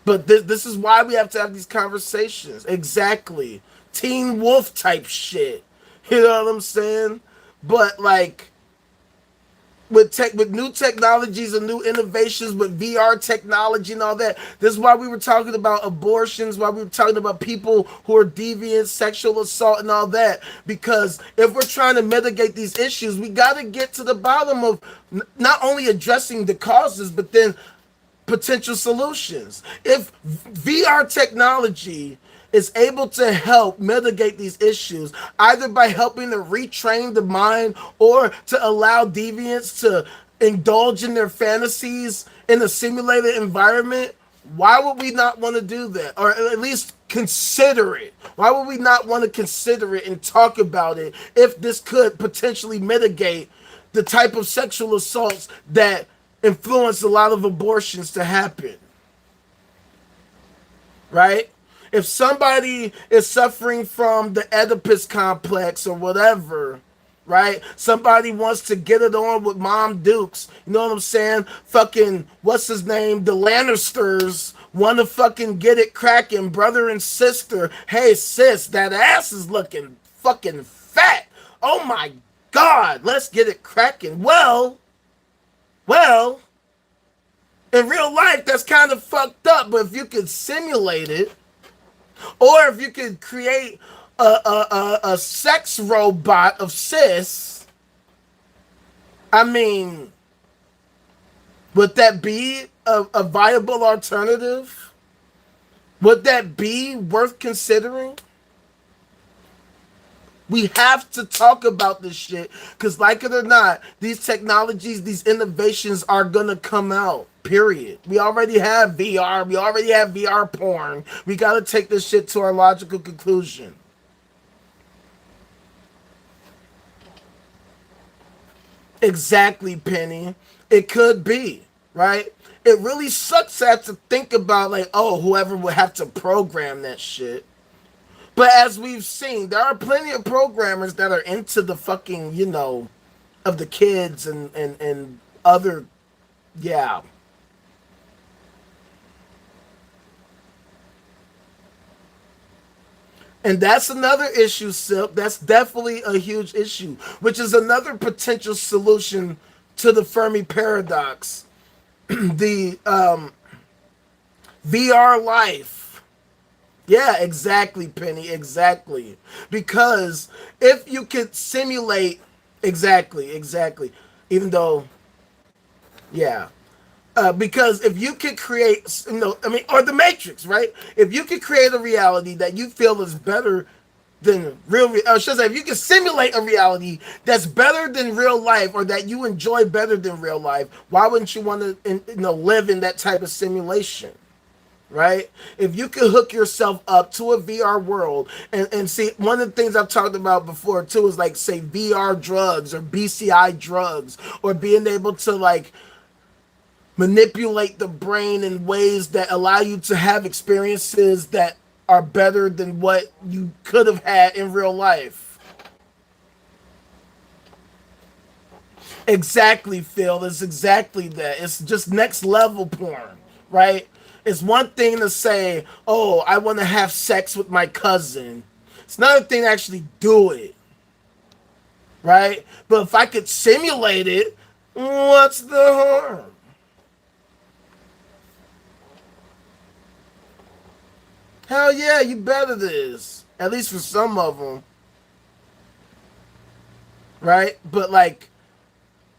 But this is why we have to have these conversations. Exactly. Teen Wolf type shit. You know what I'm saying? But like, with new technologies and new innovations with VR technology and all that. This is why we were talking about abortions, why we were talking about people who are deviant, sexual assault and all that. Because if we're trying to mitigate these issues, we got to get to the bottom of not only addressing the causes, but then potential solutions. If VR technology is able to help mitigate these issues, either by helping to retrain the mind or to allow deviants to indulge in their fantasies in a simulated environment, why would we not want to do that? Or at least consider it? Why would we not want to consider it and talk about it if this could potentially mitigate the type of sexual assaults that influence a lot of abortions to happen? Right? If somebody is suffering from the Oedipus complex or whatever, right? Somebody wants to get it on with Mom Dukes. You know what I'm saying? Fucking, what's his name? The Lannisters want to fucking get it cracking, brother and sister. Hey, sis, that ass is looking fucking fat. Oh my God, let's get it cracking. Well, in real life, that's kind of fucked up, but if you could simulate it, or if you could create a sex robot of cis, I mean, would that be a viable alternative? Would that be worth considering? We have to talk about this shit because, like it or not, these technologies, these innovations are going to come out, period. We already have VR. We already have VR porn. We got to take this shit to our logical conclusion. Exactly, Penny. It could be, right? It really sucks to have to think about, like, oh, whoever would have to program that shit. But as we've seen, there are plenty of programmers that are into the fucking, you know, of the kids and other, yeah. And that's another issue, Silk. That's definitely a huge issue, which is another potential solution to the Fermi paradox. The VR life. Yeah, exactly, Penny, exactly. Because if you could simulate, exactly, even though, yeah. Because if you could create, you know, I mean, or the Matrix, right? If you could create a reality that you feel is better than real, I should say, if you can simulate a reality that's better than real life, or that you enjoy better than real life, why wouldn't you want to, you know, live in that type of simulation? Right? If you could hook yourself up to a VR world and see, one of the things I've talked about before too is like, say, VR drugs or BCI drugs, or being able to like manipulate the brain in ways that allow you to have experiences that are better than what you could have had in real life. Exactly, Phil. It's exactly that. It's just next level porn, right? It's one thing to say, oh, I want to have sex with my cousin. It's another thing to actually do it, right? But if I could simulate it, what's the harm? Hell yeah, you bet it is. At least for some of them, right? But like,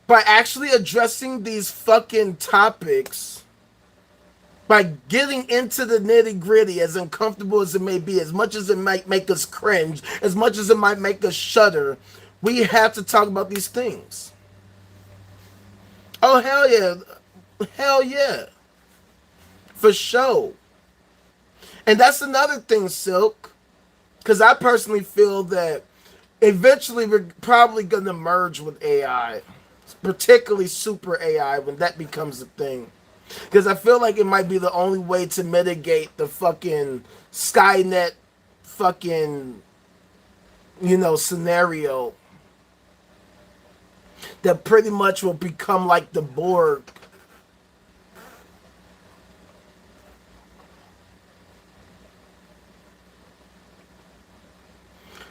by actually addressing these fucking topics, by getting into the nitty gritty, as uncomfortable as it may be, as much as it might make us cringe, as much as it might make us shudder, we have to talk about these things. Oh, hell yeah. Hell yeah. For sure. And that's another thing, Silk, because I personally feel that eventually we're probably going to merge with AI, particularly super AI, when that becomes a thing. Because I feel like it might be the only way to mitigate the fucking Skynet fucking, you know, scenario that pretty much will become like the Borg.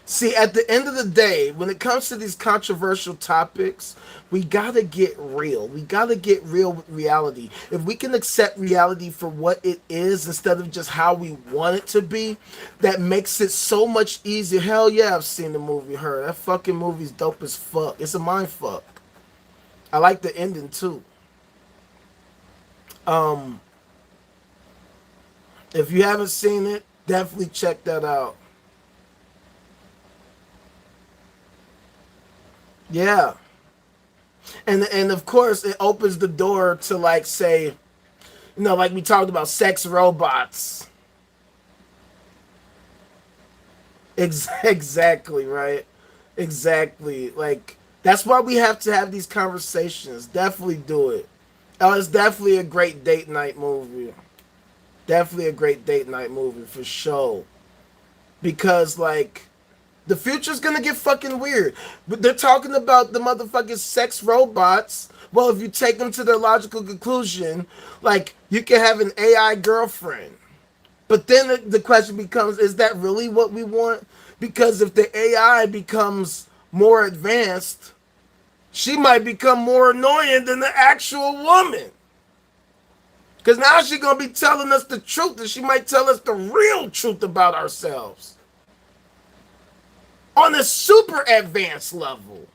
See, at the end of the day, when it comes to these controversial topics, we gotta get real. We gotta get real with reality. If we can accept reality for what it is instead of just how we want it to be, that makes it so much easier. Hell yeah, I've seen the movie Her. That fucking movie's dope as fuck. It's a mind fuck. I like the ending too. Um, if you haven't seen it, definitely check that out. Yeah. And of course it opens the door to like say, like we talked about sex robots. Exactly, right? Exactly. Like that's why we have to have these conversations. Definitely do it. Oh, it's definitely a great date night movie. Definitely a great date night movie for sure. Because like the future's gonna get fucking weird. But they're talking about the motherfucking sex robots. Well, if you take them to their logical conclusion, like you can have an AI girlfriend. But then the question becomes, is that really what we want? Because if the AI becomes more advanced, she might become more annoying than the actual woman. Because now she's going to be telling us the truth, and she might tell us the real truth about ourselves on a super advanced level.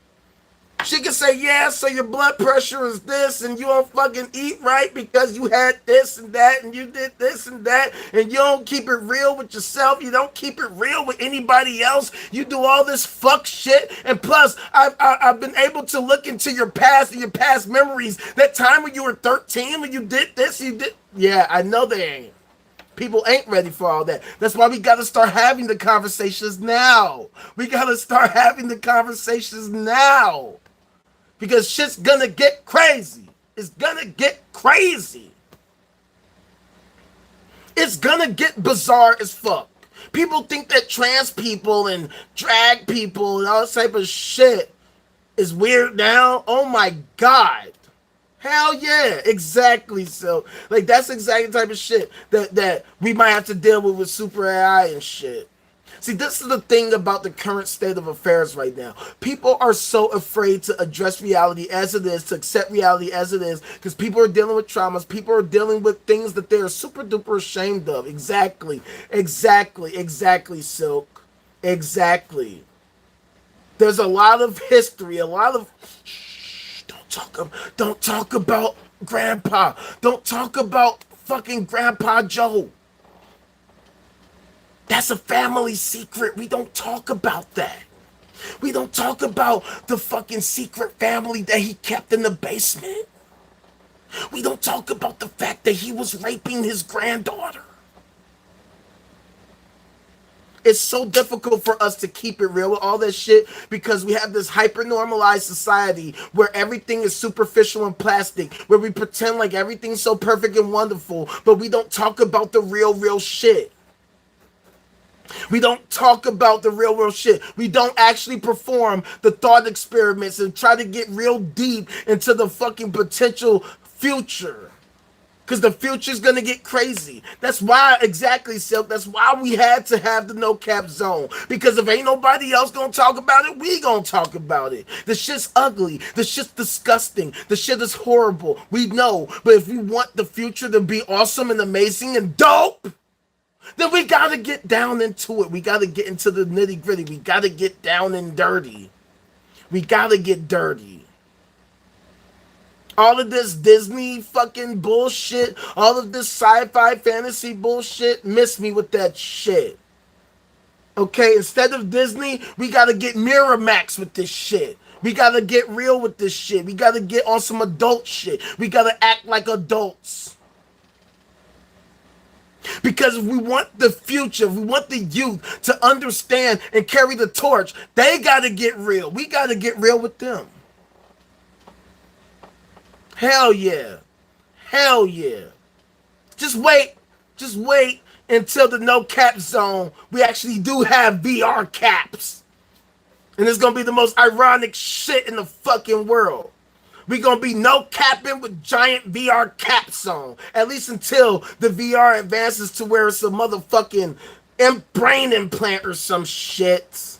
She can say, yeah, so your blood pressure is this, and you don't fucking eat right because you had this and that, and you did this and that, and you don't keep it real with yourself. You don't keep it real with anybody else. You do all this fuck shit, and plus, I've been able to look into your past and your past memories. That time when you were 13, when you did this, you did. Yeah, I know they ain't. People ain't ready for all that. That's why we got to start having the conversations now. We got to start having the conversations now. Because shit's gonna get crazy. It's gonna get crazy. It's gonna get bizarre as fuck. People think that trans people and drag people and all this type of shit is weird now. Oh my god. Hell yeah, exactly. So, like, that's exactly the type of shit that we might have to deal with super AI and shit. See, this is the thing about the current state of affairs right now. People are so afraid to address reality as it is, to accept reality as it is, because people are dealing with traumas. People are dealing with things that they are super duper ashamed of. Exactly, Silk. Exactly. There's a lot of history, a lot of... Shh, don't talk about Grandpa. Don't talk about fucking Grandpa Joe. That's a family secret. We don't talk about that. We don't talk about the fucking secret family that he kept in the basement. We don't talk about the fact that he was raping his granddaughter. It's so difficult for us to keep it real with all that shit because we have this hyper-normalized society where everything is superficial and plastic, where we pretend like everything's so perfect and wonderful, but we don't talk about the real shit. We don't talk about the real world shit. We don't actually perform the thought experiments and try to get real deep into the fucking potential future. Because the future's going to get crazy. That's why, exactly, Silk, that's why we had to have the no cap zone. Because if ain't nobody else going to talk about it, we going to talk about it. The shit's ugly. The shit's disgusting. The shit is horrible. We know. But if we want the future to be awesome and amazing and dope, then we gotta get down into it. We gotta get into the nitty gritty. We gotta get down and dirty. We gotta get dirty. All of this Disney fucking bullshit, all of this sci-fi fantasy bullshit, miss me with that shit. Okay, instead of Disney, we gotta get Miramax with this shit. We gotta get real with this shit. We gotta get on some adult shit. We gotta act like adults. Because if we want the future, if we want the youth to understand and carry the torch, they got to get real. We got to get real with them. Hell yeah. Hell yeah. Just wait until the no cap zone. We actually do have VR caps. And it's going to be the most ironic shit in the fucking world. We're going to be no capping with giant VR caps on. At least until the VR advances to where it's a motherfucking brain implant or some shit.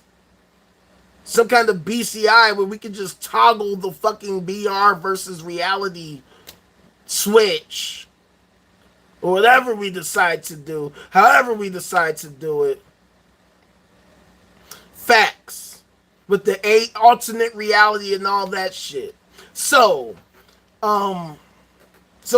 some kind of BCI where we can just toggle the fucking VR versus reality switch, or whatever we decide to do, however we decide to do it. Facts. With the alternate reality and all that shit. So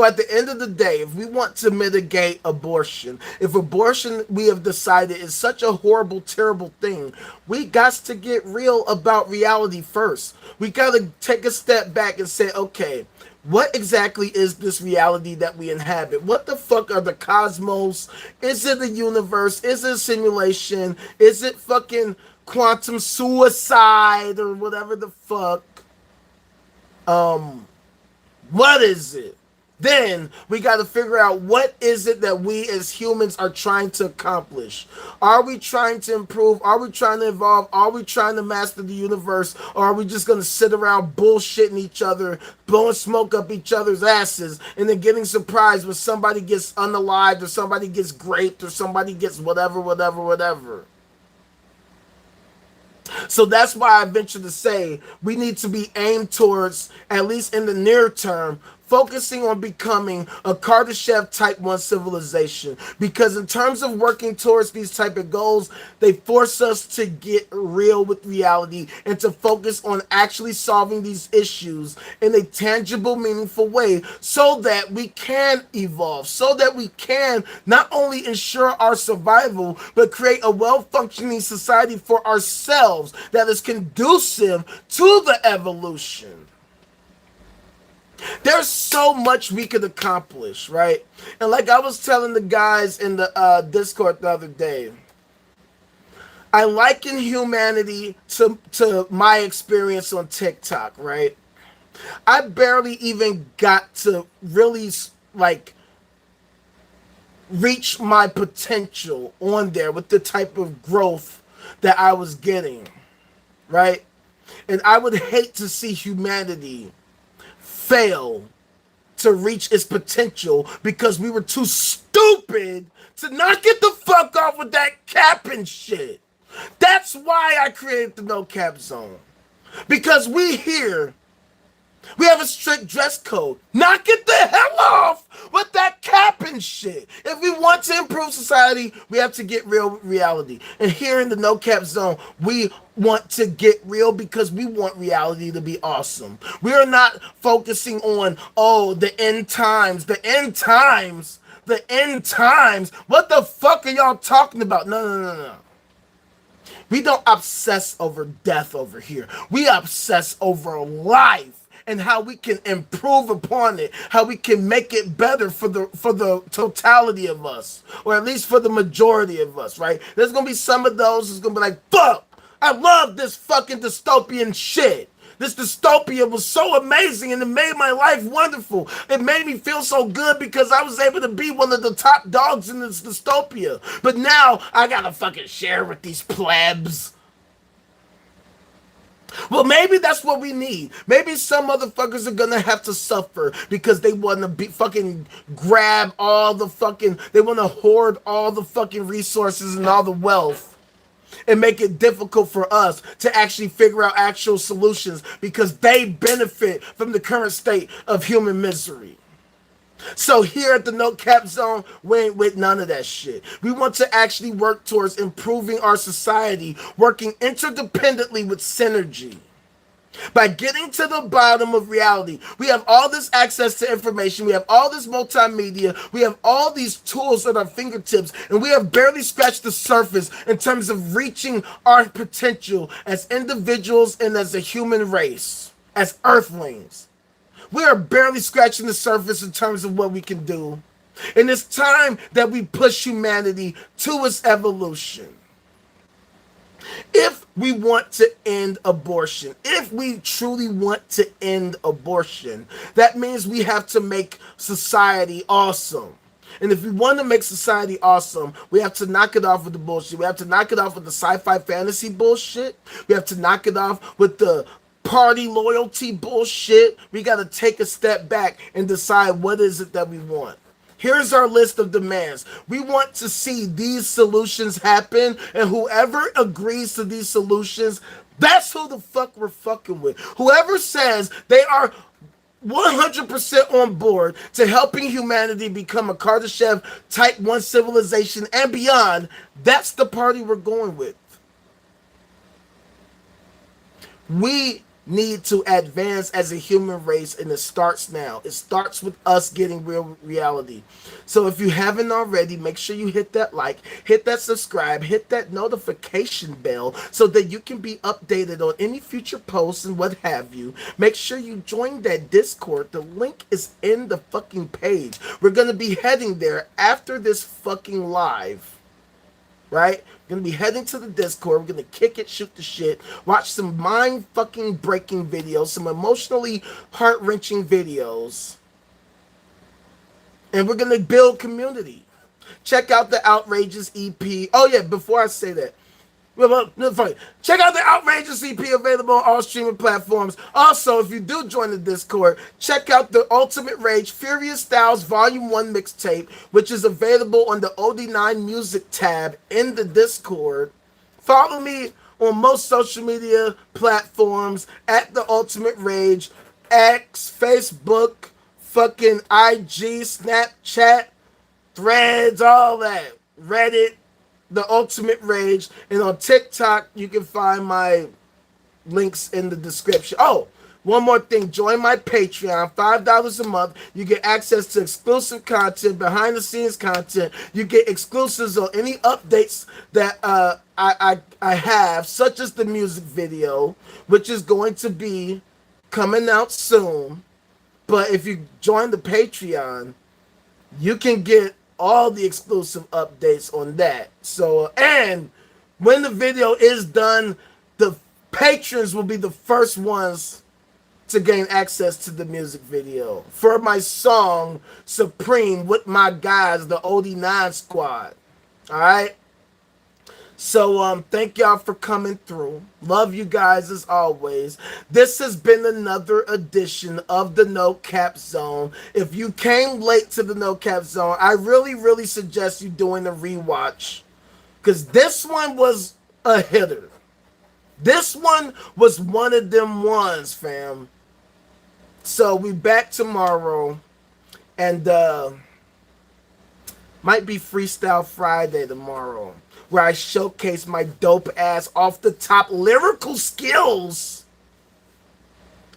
at the end of the day, if we want to mitigate abortion, if abortion, we have decided, is such a horrible, terrible thing, we got to get real about reality first. We got to take a step back and say, okay, what exactly is this reality that we inhabit? What the fuck are the cosmos? Is it a universe? Is it a simulation? Is it fucking quantum suicide or whatever the fuck? What is it? Then we got to figure out what is it that we as humans are trying to accomplish. Are we trying to improve? Are we trying to evolve? Are we trying to master the universe? Or are we just going to sit around bullshitting each other, blowing smoke up each other's asses, and then getting surprised when somebody gets unalived or somebody gets raped or somebody gets whatever? So that's why I venture to say we need to be aimed towards, at least in the near term, focusing on becoming a Kardashev type 1 civilization. Because in terms of working towards these type of goals, they force us to get real with reality and to focus on actually solving these issues in a tangible, meaningful way so that we can evolve, so that we can not only ensure our survival, but create a well-functioning society for ourselves that is conducive to the evolution. There's so much we could accomplish, right? And like I was telling the guys in the Discord the other day, I liken humanity to my experience on TikTok, right? I barely even got to really reach my potential on there with the type of growth that I was getting, right? And I would hate to see humanity fail to reach its potential because we were too stupid to not get the fuck off with that capping shit. That's why I created the no cap zone. Because we have a strict dress code. Knock it the hell off with that capping shit. If we want to improve society, we have to get real with reality. And here in the no cap zone, we want to get real because we want reality to be awesome. We are not focusing on, the end times. The end times. What the fuck are y'all talking about? No. We don't obsess over death over here. We obsess over life and how we can improve upon it, how we can make it better for the totality of us, or at least for the majority of us, right? There's gonna be some of those who's gonna be like, fuck, I love this fucking dystopian shit. This dystopia was so amazing and it made my life wonderful. It made me feel so good because I was able to be one of the top dogs in this dystopia. But now I gotta fucking share with these plebs. Well, maybe that's what we need. Maybe some motherfuckers are gonna have to suffer because they want to be fucking grab all the fucking, they want to hoard all the fucking resources and all the wealth and make it difficult for us to actually figure out actual solutions because they benefit from the current state of human misery. So here at the No Cap Zone, we ain't with none of that shit. We want to actually work towards improving our society, working interdependently with synergy. By getting to the bottom of reality, we have all this access to information, we have all this multimedia, we have all these tools at our fingertips, and we have barely scratched the surface in terms of reaching our potential as individuals and as a human race, as earthlings. We are barely scratching the surface in terms of what we can do. And it's time that we push humanity to its evolution. If we want to end abortion, if we truly want to end abortion, that means we have to make society awesome. And if we want to make society awesome, we have to knock it off with the bullshit. We have to knock it off with the sci-fi fantasy bullshit. We have to knock it off with the party loyalty bullshit. We got to take a step back and decide what is it that we want. Here's our list of demands. We want to see these solutions happen, and whoever agrees to these solutions That's who the fuck we're fucking with. Whoever says they are 100% on board to helping humanity become a Kardashev Type 1 civilization and beyond, that's the party we're going with. We need to advance as a human race, and it starts now. It starts with us getting real reality. So if you haven't already, make sure you hit that like, hit that subscribe, hit that notification bell so that you can be updated on any future posts and what have you. Make sure you join that Discord. The link is in the fucking page. We're going to be heading there after this fucking live. Right? We're gonna be heading to the Discord. We're gonna kick it, shoot the shit, watch some mind fucking breaking videos, some emotionally heart wrenching videos, and we're gonna build community. Check out the Outrageous EP. Oh yeah, before I say that, check out the Outrageous EP available on all streaming platforms. Also, if you do join the Discord, check out the Ultimate Rage Furious Styles Volume 1 mixtape, which is available on the OD9 Music tab in the Discord. Follow me on most social media platforms at the Ultimate Rage, X, Facebook, fucking IG, Snapchat, Threads, all that. Reddit, the Ultimate Rage, and on TikTok you can find my links in the description. Oh, one more thing, join my Patreon. $5 a month, you get access to exclusive content, behind the scenes content. You get exclusives on any updates that I have, such as the music video, which is going to be coming out soon. But if you join the Patreon, you can get all the exclusive updates on that. So, and when the video is done, the patrons will be the first ones to gain access to the music video for my song Supreme with my guys, the OD9 squad. All right. So thank y'all for coming through. Love you guys as always. This has been another edition of the No Cap Zone. If you came late to the No Cap Zone, I really suggest you doing a rewatch, because this one was a hitter. This one was one of them ones, fam. So we back tomorrow, and might be Freestyle Friday tomorrow, where I showcase my dope ass off the top lyrical skills.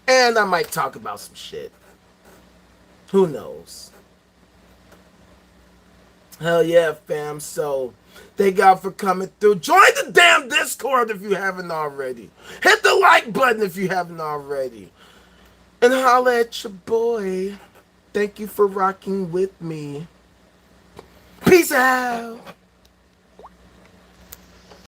And I might talk about some shit. Who knows? Hell yeah, fam. So thank y'all for coming through. Join the damn Discord if you haven't already. Hit the like button if you haven't already. And holla at your boy. Thank you for rocking with me. Peace out.